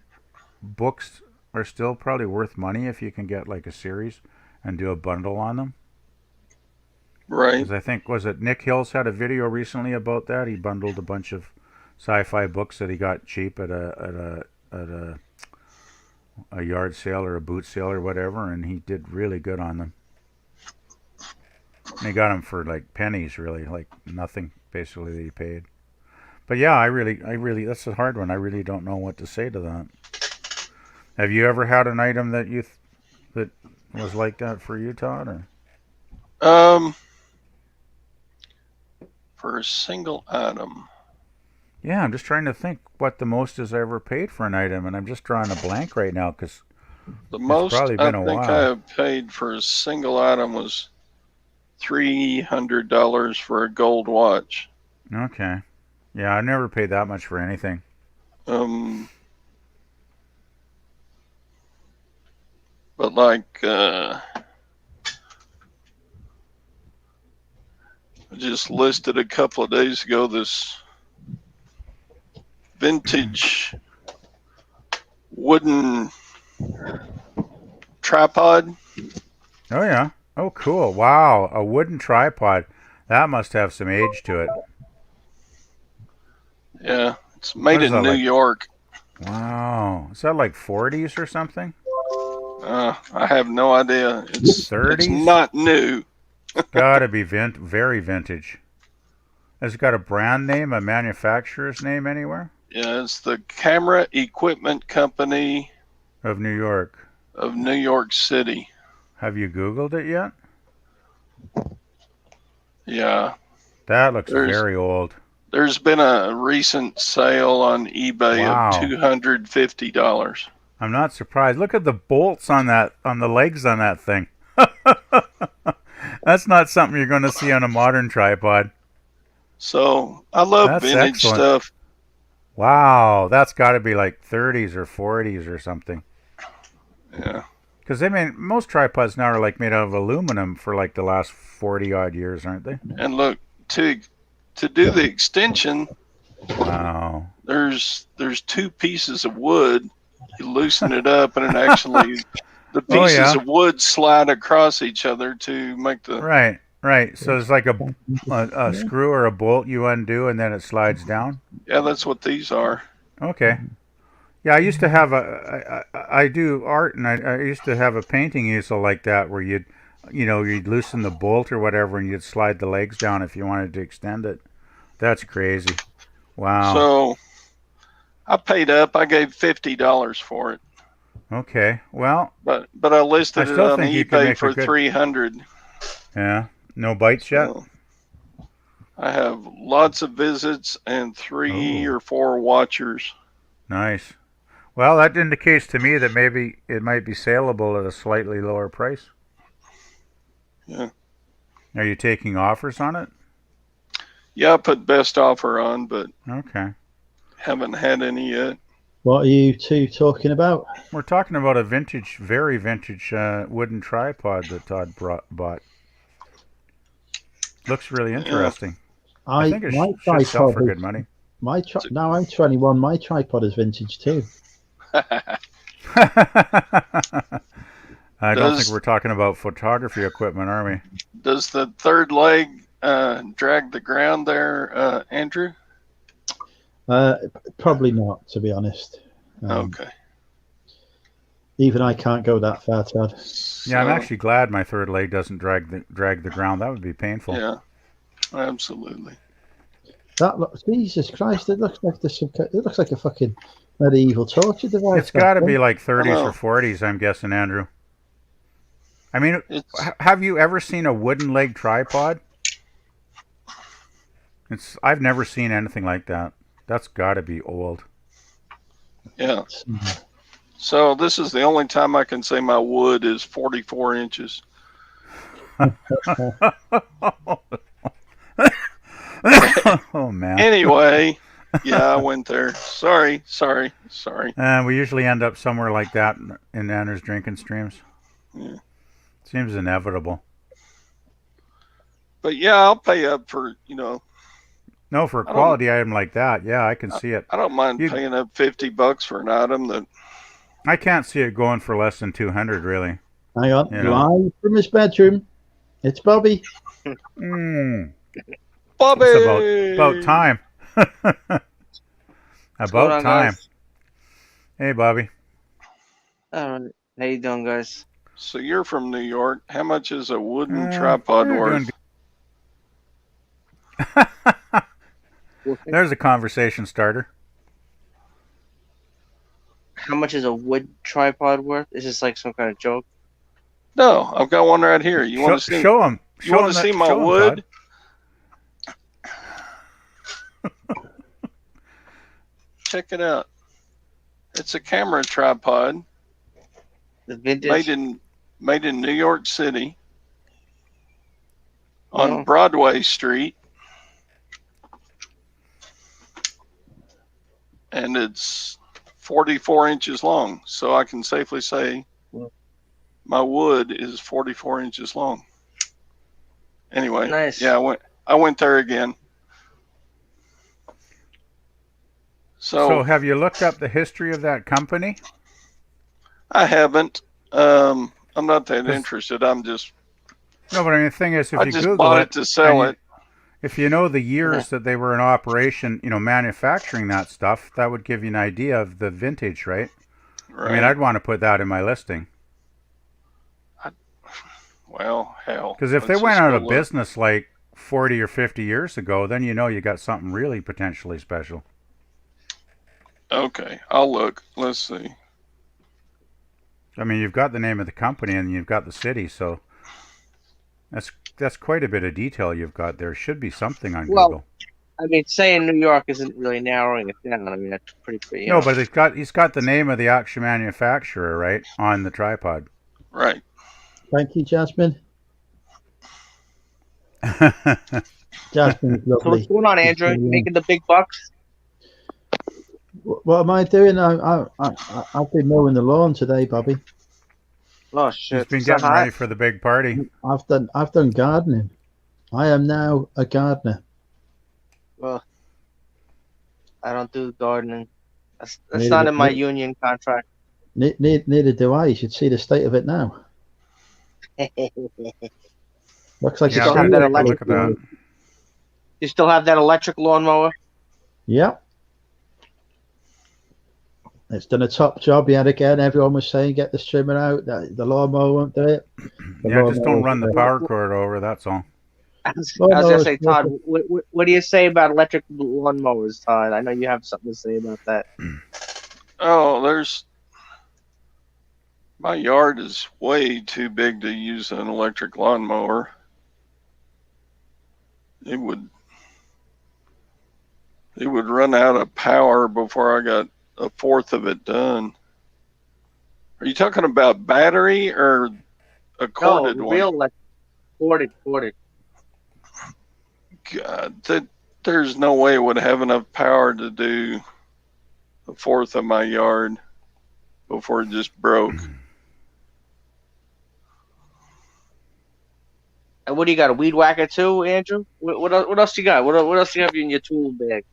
books are still probably worth money if you can get like a series and do a bundle on them. Right. Because I think, was it Nick Hills had a video recently about that? He bundled a bunch of sci-fi books that he got cheap at a yard sale or a boot sale or whatever, and he did really good on them. And he got them for like pennies, really, like nothing basically that he paid. But yeah, I really, that's a hard one. I really don't know what to say to that. Have you ever had an item that that was like that for you, Todd? Or? For a single item. Yeah, I'm just trying to think what the most is I ever paid for an item, and I'm just drawing a blank right now because The most I probably been a think I while. have paid for a single item was $300 for a gold watch. Okay. Yeah, I never paid that much for anything. But like I just listed a couple of days ago this vintage wooden tripod. Oh yeah. Oh cool. Wow, a wooden tripod. That must have some age to it. Yeah, it's made What is in that, New like? York. Wow. Is that like 40s or something? I have no idea. It's 30s? not new. Gotta be very vintage. Has it got a brand name, a manufacturer's name anywhere? Yeah, it's the Camera Equipment Company Of New York. of New York City. Have you Googled it yet? Yeah. That looks very old. There's been a recent sale on eBay Wow. of $250. I'm not surprised. Look at the bolts on the legs on that thing. That's not something you're going to see on a modern tripod. So I love That's vintage excellent. stuff. Wow, that's got to be like 30s or 40s or something. Yeah. Because I mean, most tripods now are like made out of aluminum for like the last 40 odd years, aren't they? And look, to do the extension, Wow. there's two pieces of wood. You loosen it up, and it actually the Oh, pieces yeah. of wood slide across each other to make the. Right. So it's like a screw or a bolt you undo and then it slides down. Yeah, that's what these are. Okay. Yeah, I used to have I do art, and I used to have a painting easel like that where you'd loosen the bolt or whatever and you'd slide the legs down if you wanted to extend it. That's crazy. Wow. So I paid up. I gave $50 for it, Okay. Well, but I listed I it still on think you can eBay make a for good- $300. yeah. No bites yet? So I have lots of visits and 3 Oh. or 4 watchers. Nice. Well, that indicates to me that maybe it might be saleable at a slightly lower price. Yeah. Are you taking offers on it? Yeah, I put best offer on, but Okay. haven't had any yet. What are you two talking about? We're talking about a vintage, very vintage wooden tripod that Todd bought. Looks really interesting. I think it my should sell tripod for good is money. now I'm 21. My tripod is vintage too. I don't think we're talking about photography equipment, are we? Does the third leg drag the ground there, Andrew? Probably not, to be honest. Okay. Even I can't go that far, Todd. Yeah, I'm actually glad my third leg doesn't drag the ground. That would be painful. Yeah, absolutely. Jesus Christ! It looks like it looks like a fucking medieval torture device. It's got to be like 30s or 40s, I'm guessing, Andrew. I mean, have you ever seen a wooden leg tripod? I've never seen anything like that. That's got to be old. Yeah. So this is the only time I can say my wood is 44 inches. Oh, man. Anyway, yeah, I went there. Sorry. We usually end up somewhere like that in Andrew's drinking streams. Yeah. Seems inevitable. But yeah, I'll pay up for, No, for a quality item like that, yeah, I can see it. I don't mind paying up $50 for an item that... I can't see it going for less than 200, really. Hang on, live from his bedroom. It's Bobby. Bobby! It's about time. About time. Guys? Hey, Bobby. How you doing, guys? So you're from New York. How much is a wooden tripod worth? There's a conversation starter. How much is a wood tripod worth? Is this like some kind of joke? No, I've got one right here. You want to see? Show him. You want to see my wood? Check it out. It's a camera tripod. The vintage. Made in New York City on Broadway Street. And it's 44 inches long. So I can safely say my wood is 44 inches long. Anyway, nice. Yeah, I went there again. So have you looked up the history of that company? I haven't. I'm not that interested. I'm just... No, but I mean, the thing is, if you Google bought it to sell it. If you know the years that they were in operation, manufacturing that stuff, that would give you an idea of the vintage, right? I mean, I'd want to put that in my listing. Well, hell. Because if they went out of business like 40 or 50 years ago, then you got something really potentially special. Okay, I'll look. Let's see. I mean, you've got the name of the company and you've got the city, so that's quite a bit of detail you've got there. Should be something on Google. I mean, saying New York isn't really narrowing it down. I mean, that's pretty. No, but he's got the name of the actual manufacturer, right, on the tripod. Right. Thank you, Jasmine. Jasmine is lovely. So what's going on, Andrew? Making the big bucks? What am I doing? I've been mowing the lawn today, Bobby. Oh shit! He's been getting ready for the big party. I've done gardening. I am now a gardener. Well, I don't do gardening. That's not in my union contract. Neither do I. You should see the state of it now. Looks like you still have that electric. Look at that. You still have that electric lawnmower? Yep. It's done a top job yet again. Everyone was saying, get the trimmer out. The lawnmower won't do it. Just don't run the power cord over, that's all. I was going to say, Todd, what do you say about electric lawnmowers, Todd? I know you have something to say about that. Oh, my yard is way too big to use an electric lawnmower. It would run out of power before I got a fourth of it done. Are you talking about battery or a corded one? Real electric. Corded. God, there's no way it would have enough power to do a fourth of my yard before it just broke. And what do you got? A weed whacker too, Andrew? What else you got? What else you have in your tool bag?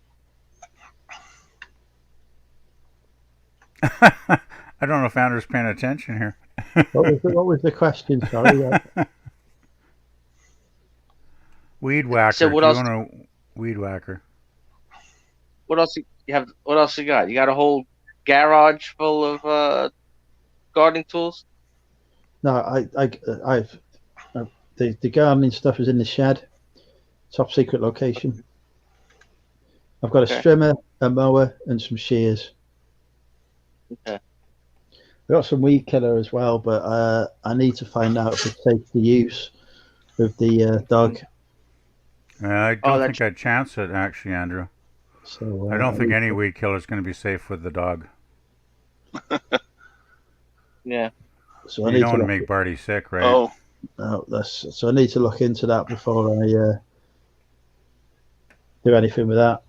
I don't know if Andrew's paying attention here. What was the question? Sorry. Weed whacker. So what Do you else? want a weed whacker? What else you have? What else you got? You got a whole garage full of gardening tools? No, I've the gardening stuff is in the shed, top secret location. I've got a strimmer, a mower, and some shears. Okay. I've got some weed killer as well, but I need to find out if it's safe to use with the dog. I don't think I'd chance it, actually, Andrew. So I don't think any weed killer is going to be safe with the dog. Yeah. So you don't want to make Barty sick, right? Oh. No, so I need to look into that before I do anything with that.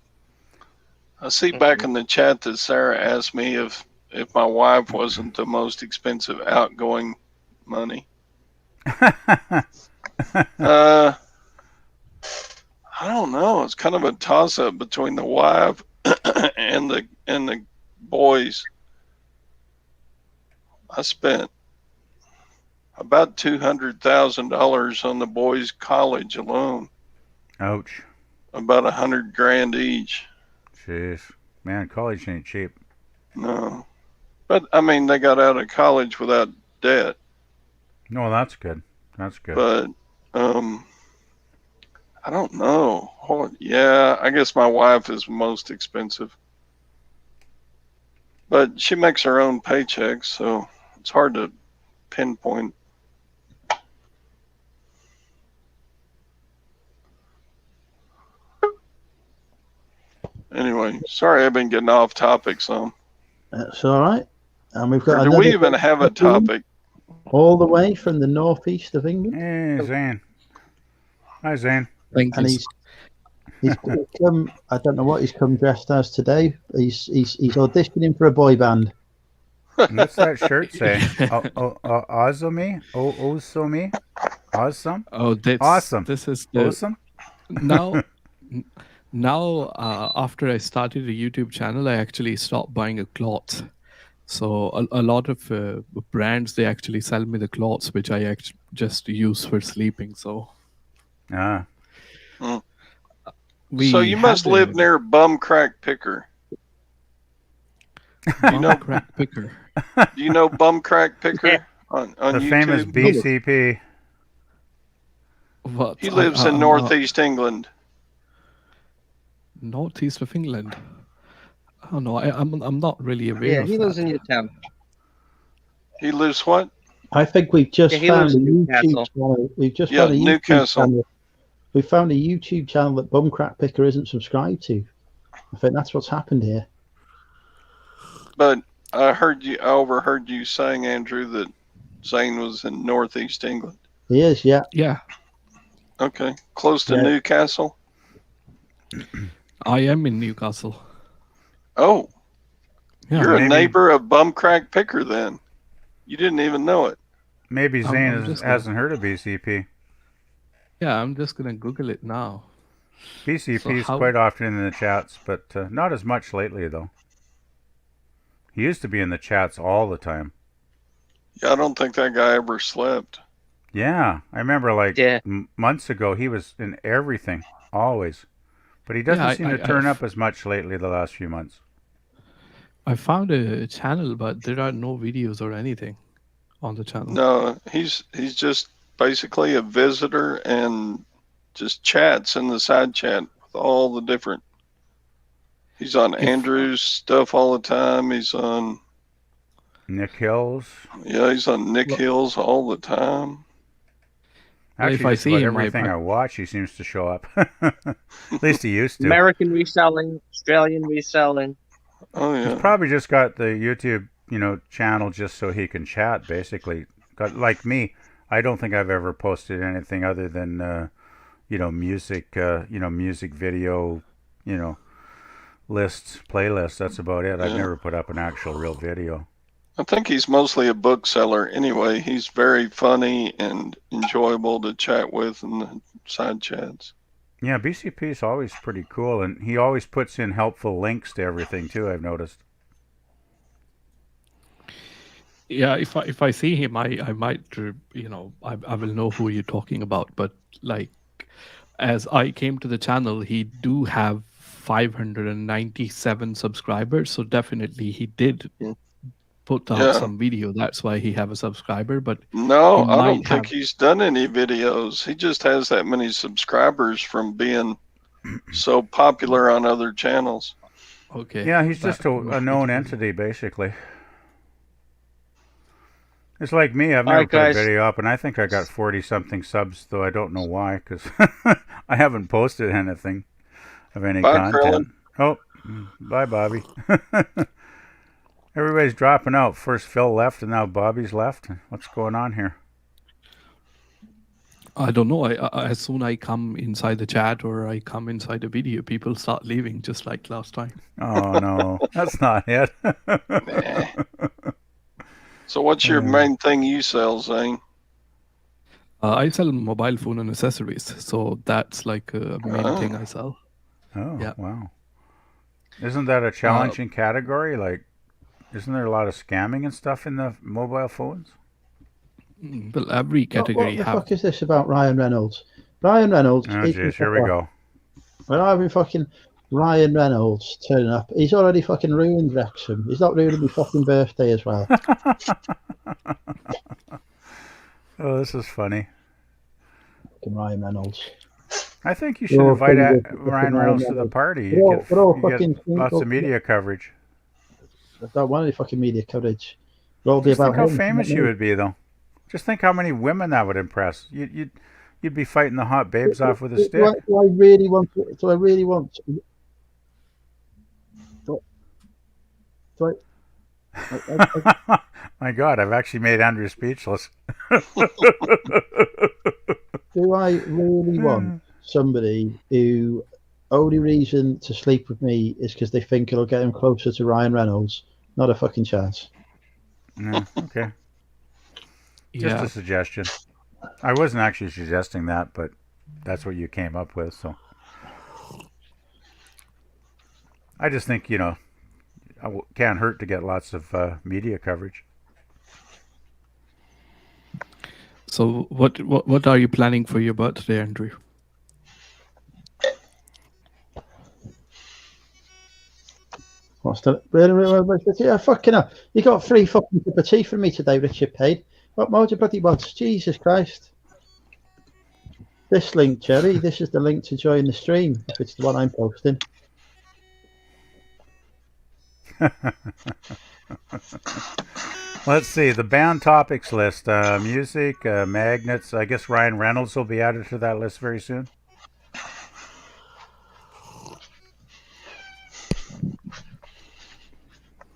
I see back in the chat that Sarah asked me if my wife wasn't the most expensive outgoing money. I don't know. It's kind of a toss-up between the wife and the boys. I spent about $200,000 on the boys' college alone. Ouch. About $100,000 each. Jeez, man, college ain't cheap. No, but I mean, they got out of college without debt. No, that's good. That's good. But I don't know. Yeah, I guess my wife is most expensive. But she makes her own paychecks, so it's hard to pinpoint. Anyway, sorry I've been getting off topic some. That's all right. And we've got. Do we even have a topic? All the way from the northeast of England. Hey, Zane. Hi, Zane. And he's come. I don't know what he's come dressed as today. He's auditioning for a boy band. What's that shirt say? Awesome? Awesome? Awesome? Oh, that's awesome. This is the awesome. Now, after I started a YouTube channel, I actually stopped buying a cloth. So a lot of brands, they actually sell me the cloths, which I just use for sleeping. So. So you must live near Bum Crack Picker. Bum Crack Picker. Do you know Bum Crack Picker on the YouTube? famous BCP? What? He lives in northeast England. Northeast of England. Oh no, I'm not really aware. Yeah, of he lives that. in your town. He lives what? I think we've just found a YouTube Newcastle. channel. We've just found a YouTube Newcastle. channel. We found a YouTube channel that Bum Crack Picker isn't subscribed to. I think that's what's happened here. But I overheard you saying, Andrew, that Zane was in northeast England. He is, yeah. Yeah. Okay, close to Newcastle. I am in Newcastle. Oh, yeah, you're a neighbor of Bum Crack Picker then. You didn't even know it. Maybe Zane hasn't heard of BCP. Yeah, I'm just going to Google it now. BCP is quite often in the chats, but not as much lately, though. He used to be in the chats all the time. Yeah, I don't think that guy ever slept. Yeah, I remember months ago he was in everything, always. But he doesn't seem to turn up as much lately the last few months. I found a channel, but there are no videos or anything on the channel. No, he's just basically a visitor and just chats in the side chat with all the different. He's on Andrew's stuff all the time. He's on Nick Hills. Yeah, he's on Nick Hills all the time. Actually, if I see everything I watch, he seems to show up. At least he used to. American reselling, Australian reselling. Oh yeah. He's probably just got the YouTube, channel just so he can chat. Basically, like me, I don't think I've ever posted anything other than, music, music video, lists, playlists. That's about it. I've never put up an actual real video. I think he's mostly a bookseller anyway. He's very funny and enjoyable to chat with in the side chats. Yeah, BCP is always pretty cool, and he always puts in helpful links to everything too. I've noticed. Yeah, if I see him, I might I will know who you're talking about. But like, as I came to the channel, he do have 597 subscribers, so definitely he did put out some video. That's why he have a subscriber. But no, he I might don't think have- he's done any videos. He just has that many subscribers from being so popular on other channels. Okay. Yeah, he's just a known entity, basically. It's like me. I've never Alright, put a guys. video up, and I think I got 40-something subs, though I don't know why, because I haven't posted anything of any Bye, content. Oh, bye, Bobby. Everybody's dropping out. First Phil left, and now Bobby's left. What's going on here? I don't know. As soon I come inside the chat or I come inside the video, people start leaving, just like last time. Oh, no. That's not it. Nah. So what's your main thing you sell, Zane? I sell mobile phone and accessories, so that's like a main thing I sell. Oh, Yeah. wow. Isn't that a challenging category? Like, isn't there a lot of scamming and stuff in the mobile phones? Well, every category What the have. fuck is this about Ryan Reynolds? Ryan Reynolds. Oh, jeez, here we go. When I be fucking Ryan Reynolds turning up, he's already fucking ruined Wrexham. He's not ruining my fucking birthday as well. Oh, this is funny. Fucking Ryan Reynolds. I think you should You're invite pretty good. Ryan Reynolds to the party. We're all- You we're all get fucking- lots of media coverage. I don't want any fucking media coverage. It'll all be Just about think how him, famous not you me. would be, though. Just think how many women that would impress. You'd be fighting the hot babes off with a stick. Do I really want to? Do I really want to? Do I My God, I've actually made Andrew speechless. do I really want somebody who only reason to sleep with me is because they think it'll get him closer to Ryan Reynolds? Not a fucking chance. Yeah, okay. Just Yeah. a suggestion. I wasn't actually suggesting that, but that's what you came up with, so. I just think, can't hurt to get lots of media coverage. So what are you planning for your birthday, Andrew? What's the yeah, fucking hell. You got 3 fucking cup of tea from me today, Richard paid. What more do you bloody want? Jesus Christ. This link, Jerry, this is the link to join the stream, if it's the one I'm posting. Let's see, the band topics list. Music, magnets. I guess Ryan Reynolds will be added to that list very soon.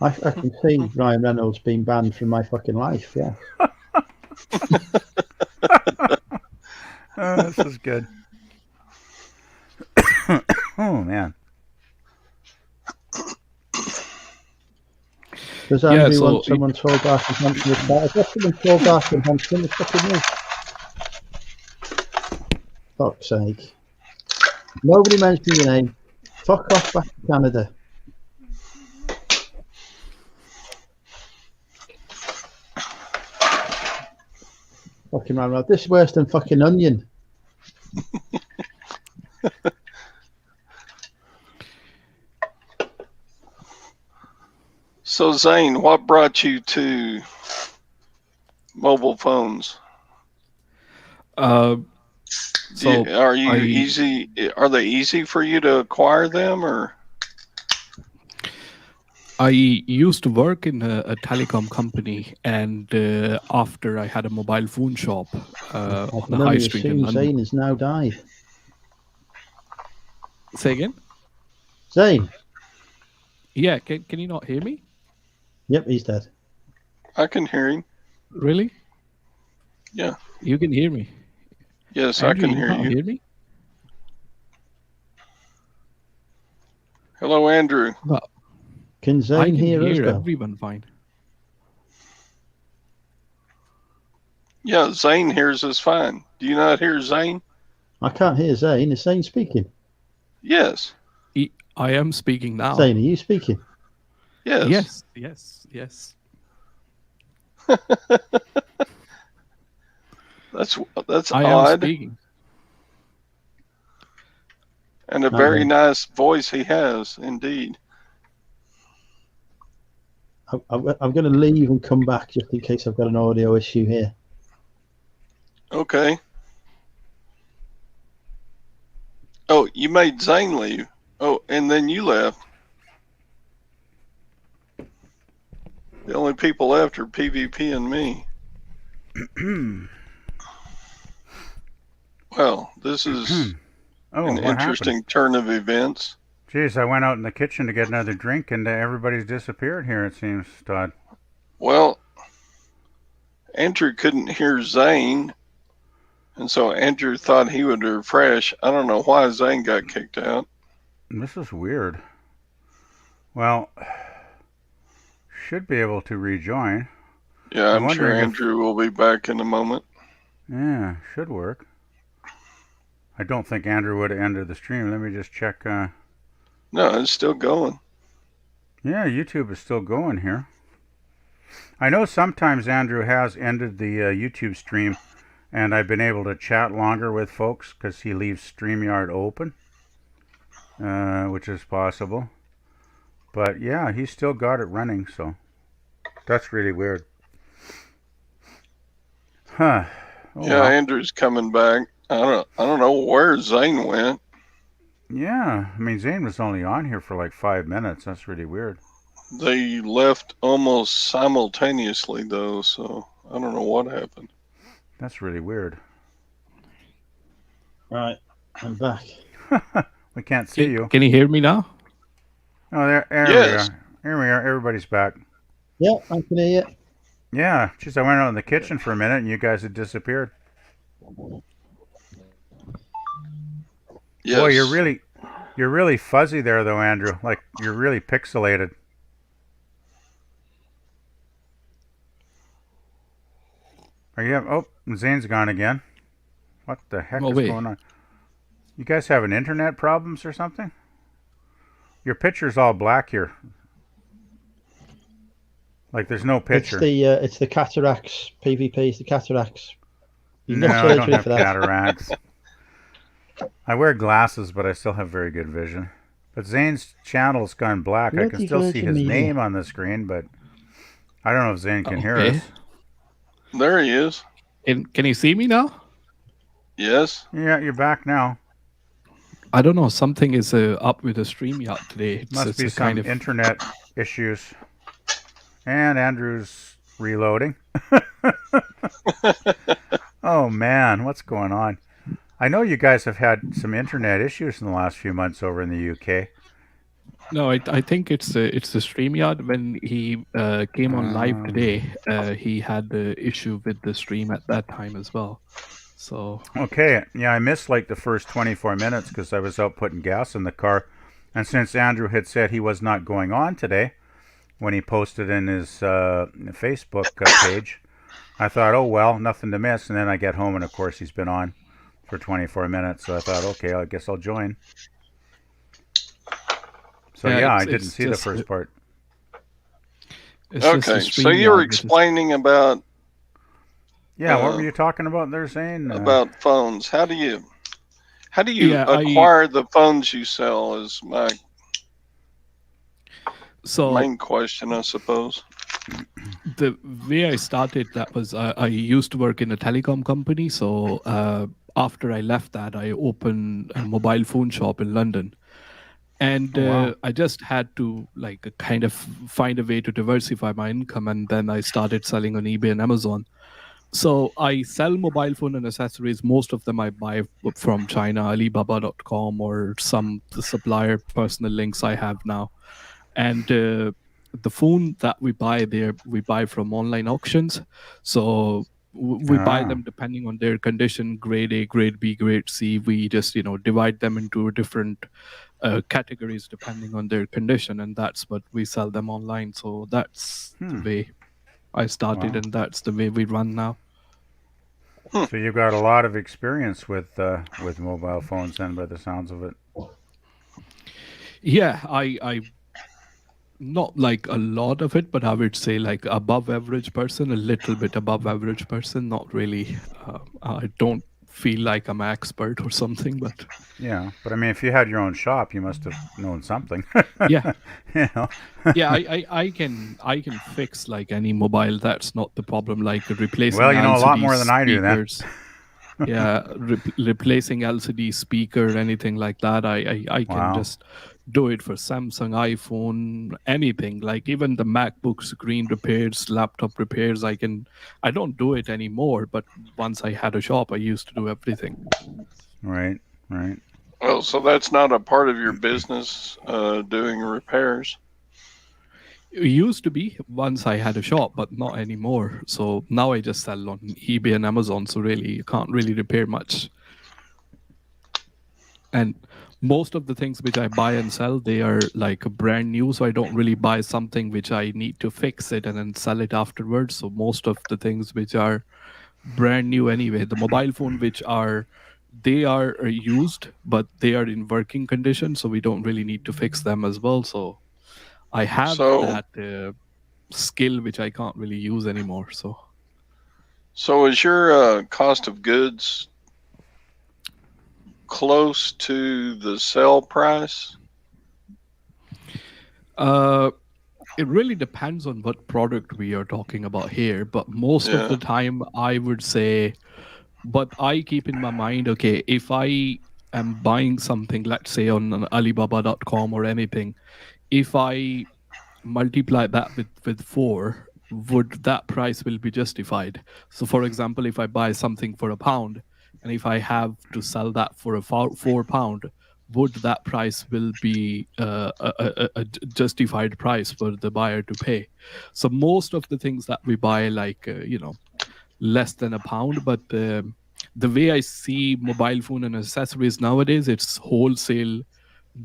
I can see Ryan Reynolds being banned from my fucking life, yeah. Oh, this is good. Oh, man. Does Yeah, Andrew so want someone tall, dark and handsome with that? I've got someone tall, dark and handsome, it's fucking me. Fuck's sake. Nobody mentioned your name. Fuck off back to Canada. Fucking man, this is worse than fucking Onion. So Zane, what brought you to mobile phones? So Are they easy for you to acquire them, or? I used to work in a telecom company, and after I had a mobile phone shop on the high street in London. Zane has now died. Say again? Zane? Yeah, can you not hear me? Yep, he's dead. I can hear him. Really? Yeah. You can hear me? Yes, Andrew, I can hear can't you. Hear me? Hello, Andrew. Well, Can I Zane can hear us hear though? everyone fine. Yeah, Zane hears us fine. Do you not hear Zane? I can't hear Zane. Is Zane speaking? Yes. I am speaking now. Zane, are you speaking? Yes. Yes. That's I am odd. speaking. And a Okay. very nice voice he has, indeed. I'm going to leave and come back just in case I've got an audio issue here. Okay. Oh, you made Zane leave. Oh, and then you left. The only people left are PvP and me. Well, this is an what interesting happened? turn of events. Jeez, I went out in the kitchen to get another drink, and everybody's disappeared here, it seems, Todd. Well, Andrew couldn't hear Zane, and so Andrew thought he would refresh. I don't know why Zane got kicked out. This is weird. Well, should be able to rejoin. Yeah, I'm sure wondering if- Andrew will be back in a moment. Yeah, should work. I don't think Andrew would have ended the stream. Let me just check. No, it's still going. Yeah, YouTube is still going here. I know sometimes Andrew has ended the YouTube stream, and I've been able to chat longer with folks because he leaves StreamYard open, which is possible. But yeah, he's still got it running, so that's really weird. Huh. Oh, Yeah, well. Andrew's coming back. I don't know where Zane went. Yeah, I mean, Zane was only on here for like 5 minutes. That's really weird. They left almost simultaneously, though, so I don't know what happened. That's really weird. Right, I'm back. We can't see you. Can you hear me now? Oh, there Yes. we are. Here we are. Everybody's back. Yeah, I can hear you. Yeah, jeez, I went out in the kitchen for a minute, and you guys had disappeared. Yes. Boy, you're really fuzzy there, though, Andrew. Like you're really pixelated. Are you? Oh, Zane's gone again. What the heck is going on? You guys having internet problems or something? Your picture's all black here. Like there's no picture. It's the cataracts PvP. It's the cataracts. No, I don't have cataracts. I wear glasses, but I still have very good vision. But Zane's channel's gone black. I can still see his name on the screen, but I don't know if Zane can hear us. There he is. Can you see me now? Yes. Yeah, you're back now. I don't know. Something is up with the StreamYard today. Must be some internet issues. And Andrew's reloading. Oh, man. What's going on? I know you guys have had some internet issues in the last few months over in the UK. No, I think it's the StreamYard. When he came on live today, he had the issue with the stream at that time as well. So okay, yeah, I missed like the first 24 minutes because I was out putting gas in the car. And since Andrew had said he was not going on today, when he posted in his Facebook page, I thought, oh, well, nothing to miss. And then I get home, and of course, he's been on for 24 minutes. So I thought, okay, I guess I'll join. So yeah, I didn't see the first part. Okay, so you were explaining about... Yeah, what were you talking about there, Zane? About phones. How do you acquire the phones you sell is my main question, I suppose. The way I started, that was I used to work in a telecom company. So after I left that, I opened a mobile phone shop in London. And I just had to kind of find a way to diversify my income. And then I started selling on eBay and Amazon. So I sell mobile phone and accessories. Most of them I buy from China, Alibaba.com, or some supplier personal links I have now. And the phone that we buy there, we buy from online auctions. So we buy them depending on their condition, grade A, grade B, grade C. We just, divide them into different categories depending on their condition. And that's what we sell them online. So that's the way I started, and that's the way we run now. So you've got a lot of experience with mobile phones, then, by the sounds of it. Yeah, I not like a lot of it, but I would say like above average person, a little bit above average person. Not really. I don't feel like I'm an expert or something, but Yeah, but I mean, if you had your own shop, you must have known something. yeah, You know. yeah. I can fix like any mobile. That's not the problem. Like replacing Well, you know a lot LCD more than I do then. speakers. Yeah, replacing LCD speaker, anything like that. I can Wow. just do it for Samsung, iPhone, anything. Like even the MacBook screen repairs, laptop repairs. I don't do it anymore, but once I had a shop, I used to do everything. Right. Right. Well, so that's not a part of your business, doing repairs. It used to be once I had a shop, but not anymore. So now I just sell on eBay and Amazon. So really, you can't really repair much. And most of the things which I buy and sell, they are like brand new. So I don't really buy something which I need to fix it and then sell it afterwards. So most of the things which are brand new anyway, the mobile phone they are used, but they are in working condition. So we don't really need to fix them as well. So I have So, that skill which I can't really use anymore. so is your cost of goods close to the sell price? It really depends on what product we are talking about here, but most of the time I would say, but I keep in my mind, okay, if I am buying something, let's say on Alibaba.com or anything, if I multiply that with 4, would that price will be justified? So for example, if I buy something for £1 and if I have to sell that for a £4, would that price will be a justified price for the buyer to pay? So most of the things that we buy, like less than £1, but the way I see mobile phone and accessories nowadays, it's wholesale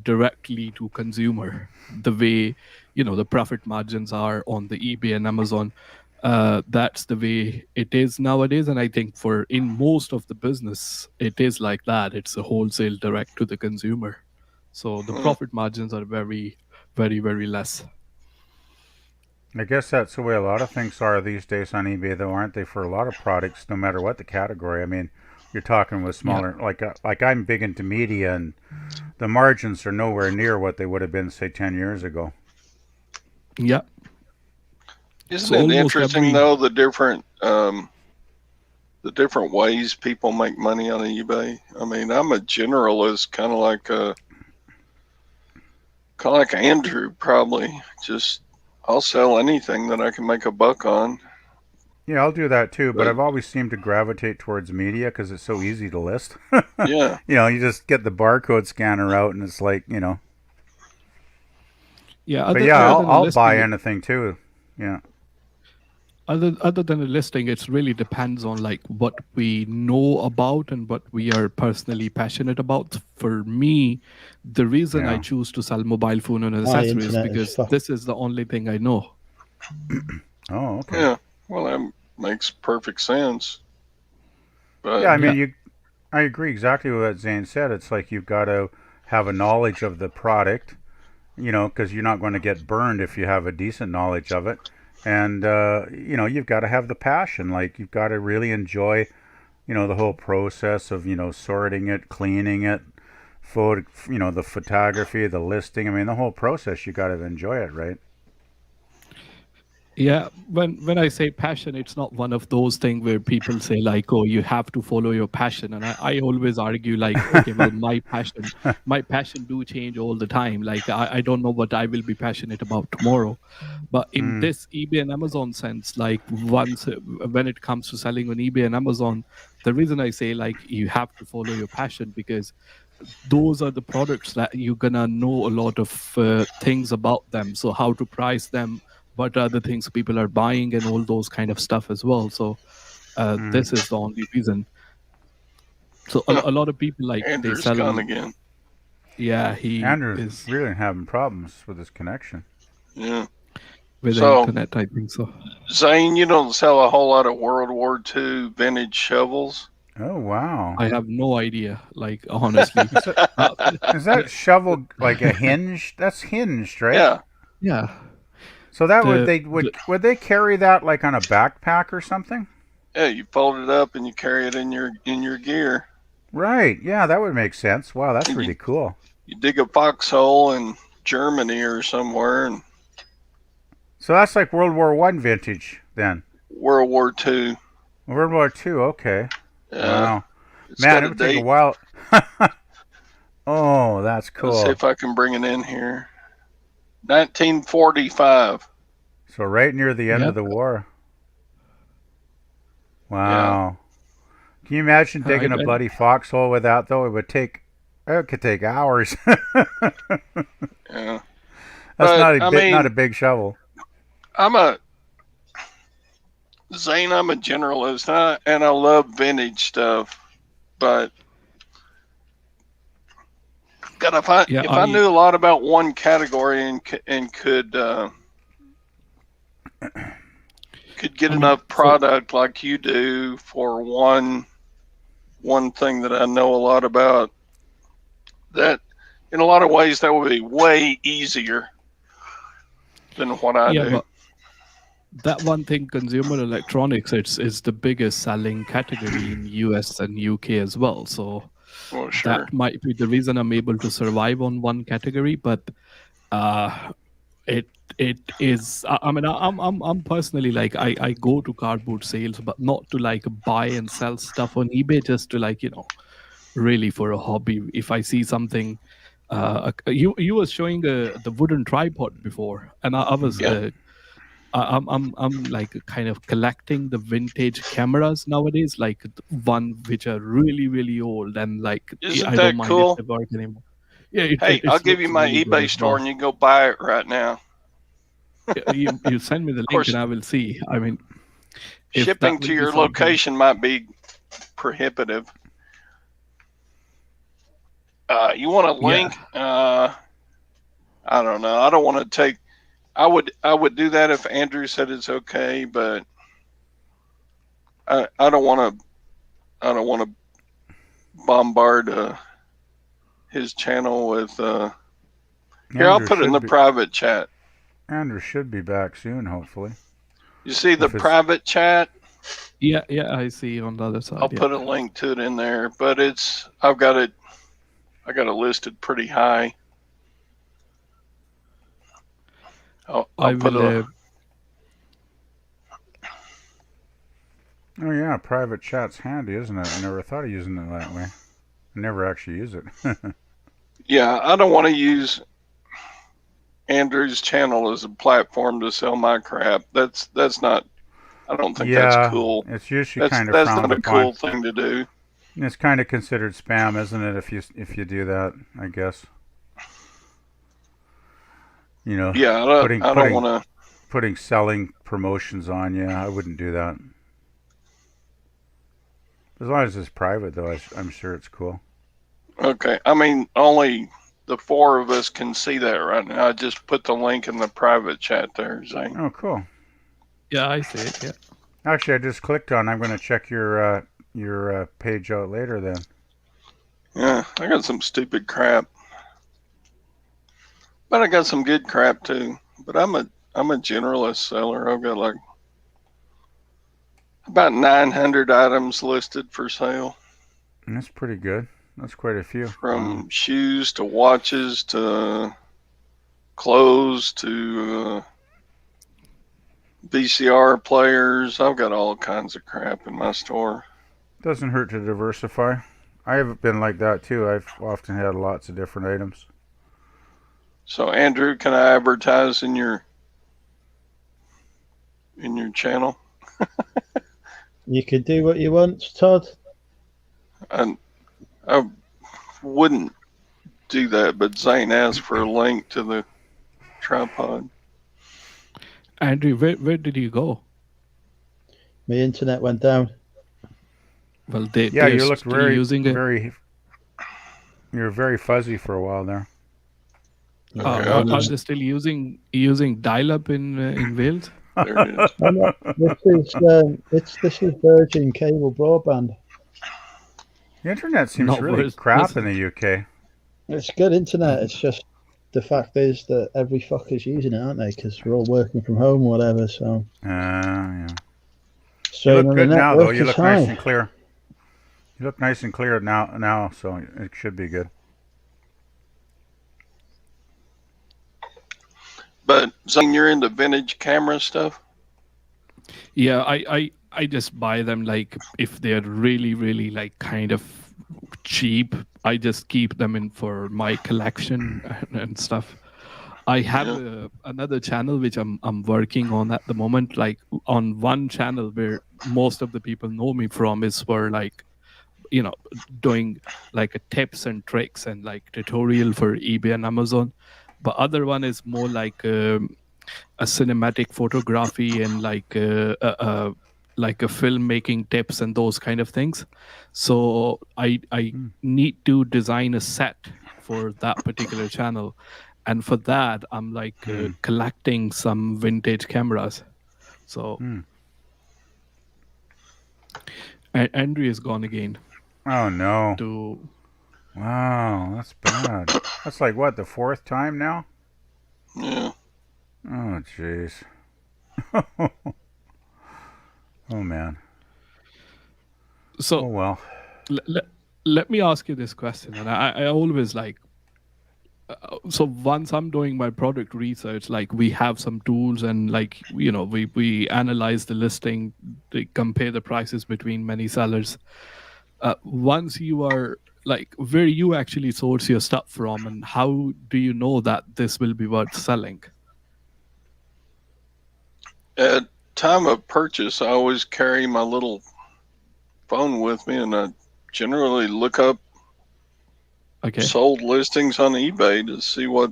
directly to consumer. The way the profit margins are on the eBay and Amazon, that's the way it is nowadays. And I think for in most of the business, it is like that. It's a wholesale direct to the consumer. So the profit margins are very, very, very less. I guess that's the way a lot of things are these days on eBay, though, aren't they? For a lot of products, no matter what the category. I mean, you're talking with smaller, like I'm big into media, and the margins are nowhere near what they would have been, say, 10 years ago. Yeah. Isn't it interesting though, the different ways people make money on eBay? I mean, I'm a generalist, kind of like Andrew, probably. Just I'll sell anything that I can make a buck on. Yeah, I'll do that too, but I've always seemed to gravitate towards media because it's so easy to list. Yeah. You just get the barcode scanner out and it's like, Yeah. But yeah, I'll buy anything too. Yeah. Other than a listing, it really depends on like what we know about and what we are personally passionate about. For me, the reason I choose to sell mobile phone and accessories is because this is the only thing I know. Oh, okay. Yeah. Well, that makes perfect sense. But yeah, I mean, I agree exactly with what Zane said. It's like you've got to have a knowledge of the product, because you're not going to get burned if you have a decent knowledge of it. And, you've got to have the passion. Like, you've got to really enjoy, the whole process of, sorting it, cleaning it, the photography, the listing. I mean, the whole process, you got to enjoy it, right? Yeah, when I say passion, it's not one of those things where people say like, oh, you have to follow your passion. And I always argue like, okay, well, my passion do change all the time. Like, I don't know what I will be passionate about tomorrow. But in this eBay and Amazon sense, like when it comes to selling on eBay and Amazon, the reason I say like you have to follow your passion, because those are the products that you're gonna know a lot of things about them. So how to price them, what are the things people are buying, and all those kind of stuff as well. So this is the only reason. So a lot of people like Andrew's they sell gone again. Yeah, Andrew's is really having problems with his connection. Yeah. With the internet, I think so. Zane, you don't sell a whole lot of World War II vintage shovels. Oh wow. I have no idea. Like honestly, Is that shovel like a hinge? That's hinged, right? Yeah. yeah. So that The would they carry that like on a backpack or something? Yeah, you fold it up and you carry it in your gear. Right. Yeah, that would make sense. Wow, that's really cool. You dig a foxhole in Germany or somewhere, and So that's like World War One vintage then. World War II. World War Two. Okay. Wow. It's Man, got it a would take a date. while. Oh, that's Let's see cool. if I can bring it in here. 1945. So right near the end yeah. of the war. Wow. Can you imagine digging a bloody foxhole with that though? It could take hours. Yeah. That's But, not a big shovel. I'm a generalist, and I love vintage stuff. But God, if I knew a lot about one category and could get enough product like you do for one thing that I know a lot about, that in a lot of ways that would be way easier than what I do. But that one thing, consumer electronics, it's the biggest selling category in US and UK as well. So Well, sure. that might be the reason I'm able to survive on one category. But it is. I mean, I'm personally like I go to cardboard sales, but not to like buy and sell stuff on eBay, just to like really for a hobby. If I see something. You was showing the wooden tripod before, and I was I'm like kind of collecting the vintage cameras nowadays, like one which are really really old, and like Isn't I that don't mind cool? if they work anymore. Yeah, Hey, I'll give you my really eBay good. store and you can go buy it right now. You send me the link course. and I will see. I mean, if Shipping that to will be your something- location might be prohibitive. You want a link? I don't know. I don't want to take. I would do that if Andrew said it's okay, but I don't want to bombard his channel with. Here, I'll put it in the private chat. Andrew should be back soon, hopefully. You see the private chat? Yeah, I see on the other side. I'll put a link to it in there, but I got it listed pretty high. I'll put a. Oh yeah, private chat's handy, isn't it? I never thought of using it that way. I never actually use it. Yeah, I don't want to use Andrew's channel as a platform to sell my crap. That's not. I don't think that's cool. It's usually kind of that's frowned not a upon. cool thing to do. It's kind of considered spam, isn't it? If you do that, I guess. Yeah, I don't want to. Putting selling promotions on. Yeah, I wouldn't do that. As long as it's private, though, I'm sure it's cool. Okay, I mean, only the 4 of us can see that right now. I just put the link in the private chat there, Zane. Oh, cool. Yeah, I see it. Yeah. Actually, I just clicked on. I'm going to check your page out later. Then. Yeah, I got some stupid crap, but I got some good crap too. But I'm a generalist seller. I've got like about 900 items listed for sale. That's pretty good. That's quite a few. From shoes to watches to clothes to VCR players. I've got all kinds of crap in my store. Doesn't hurt to diversify. I have been like that too. I've often had lots of different items. So Andrew, can I advertise in your channel? You could do what you want, Todd. I wouldn't do that, but Zane asked for a link to the tripod. Andrew, where did you go? My internet went down. Well, you looked using you're very fuzzy for a while there. Are they still using dial-up in Wales? There it is. This is Virgin cable broadband. The internet seems No, really where's crap in it? the UK. It's good internet. It's just the fact is that every fucker's using it, aren't they? Because we're all working from home or whatever. So Yeah. You strain look on the good now, though. network You is look nice high. and clear. You look nice and clear now, so it should be good. But Zane, you're into vintage camera stuff? Yeah, I just buy them like if they're really like kind of cheap. I just keep them in for my collection and stuff. I have another channel which I'm working on at the moment. Like on one channel where most of the people know me from is for like, you know, doing like a tips and tricks and like tutorial for eBay and Amazon. But other one is more like a cinematic photography and like a filmmaking tips and those kind of things. So I need to design a set for that particular channel, and for that I'm like collecting some vintage cameras. So Andrew is gone again. Oh no! To Wow, that's bad. That's like what, the fourth time now? Yeah. Oh jeez. Oh man. so Oh well. let me ask you this question, and I always like. So once I'm doing my product research, like we have some tools and like, you know, we analyze the listing, they compare the prices between many sellers. Once you are like, where you actually source your stuff from, and how do you know that this will be worth selling? At time of purchase, I always carry my little phone with me, and I generally look up sold listings on eBay to see what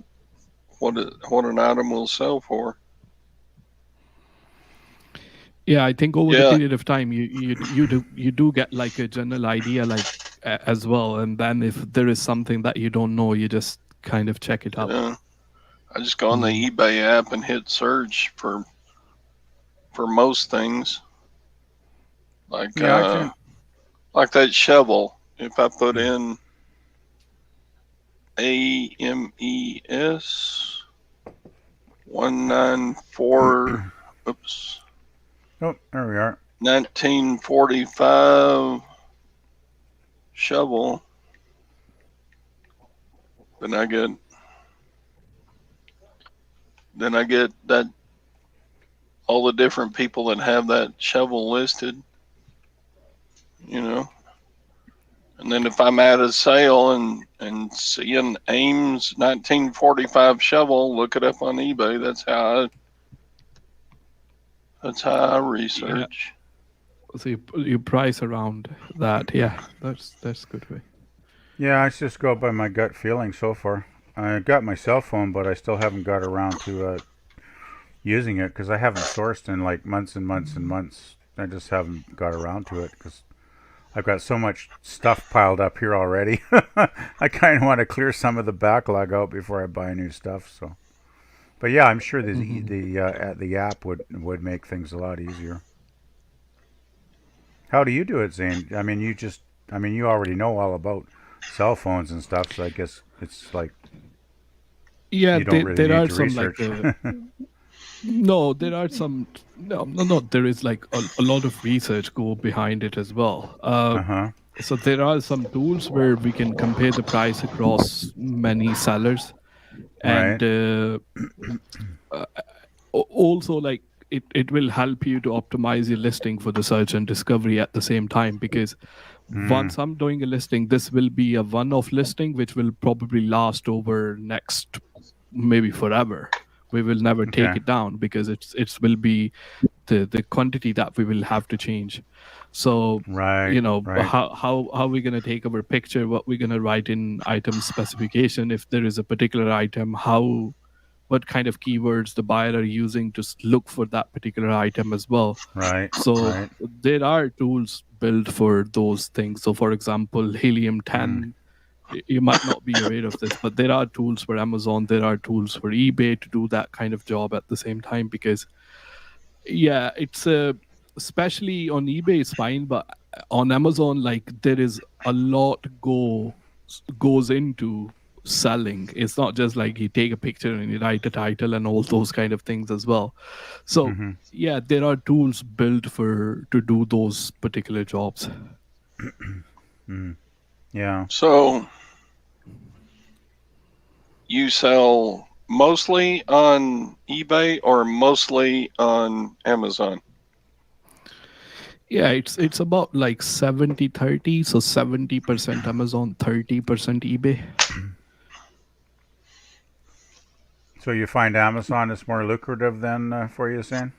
an item will sell for. Yeah, I think over the period of time, you do get like a general idea, like as well, and then if there is something that you don't know, you just kind of check it out. Yeah. I just go on the eBay app and hit search for most things. Like like that shovel. If I put in AMES 194 oops. Oh, there we are. 1945 shovel. Then I get that all the different people that have that shovel listed, you know. And then if I'm at a sale and see an Ames 1945 shovel, look it up on eBay. That's how I research. Yeah. So you price around that. Yeah, that's good way. Yeah, I just go by my gut feeling so far. I got my cell phone, but I still haven't got around to using it because I haven't sourced in like months and months and months. I just haven't got around to it because I've got so much stuff piled up here already. I kind of want to clear some of the backlog out before I buy new stuff. So, but yeah, I'm sure the app would make things a lot easier. How do you do it, Zane? I mean, you already know all about cell phones and stuff, so I guess it's like you don't really there need are to some research. like no, there are some no. There is like a lot of research go behind it as well. So there are some tools where we can compare the price across many sellers, and also like it will help you to optimize your listing for the search and discovery at the same time, because once I'm doing a listing, this will be a one-off listing which will probably last over next maybe forever. We will never take it down because it will be the quantity that we will have to change. So how are we going to take our picture, what we're going to write in item specification, if there is a particular item, what kind of keywords the buyer are using to look for that particular item as well. So there are tools built for those things. So for example, Helium 10, you might not be aware of this, but there are tools for Amazon, there are tools for eBay to do that kind of job at the same time, because Yeah, it's especially on eBay it's fine, but on Amazon, like there is a lot goes into selling. It's not just like you take a picture and you write a title and all those kind of things as well. So Mm-hmm. yeah, there are tools built for to do those particular jobs. Mm. Yeah. So you sell mostly on eBay or mostly on Amazon? Yeah, it's about like 70-30, so 70% Amazon, 30% eBay. So you find Amazon is more lucrative than for you, Zane?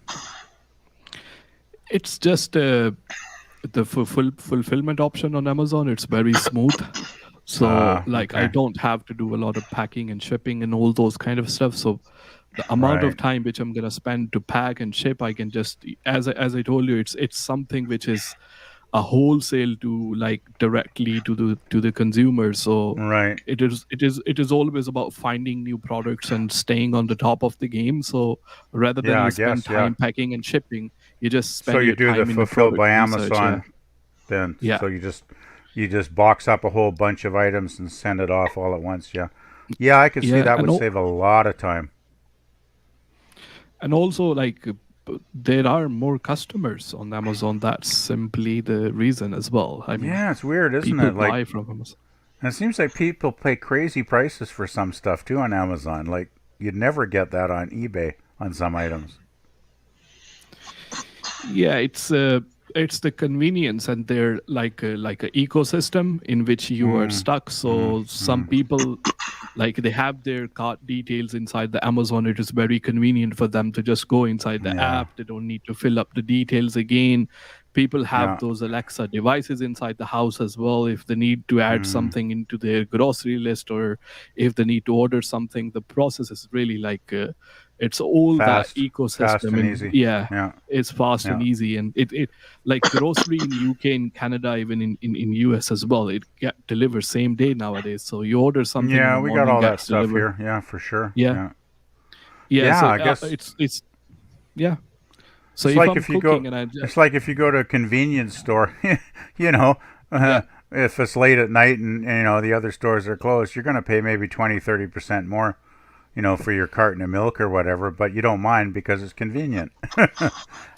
It's just the fulfillment option on Amazon. It's very smooth. So like I Okay. don't have to do a lot of packing and shipping and all those kind of stuff. So the amount of Right. time which I'm gonna spend to pack and ship, I can just, as I told you, it's something which is a wholesale to like directly to the consumer. So Right. it is always about finding new products and staying on the top of the game. So rather than Yeah, you I spend guess. Yeah. time packing and shipping, you just So spend you your do the time in the fulfilled product by research. Yeah, Amazon then. yeah, So you just box up a whole bunch of items and send it off all at once. Yeah. Yeah, I could see yeah. that and would save a lot of time. and also like there are more customers on Amazon. That's simply the reason as well. I mean, Yeah, it's weird, isn't people it? Like, buy from Amazon. and it seems like people pay crazy prices for some stuff too on Amazon. Like, you'd never get that on eBay on some items. Yeah, it's the convenience, and they're like a ecosystem in which you are Mm, stuck. mm, So some mm. people, like, they have their cart details inside the Amazon. It is very convenient for them to just go inside the Yeah, app. They don't need to fill up the details again. People have yeah. those Alexa devices inside the house as well. If they need to add Mm. something into their grocery list, or if they need to order something, the process is really like it's all that Fast ecosystem. and And easy. yeah, Yeah, it's fast and yeah. easy. And it like grocery in UK, in Canada, even in US as well, it get delivered same day nowadays. So you order something in Yeah, the we got morning, all that gets stuff delivered. here. Yeah, for sure. Yeah, Yeah. yeah. Yeah, So I guess it's yeah. So it's if like I'm if you go cooking and it's like if you go to a convenience store, you know, yeah, if it's late at night and the other stores are closed, you're going to pay maybe 20-30% more, for your carton of milk or whatever, but you don't mind because it's convenient.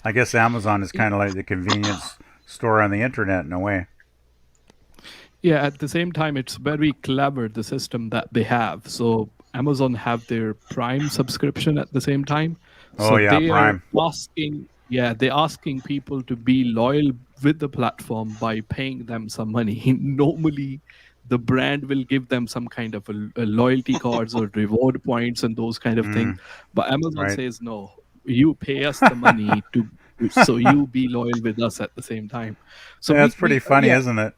I guess Amazon is kind of like the convenience store on the internet in a way. yeah. At the same time, it's very clever, the system that they have. So Amazon have their Prime subscription at the same time. Oh So yeah, they are Prime. asking, yeah, they're asking people to be loyal with the platform by paying them some money. Normally, the brand will give them some kind of a loyalty cards or reward points and those kind of things. Mm, But Amazon right. says, no, you pay us the money to, so you be loyal with us at the same time. So That's pretty funny, yeah, isn't it?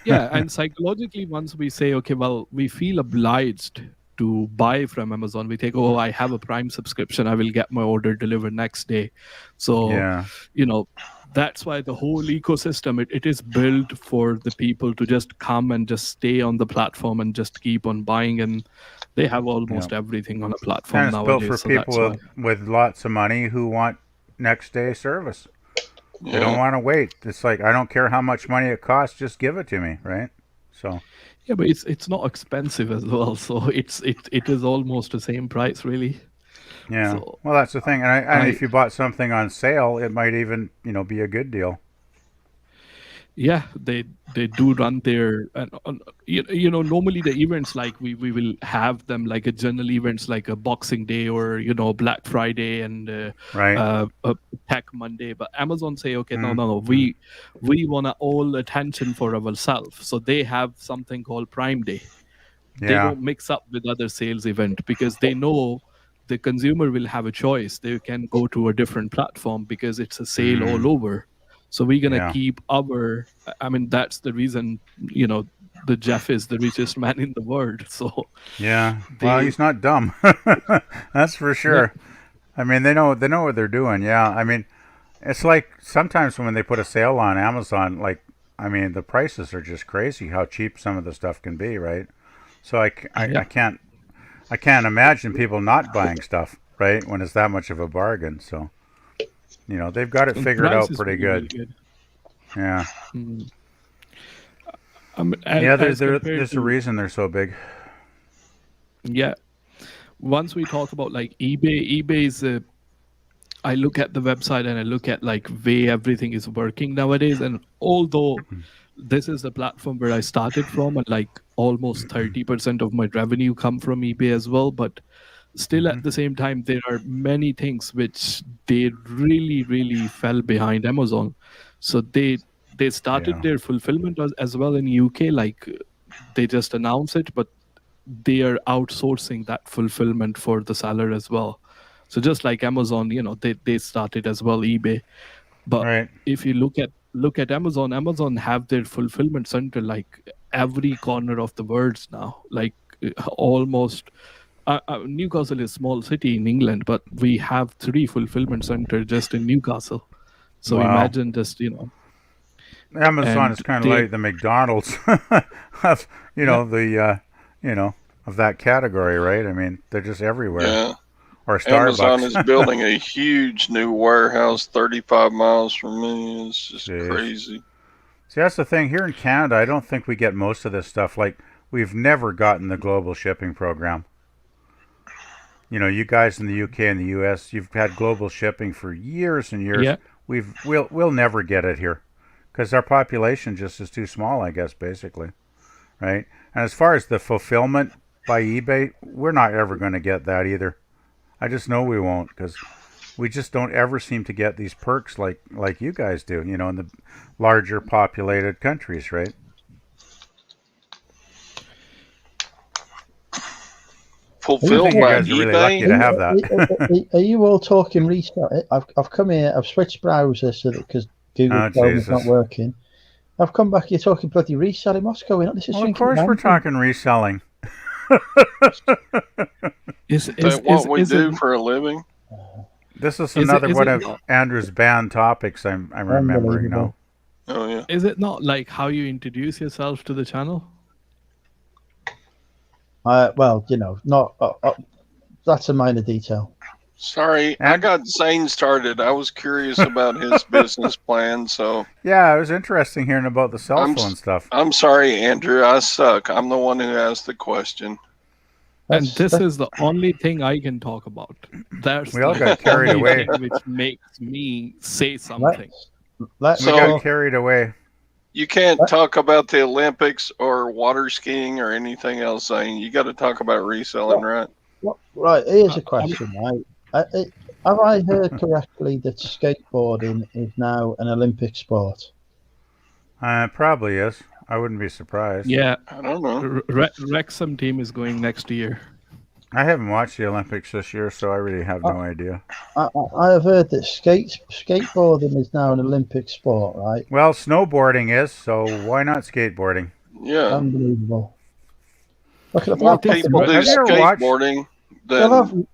yeah. And psychologically, once we say, okay, well, we feel obliged to buy from Amazon, we think, oh, I have a Prime subscription, I will get my order delivered next day. So Yeah. you know that's why the whole ecosystem, it is built for the people to just come and just stay on the platform and just keep on buying. And they have Yeah. almost everything on a And platform it's built for nowadays, so people that's why. with lots of money who want next day service. They don't Yeah. want to wait. It's like, I don't care how much money it costs, just give it to me, right? So, Yeah, but it's not expensive as well, so it is almost the same price, really. yeah. So Well, that's the thing. And I if you bought something on sale, it might even, be a good deal. yeah, they do run their, and normally the events, like we will have them like a general events like a Boxing Day or Black Friday and Right? a Tech Monday. But Amazon say, okay, no, Mm, no, no, mm. we want all attention for ourselves, so they have something called Prime Day. They Yeah. don't mix up with other sales event because they know the consumer will have a choice. They can go to a different platform because it's a sale all Mm, over. So we're gonna yeah. keep our. I mean, that's the reason. The Jeff is the richest man in the world. So Yeah. Well, they, he's not dumb. That's for yeah, sure. I mean, they know what they're doing. Yeah. I mean, it's like sometimes when they put a sale on Amazon, like, I mean, the prices are just crazy how cheap some of the stuff can be, right? So yeah, I can't imagine people not buying stuff, right? When it's that much of a bargain. So they've got it The figured price out is pretty really, good. really good. Yeah. Mm. Yeah, As compared there's a to, reason they're so big. yeah, once we talk about like eBay is I look at the website and I look at like way everything is working nowadays. And although this is the platform where I started from, and like almost 30% of my revenue come from eBay as well, but still at the same time, there are many things which they really, really fell behind Amazon. So they started Yeah. their fulfillment as well in UK. Like they just announce it, but they are outsourcing that fulfillment for the seller as well. So just like Amazon, they started as well, eBay. But Right. if you look at Amazon have their fulfillment center like every corner of the world now. Like almost Newcastle is a small city in England, but we have 3 fulfillment centers just in Newcastle. So Wow. imagine just Amazon is and kind of they like the McDonald's of yeah. of that category, right? I mean, they're just everywhere. Yeah. Or Amazon is Starbucks. building a huge new warehouse 35 miles from me. It's just Jeez. crazy. See, that's the thing. Here in Canada, I don't think we get most of this stuff. Like, we've never gotten the global shipping program. You guys in the UK and the US, you've had global shipping for years and years. Yeah. We'll never get it here because our population just is too small, I guess, basically, right? And as far as the fulfillment by eBay, we're not ever going to get that either. I just know we won't because we just don't ever seem to get these perks like you guys do, in the larger populated countries, right? Fulfilled You by guys are really lucky to eBay? have that. Are you all talking restart? I've come here. I've switched browser so that because Google Oh, Chrome is not Jesus. working. I've come back. You're talking bloody reselling. What's going on? This is Well, of thinking course we're random. talking reselling. Is That what we do it, for a living? This is Is it- another is one it of not- Andrew's banned topics I'm remembering now. Oh, yeah. is it not like how you introduce yourself to the channel? Well, not. That's a minor detail. Sorry, I got Zane started. I was curious about his business plan, so Yeah, it was interesting hearing about the cell phone stuff. I'm sorry, Andrew. I suck. I'm the one who asked the question. And That's- this that's- is the only thing I can talk about. That's We all the got carried only away. thing which makes me say something. Let's We So- got talk- carried away. You can't talk about the Olympics or water skiing or anything else, Zane. You got to talk about reselling, right? Right, here's a question, right? Have I heard correctly that skateboarding is now an Olympic sport? It probably is. I wouldn't be surprised. Yeah, I don't know. Wrexham team is going next year. I haven't watched the Olympics this year, so I really have no idea. I have heard that skateboarding is now an Olympic sport, right? Well, snowboarding is, so why not skateboarding? Yeah. Unbelievable. Look at the More think people do Have you ever watched- skateboarding Well, than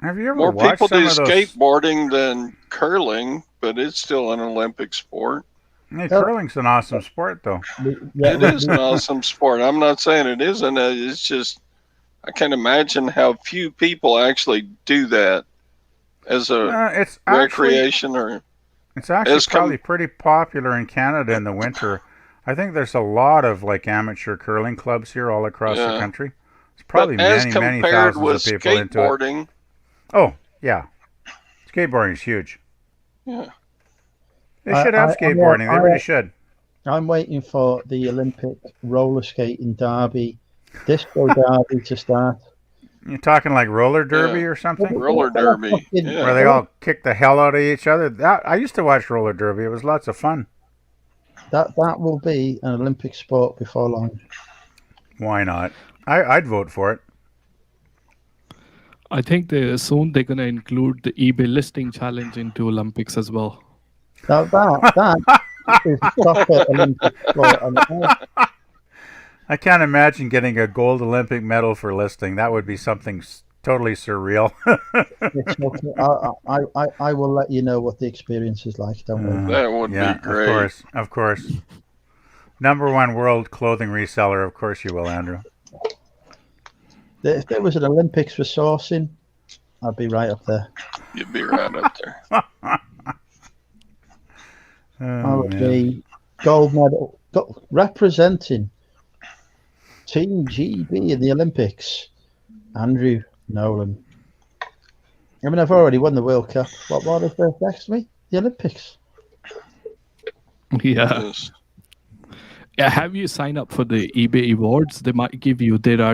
Have you ever more watched people some do of those? skateboarding than curling, but it's still an Olympic sport. Hey, curling's an awesome sport, though. It is an awesome sport. I'm not saying it isn't. It's just I can't imagine how few people actually do that as a It's actually recreation or It's probably pretty popular in Canada in the winter. I think there's a lot of like amateur curling clubs here all across the Yeah. country. It's probably but as many compared thousands with of people into it. skateboarding, Oh, yeah. Skateboarding is huge. yeah. They should have skateboarding. They really should. I'm waiting for the Olympic roller skating derby, disco derby to start. You're talking like roller derby Yeah. or something? Roller derby. Yeah. Where they all kick the hell out of each other. I used to watch roller derby. It was lots of fun. That will be an Olympic sport before long. Why not? I'd vote for it. I think soon they're gonna include the eBay listing challenge into Olympics as well. Now that is a proper Olympic sport. I can't imagine getting a gold Olympic medal for listing. That would be something totally surreal. I will let you know what the experience is like. Don't worry. That would Yeah, be great. of course. Number one world clothing reseller. Of course you will, Andrew. If there was an Olympics for sourcing, I'd be right up there. You'd be right up there. I Oh, would man. be gold medal representing Team GB in the Olympics. Andrew Nolan. I mean, I've already won the World Cup. What is there next to me? The Olympics. Yeah. Yes. Yeah. Have you signed up for the eBay awards? There are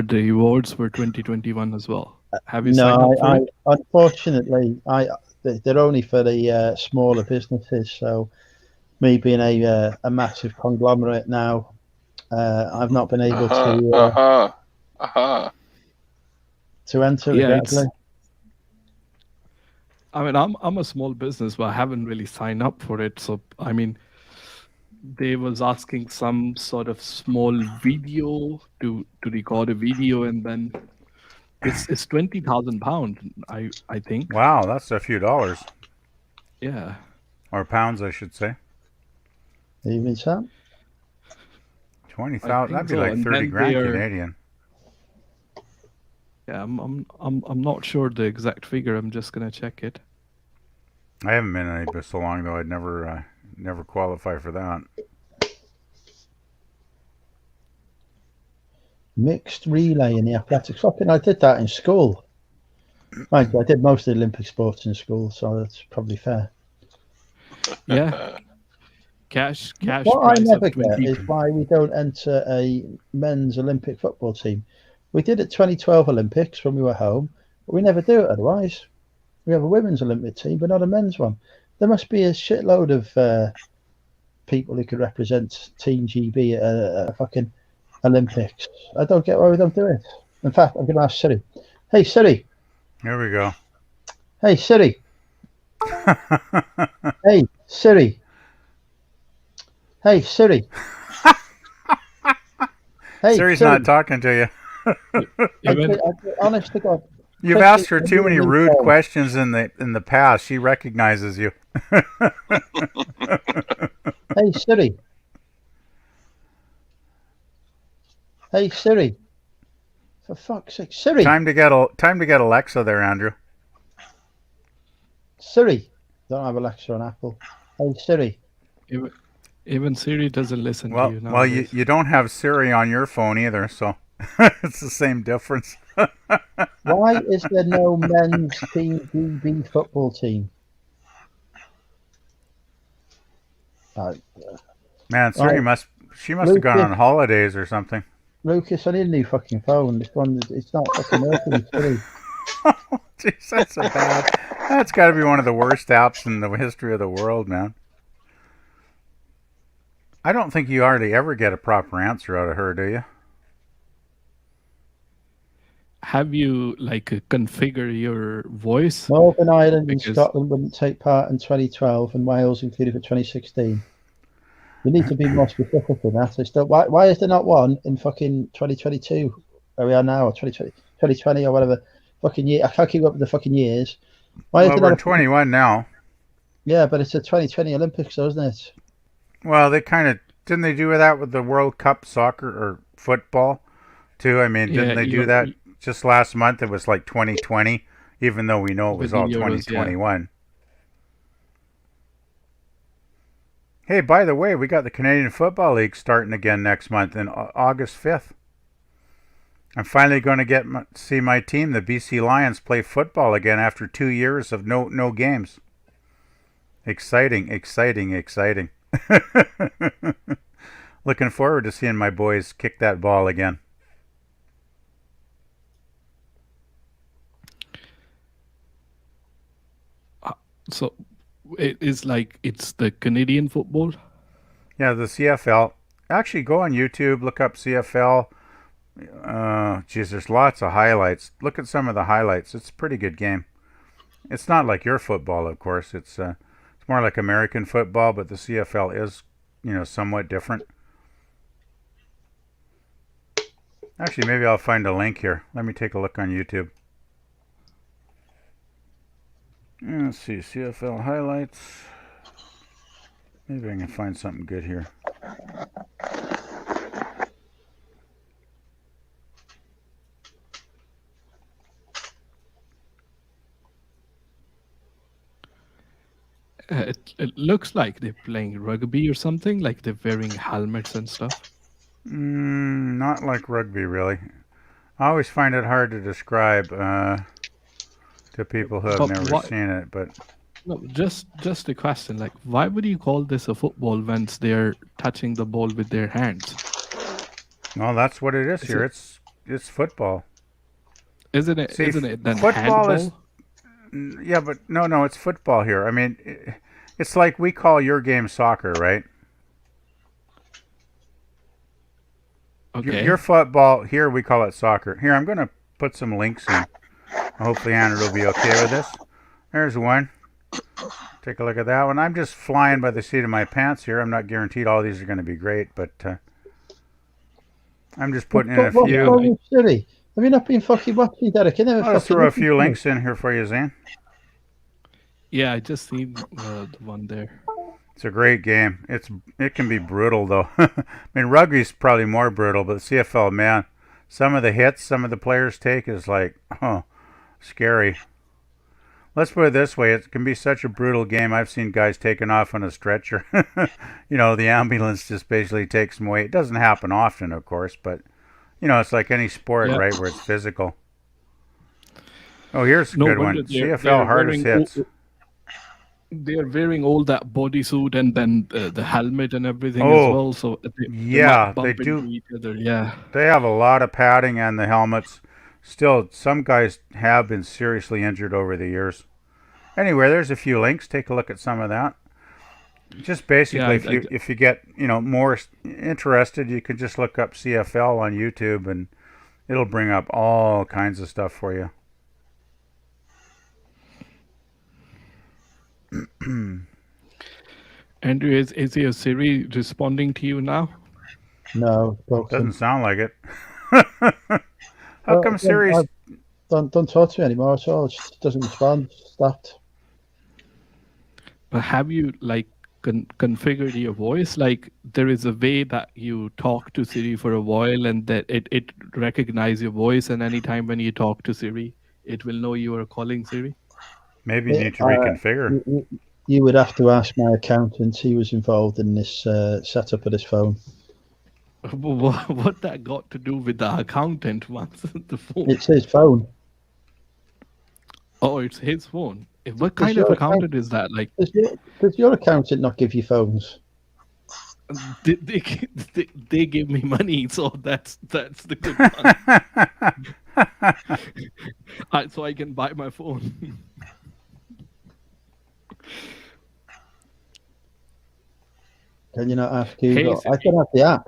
the awards for 2021 as well. Have you signed No, up for it? unfortunately, they're only for the smaller businesses. So me being a massive conglomerate now, I've not been able to enter, Yeah, regrettably. I mean, I'm a small business, but I haven't really signed up for it. So, I mean, they was asking some sort of small video to record a video, and then it's £20,000. I think. Wow, that's a few dollars. Yeah. Or pounds, I should say. Even so, 20,000. That'd be like And 30 then grand Canadian. Yeah, I'm not sure the exact figure. I'm just gonna check it. I haven't been in it so long though. I'd never qualify for that. mixed relay in the athletics. Fucking, I did that in school. Mind you, I did most of the Olympic sports in school, so that's probably fair. Yeah. Cash What I prize never of get 20. is why we don't enter a men's Olympic football team. We did it 2012 Olympics when we were home, but we never do it otherwise. We have a women's Olympic team, but not a men's one. There must be a shitload of people who could represent Team GB at a fucking Olympics. I don't get why we don't do it. In fact, I'm going to ask Siri. Hey, Siri. Here we go. Hey, Siri. Hey, Siri. Hey, Siri. Hey, Siri's Siri. not talking to you. Honest to God. You've asked her too many rude questions in the past. She recognizes you. Hey, Siri. Hey, Siri. For fuck's sake, Siri. Time to get Alexa there, Andrew. Siri. Don't have Alexa on Apple. Hey, Siri. Even Siri doesn't listen Well, to you now. well, you don't have Siri on your phone either, so it's the same difference. Why is there no men's Team GB football team? Man, Siri must have gone on holidays or something. Lucas, I need a new fucking phone. This one, it's not fucking working. Siri. Jeez, that's that's got to be one of the worst apps in the history of the world, man. I don't think you hardly ever get a proper answer out of her, do you? Have you configure your voice? Northern Ireland and Scotland wouldn't take part in 2012, and Wales included for 2016. You need to be more specific than that. Why is there not one in fucking 2022, where we are now, or 2020 or whatever fucking year? I can't keep up with the fucking years. Why is there we're not 21 now. Yeah, but it's a 2020 Olympics, though, isn't it? Well, didn't they do that with the World Cup soccer or football too? I mean, didn't they do that just last month? It was like 2020, even though we know it was all 2021. Yeah. Hey, by the way, we got the Canadian Football League starting again next month in August 5th. I'm finally going to see my team, the BC Lions, play football again after 2 years of no games. Exciting. Looking forward to seeing my boys kick that ball again. So it's the Canadian football? Yeah, the CFL. Actually, go on YouTube, look up CFL. Geez, there's lots of highlights. Look at some of the highlights. It's a pretty good game. It's not like your football, of course. It's more like American football, but the CFL is, somewhat different. Actually, maybe I'll find a link here. Let me take a look on YouTube. Let's see, CFL highlights. Maybe I can find something good here. It looks like they're playing rugby or something, like they're wearing helmets and stuff. Not like rugby, really. I always find it hard to describe to people who have But never what? seen it. But No, just a question. Like, why would you call this a football when they're touching the ball with their hands? well, that's what it is Is here. it? It's football. Isn't it? See, Isn't it then football is handball? yeah, but no, it's football here. I mean, it's like we call your game soccer, right? Okay. Your football here, we call it soccer. Here, I'm going to put some links in. Hopefully, Andrew will be okay with this. There's one. Take a look at that one. I'm just flying by the seat of my pants here. I'm not guaranteed all these are going to be great, but I'm just putting in a What's few. wrong with City? Have you not been fucking watching, Derek? You never I'll just fucking throw a listen few to me. links in here for you, Zane. Yeah, I just seen the one there. It's a great game. It can be brutal though. I mean, rugby's probably more brutal, but CFL, man, some of the hits some of the players take is like, oh, scary. Let's put it this way: it can be such a brutal game. I've seen guys taken off on a stretcher. You know, the ambulance just basically takes them away. It doesn't happen often, of course, but you know, it's like any sport, Yeah. right, where it's physical. Oh, here's a No good wonder one. they're CFL hardest wearing hits. they're wearing all that bodysuit and then the helmet and everything as Oh, well. So they yeah, might they bump into do. each other. Yeah. They have a lot of padding and the helmets. Still, some guys have been seriously injured over the years. Anyway, there's a few links. Take a look at some of that. Just Yeah. basically, if you get more interested, you can just look up CFL on YouTube, and it'll bring up all kinds of stuff for you. Andrew, is your Siri responding to you now? No, broken. Doesn't sound like it. How Well, come again, Siri's? don't talk to me anymore at all. It just doesn't respond. Stopped. But have you like configured your voice? Like there is a way that you talk to Siri for a while, and that it recognizes your voice, and anytime when you talk to Siri, it will know you are calling Siri. Maybe you need to reconfigure. You would have to ask my accountant. He was involved in this setup of this phone. What that got to do with the accountant once the phone? It's his phone. Oh, it's his phone. What kind of accountant is that? Like, Does your accountant not give you phones? they give me money, so that's the good one. So I can buy my phone. Can you not ask Google? Hey, I can have the app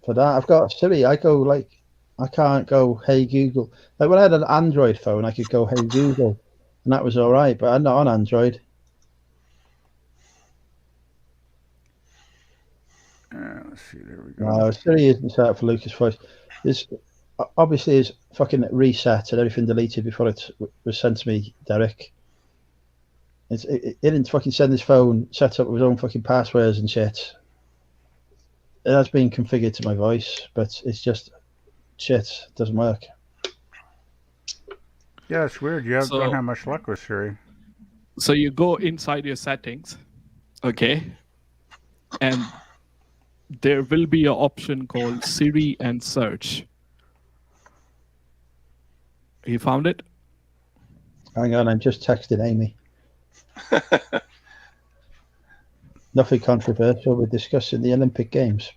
for that. I've got Siri. I can't go, hey Google. Like when I had an Android phone, I could go, hey Google, and that was all right. But I'm not on Android. Let's see. There we go. No, Siri isn't set up for Lucas Voice. This obviously is fucking reset and everything deleted before it was sent to me, Derek. It didn't fucking send his phone set up with his own fucking passwords and shit. It has been configured to my voice, but it's just shit. It doesn't work. Yeah, it's weird. You don't have much luck with Siri. So you go inside your settings, okay, and there will be an option called Siri and Search. You found it? Hang on, I'm just texting Amy. Nothing controversial. We're discussing the Olympic Games.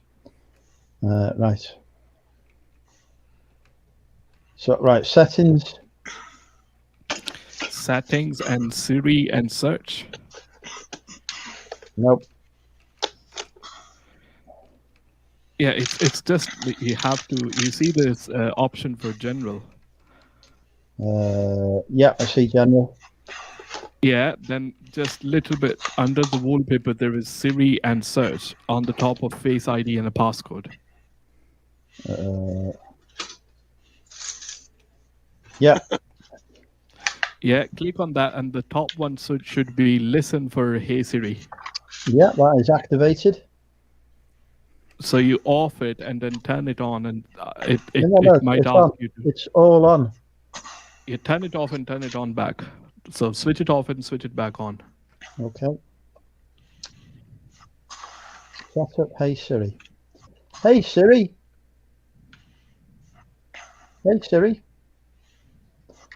Right. So, right, settings. Settings and Siri and Search. Nope. Yeah, it's just you have to. You see this option for general. Yeah, I see general. Yeah, then just little bit under the wallpaper, there is Siri and Search on the top of Face ID and a passcode. Yeah. Yeah, click on that, and the top one should be Listen for Hey Siri. Yeah, that is activated. So you off it and then turn it on, and it might it's ask on. you to. It's all on. You turn it off and turn it on back. So switch it off and switch it back on. Okay. Shut up. Hey Siri. Hey Siri. Hey Siri.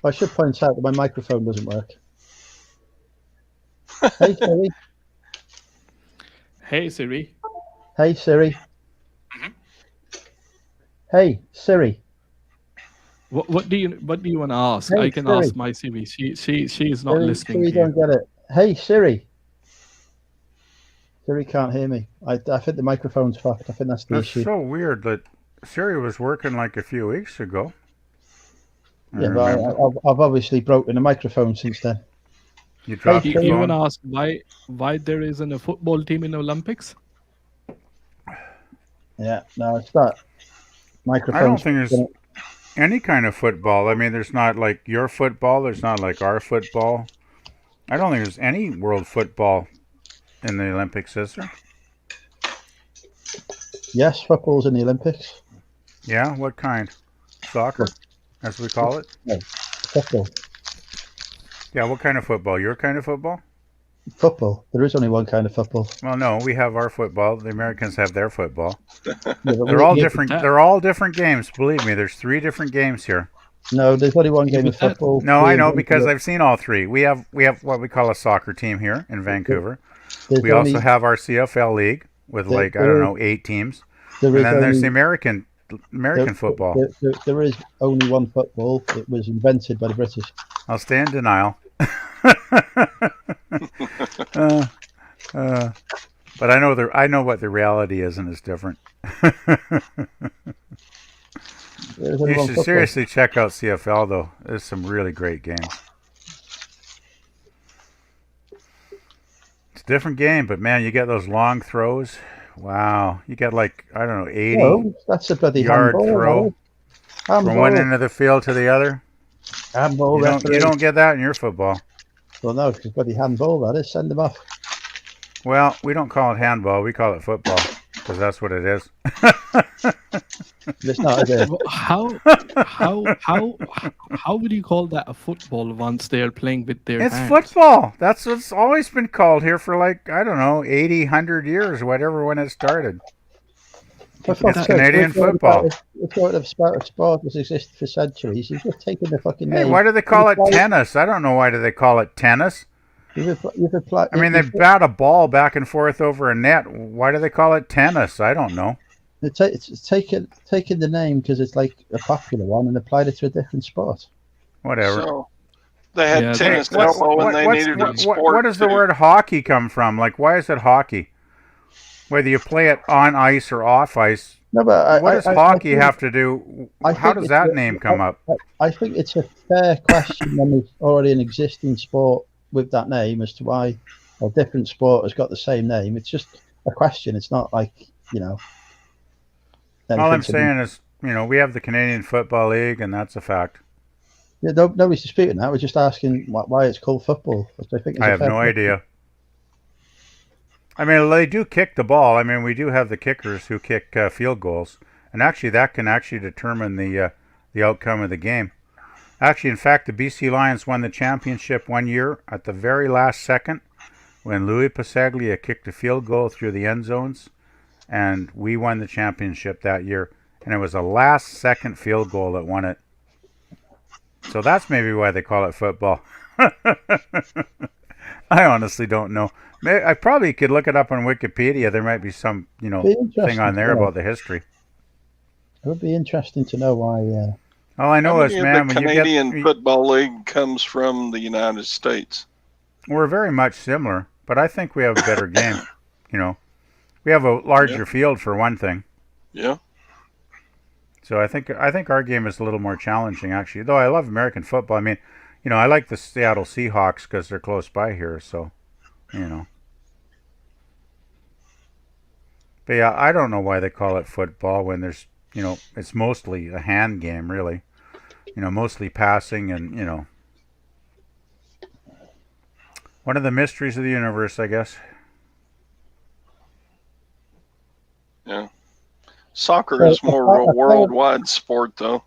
I should point out that my microphone doesn't work. Hey Siri. Hey Siri. Hey Siri. Hey Siri. What do you want to ask? Hey, I can Siri. ask my Siri. She is not Siri, listening Siri to you. don't get it. Hey Siri. Siri can't hear me. I think the microphone's fucked. I think that's the That's issue. so weird that Siri was working like a few weeks ago. I Yeah, but remember. I've obviously broken the microphone since then. You dropped Hey, your You phone. want to ask why there isn't a football team in the Olympics? Yeah, no, it's not. I don't Microphone's think there's any kind of football. I mean, there's not like your football. There's not like our football. I don't think there's any world football in the Olympics, is there? Yes, football's in the Olympics. Yeah, what kind? Soccer, as we call it? No, football. Yeah, what kind of football? Your kind of football? Football. There is only one kind of football. Well, no, we have our football. The Americans have their football. Yeah, but They're all yeah, different. They're all different games. Believe me, there's 3 different games here. No, there's only one game of football. No, I know because I've seen all 3. We have what we call a soccer team here in Vancouver. There's We only, also have our CFL league with There- like I don't know 8 teams, there and is then there's only- the American football. There is only one football. It was invented by the British. I'll stay in denial. But I know what the reality is, and it's different. There's only You one should football. seriously check out CFL though. There's some really great games. It's a different game, but man, you get those long throws. Wow, you get like I don't know 80 No, that's a bloody yard handball. throw from Handball. one end of the field to the other. Handball You referee. don't get that in your football. Well, no, because bloody handball, that is. Send them off. Well, we don't call it handball. We call it football because that's what it is. It's not, is it? How would you call that a football once they are playing with their It's hands? football. That's what's always been called here for like, I don't know, 80, 100 years, whatever, when it started. For fuck's It's sake, Canadian we're talking football. about- We're talking about sport that's existed for centuries. You've just taken the fucking Hey, name. why do they call it You've applied- tennis? I don't know why do they call it tennis. You've applied. I mean, they bat a ball back and forth over a net. Why do they call it tennis? I don't know. It's taken the name because it's like a popular one and applied it to a different sport. Whatever. So they had Yeah, tennis Hey, what's- elbow and they what's- needed what- a sport. what does the too. word hockey come from? Like, why is it hockey? Whether you play it on ice or off ice, No, but what does hockey have to do? I How think does it's that a- name come up? I think it's a fair question when there's already an existing sport with that name as to why a different sport has got the same name. It's just a question. It's not like, All I'm anything to be- saying is, we have the Canadian Football League, and that's a fact. Yeah, nobody's disputing that. We're just asking why it's called football. Which I think is I a have fair no question. idea. I mean, they do kick the ball. I mean, we do have the kickers who kick field goals, and actually, that can actually determine the outcome of the game. Actually, in fact, the BC Lions won the championship one year at the very last second when Louis Pasaglia kicked a field goal through the end zones, and we won the championship that year. And it was a last-second field goal that won it. So that's maybe why they call it football. I honestly don't know. I probably could look it up on Wikipedia. There might be some, Be interesting thing on there to know. about the history. It would be interesting to know why. All I know How is, many man, of the when Canadian you get, Football League comes from the United States. we're very much similar, but I think we have a better game. We have a larger field for one thing. Yeah. So I think our game is a little more challenging, actually. Though I love American football. I mean, I like the Seattle Seahawks because they're close by here. So, But yeah, I don't know why they call it football when there's, it's mostly a hand game, really. Mostly passing and, one of the mysteries of the universe, I guess. Yeah. Soccer is more of a worldwide sport, though.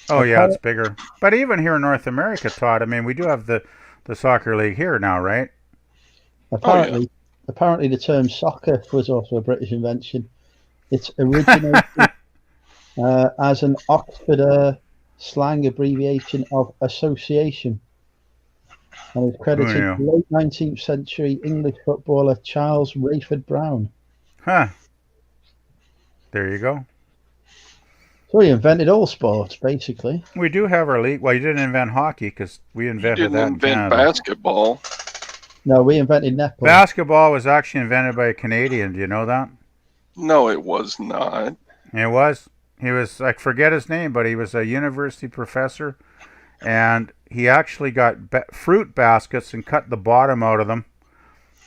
Oh yeah, it's bigger. But even here in North America, Todd, I mean, we do have the soccer league here now, right? Apparently, apparently the term soccer was also a British invention. It's originated as an Oxford slang abbreviation of association, and is credited knew? to late 19th century English footballer Charles Rayford Brown. Huh. There you go. So he invented all sports, basically. We do have our league. Well, you didn't invent hockey because we You invented didn't that in invent Canada. basketball. No, we invented netball. Basketball was actually invented by a Canadian. Do you know that? No, it was not. It was. He was, I forget his name, but he was a university professor, and he actually got fruit baskets and cut the bottom out of them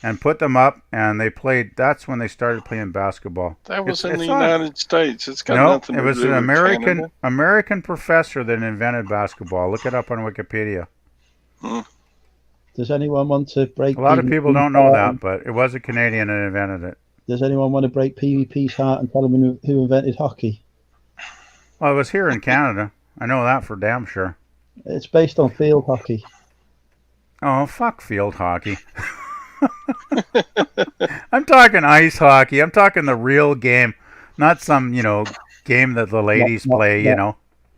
and put them up, and they played. That's when they started playing basketball. That was in It's the on. United States. It's got No, nothing it to was do an with American Canada. American professor that invented basketball. Look it up on Wikipedia. Does anyone want to break? A lot of people PvP's don't know heart? that, but it was a Canadian that invented it. Does anyone want to break PvP's heart and tell him who invented hockey? Well, it was here in Canada. I know that for damn sure. It's based on field hockey. Oh, fuck field hockey. I'm talking ice hockey. I'm talking the real game, not some, game that the ladies play,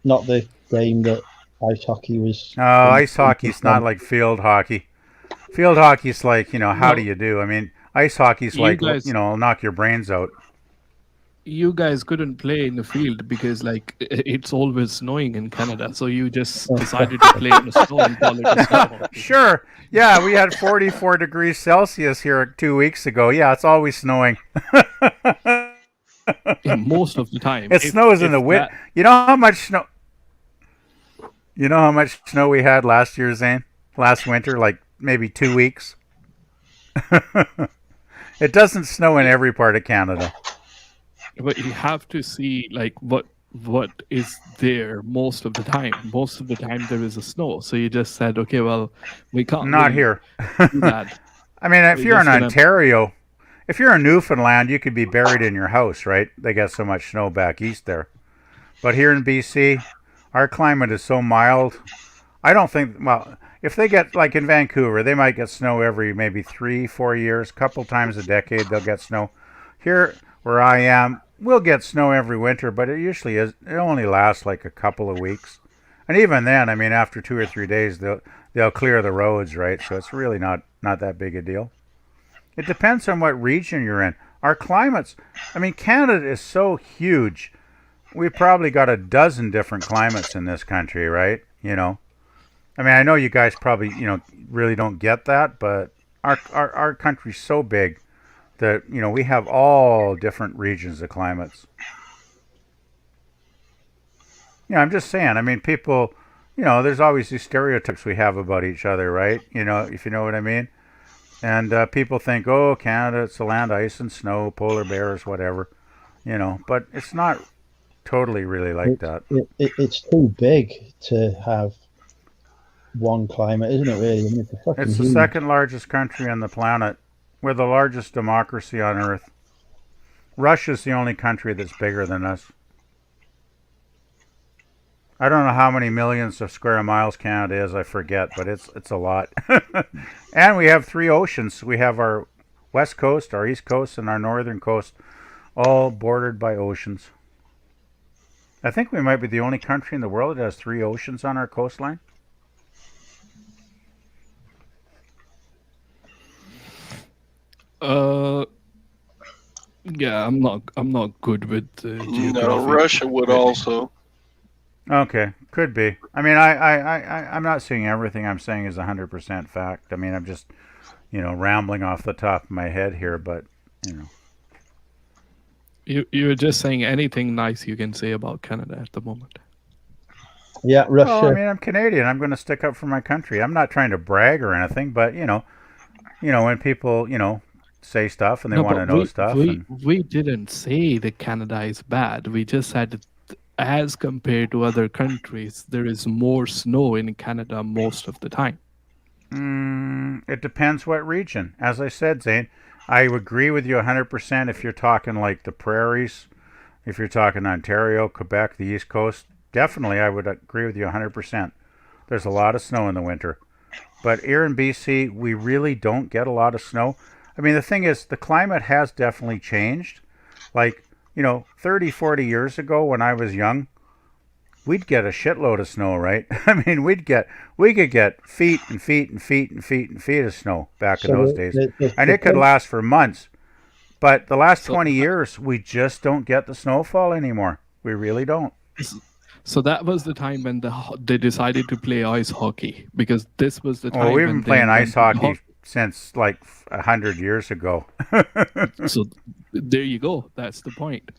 Not the game that ice hockey was. Oh, ice hockey's not like field hockey. Field hockey's like, how do you do? I mean, ice hockey's like, knock your brains out. You guys couldn't play in the field because it's always snowing in Canada, so you just decided to play in the snow and call it a snow hockey. Sure. Yeah, we had 44 degrees Celsius here 2 weeks ago. Yeah, it's always snowing. Yeah, most of the time. It snows in the winter. You know how much snow? You know how much snow we had last year, Zane? Last winter, like maybe 2 weeks. It doesn't snow in every part of Canada. But you have to see what is there most of the time. Most of the time there is a snow. So you just said, okay, well, we can't Not really here. do that. I mean, if We're you're in just gonna- Ontario, if you're in Newfoundland, you could be buried in your house, right? They got so much snow back east there. But here in BC, our climate is so mild. I don't think, well, if they get, like in Vancouver, they might get snow every maybe 3-4 years, couple times a decade they'll get snow. Here, where I am, we'll get snow every winter, but it usually only lasts like a couple of weeks. And even then, I mean, after 2 or 3 days, they'll clear the roads, right? So it's really not that big a deal. It depends on what region you're in. Our climates, I mean, Canada is so huge. We've probably got a dozen different climates in this country, right? I mean, I know you guys probably, really don't get that, but our country's so big that, we have all different regions of climates. I'm just saying, I mean, people, there's always these stereotypes we have about each other, right? If you know what I mean. And people think, oh, Canada, it's the land, ice and snow, polar bears, whatever, but it's not totally really like that. It's too big to have one climate, isn't it, really? I mean, it's the second largest country on the planet. We're the largest democracy on Earth. Russia's the only country that's bigger than us. I don't know how many millions of square miles Canada is, I forget, but it's a lot. And we have 3 oceans. We have our west coast, our east coast, and our northern coast, all bordered by oceans. I think we might be the only country in the world that has 3 oceans on our coastline. Yeah, I'm not good with geography. No, Russia would also. Okay, could be. I mean, I'm not saying everything I'm saying is 100% fact. I mean, I'm just, rambling off the top of my head here, but, You're just saying anything nice you can say about Canada at the moment. Yeah, Russia. Well, I mean, I'm Canadian. I'm going to stick up for my country. I'm not trying to brag or anything, but, when people, say stuff and they want to know stuff. We didn't say that Canada is bad. We just said that as compared to other countries, there is more snow in Canada most of the time. It depends what region. As I said, Zane, I agree with you 100% if you're talking like the prairies, if you're talking Ontario, Quebec, the East Coast. Definitely, I would agree with you 100%. There's a lot of snow in the winter. But here in BC, we really don't get a lot of snow. I mean, the thing is, the climate has definitely changed. Like, 30, 40 years ago when I was young, we'd get a shitload of snow, right? I mean, we could get feet and feet and feet and feet and feet of snow back in those days. And it could last for months. But the last 20 years, we just don't get the snowfall anymore. We really don't. So that was the time when they decided to play ice hockey, because this was the time. Oh, we've been playing ice hockey since like 100 years ago. So there you go. That's the point.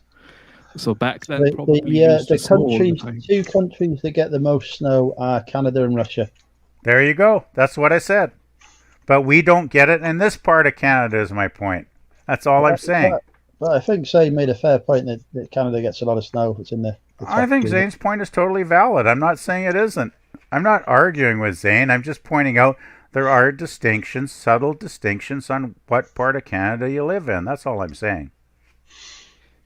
So back then, The countries, two countries that get the most snow are Canada and Russia. There you go. That's what I said. But we don't get it in this part of Canada, is my point. That's all I'm saying. But I think Zane made a fair point that Canada gets a lot of snow. It's in the I think Zane's point is totally valid. I'm not saying it isn't. I'm not arguing with Zane. I'm just pointing out there are distinctions, subtle distinctions on what part of Canada you live in. That's all I'm saying.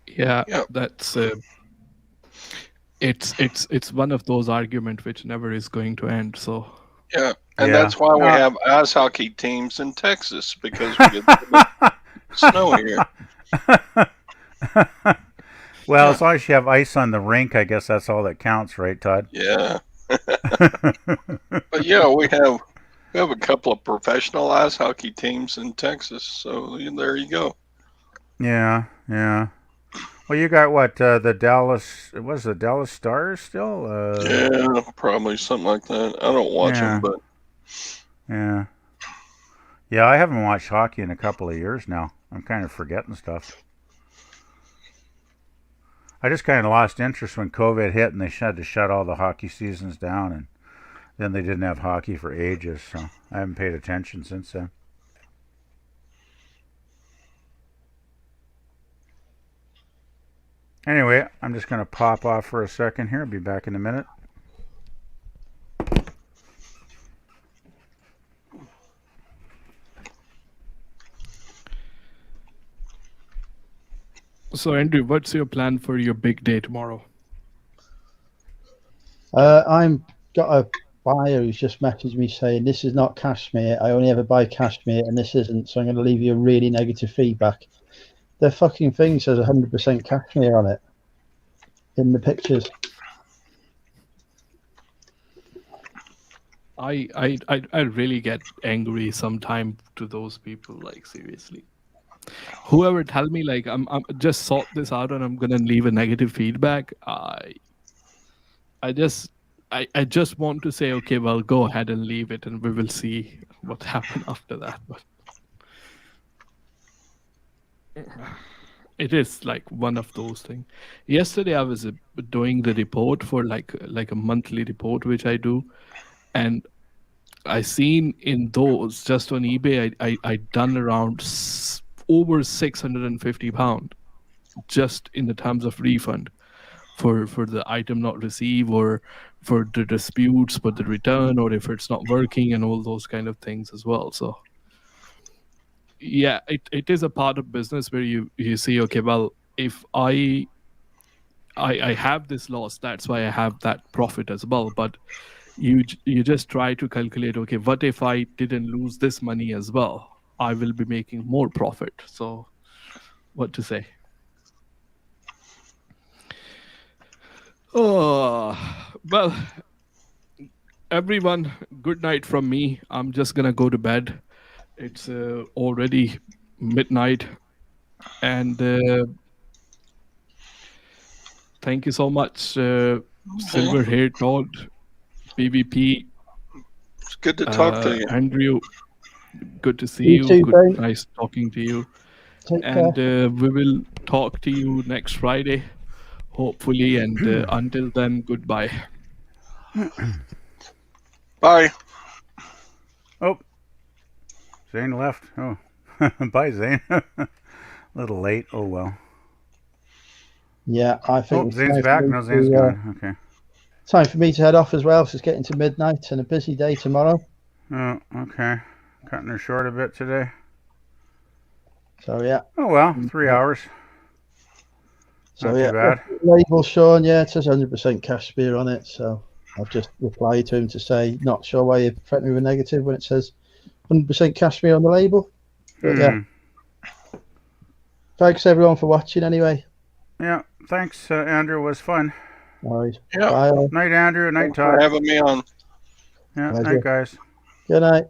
Yeah, that's it's one of those arguments which never is going to end. So that's why we have ice hockey teams in Texas, because we get snow here. Well, as long as you have ice on the rink, I guess that's all that counts, right, Todd? Yeah. But yeah, we have a couple of professional ice hockey teams in Texas, so there you go. Yeah. Well, you got what, the Dallas Stars still? Yeah, probably something like that. I don't watch them, but yeah, I haven't watched hockey in a couple of years now. I'm kind of forgetting stuff. I just kind of lost interest when COVID hit and they had to shut all the hockey seasons down, and then they didn't have hockey for ages, so I haven't paid attention since then. Anyway, I'm just going to pop off for a second here. I'll be back in a minute. So, Andrew, what's your plan for your big day tomorrow? I'm got a buyer who's just messaged me saying this is not cashmere. I only ever buy cashmere, and this isn't. So I'm going to leave you a really negative feedback. The fucking thing says 100% cashmere on it in the pictures. I really get angry sometimes to those people. Like, seriously. Whoever tell me like I'm just sort this out and I'm gonna leave a negative feedback, I just want to say, okay, well, go ahead and leave it and we will see what happens after that. But it is like one of those things. Yesterday I was doing the report for like a monthly report which I do, and I seen in those just on eBay I done around over £650 just in the terms of refund for the item not received, or for the disputes for the return, or if it's not working and all those kind of things as well. So yeah, it is a part of business where you see, okay, well, if I have this loss, that's why I have that profit as well. But you just try to calculate, okay, what if I didn't lose this money as well? I will be making more profit. So what to say? Oh, well, everyone, good night from me. I'm just going to go to bed. It's already midnight. And thank you so much, Silver Hair Todd, PvP. It's good to talk to you. Andrew, good to see you. Too, good, nice talking to you. Take and care. We will talk to you next Friday, hopefully. And until then, goodbye. Bye. Oh, Zane left. Oh, bye, Zane. A little late. Oh, well. Yeah, I think. Oh, Zane's back. No, Zane's gone. Okay. Time for me to head off as well. So it's getting to midnight and a busy day tomorrow. Oh, okay. Cutting her short a bit today. So yeah. Oh well, 3 hours. So Not yeah, too bad. label Sean. Yeah, it says 100% cashmere on it. So I've just replied to him to say, not sure why you threatened me with a negative when it says 100% cashmere on the label. But yeah, thanks everyone for watching anyway. Yeah. Thanks, Andrew. It was fun. All right. Yeah. Bye all. Night, Andrew. Night, Thanks for Todd. having me on. Yeah. Pleasure. Night, guys. Good night.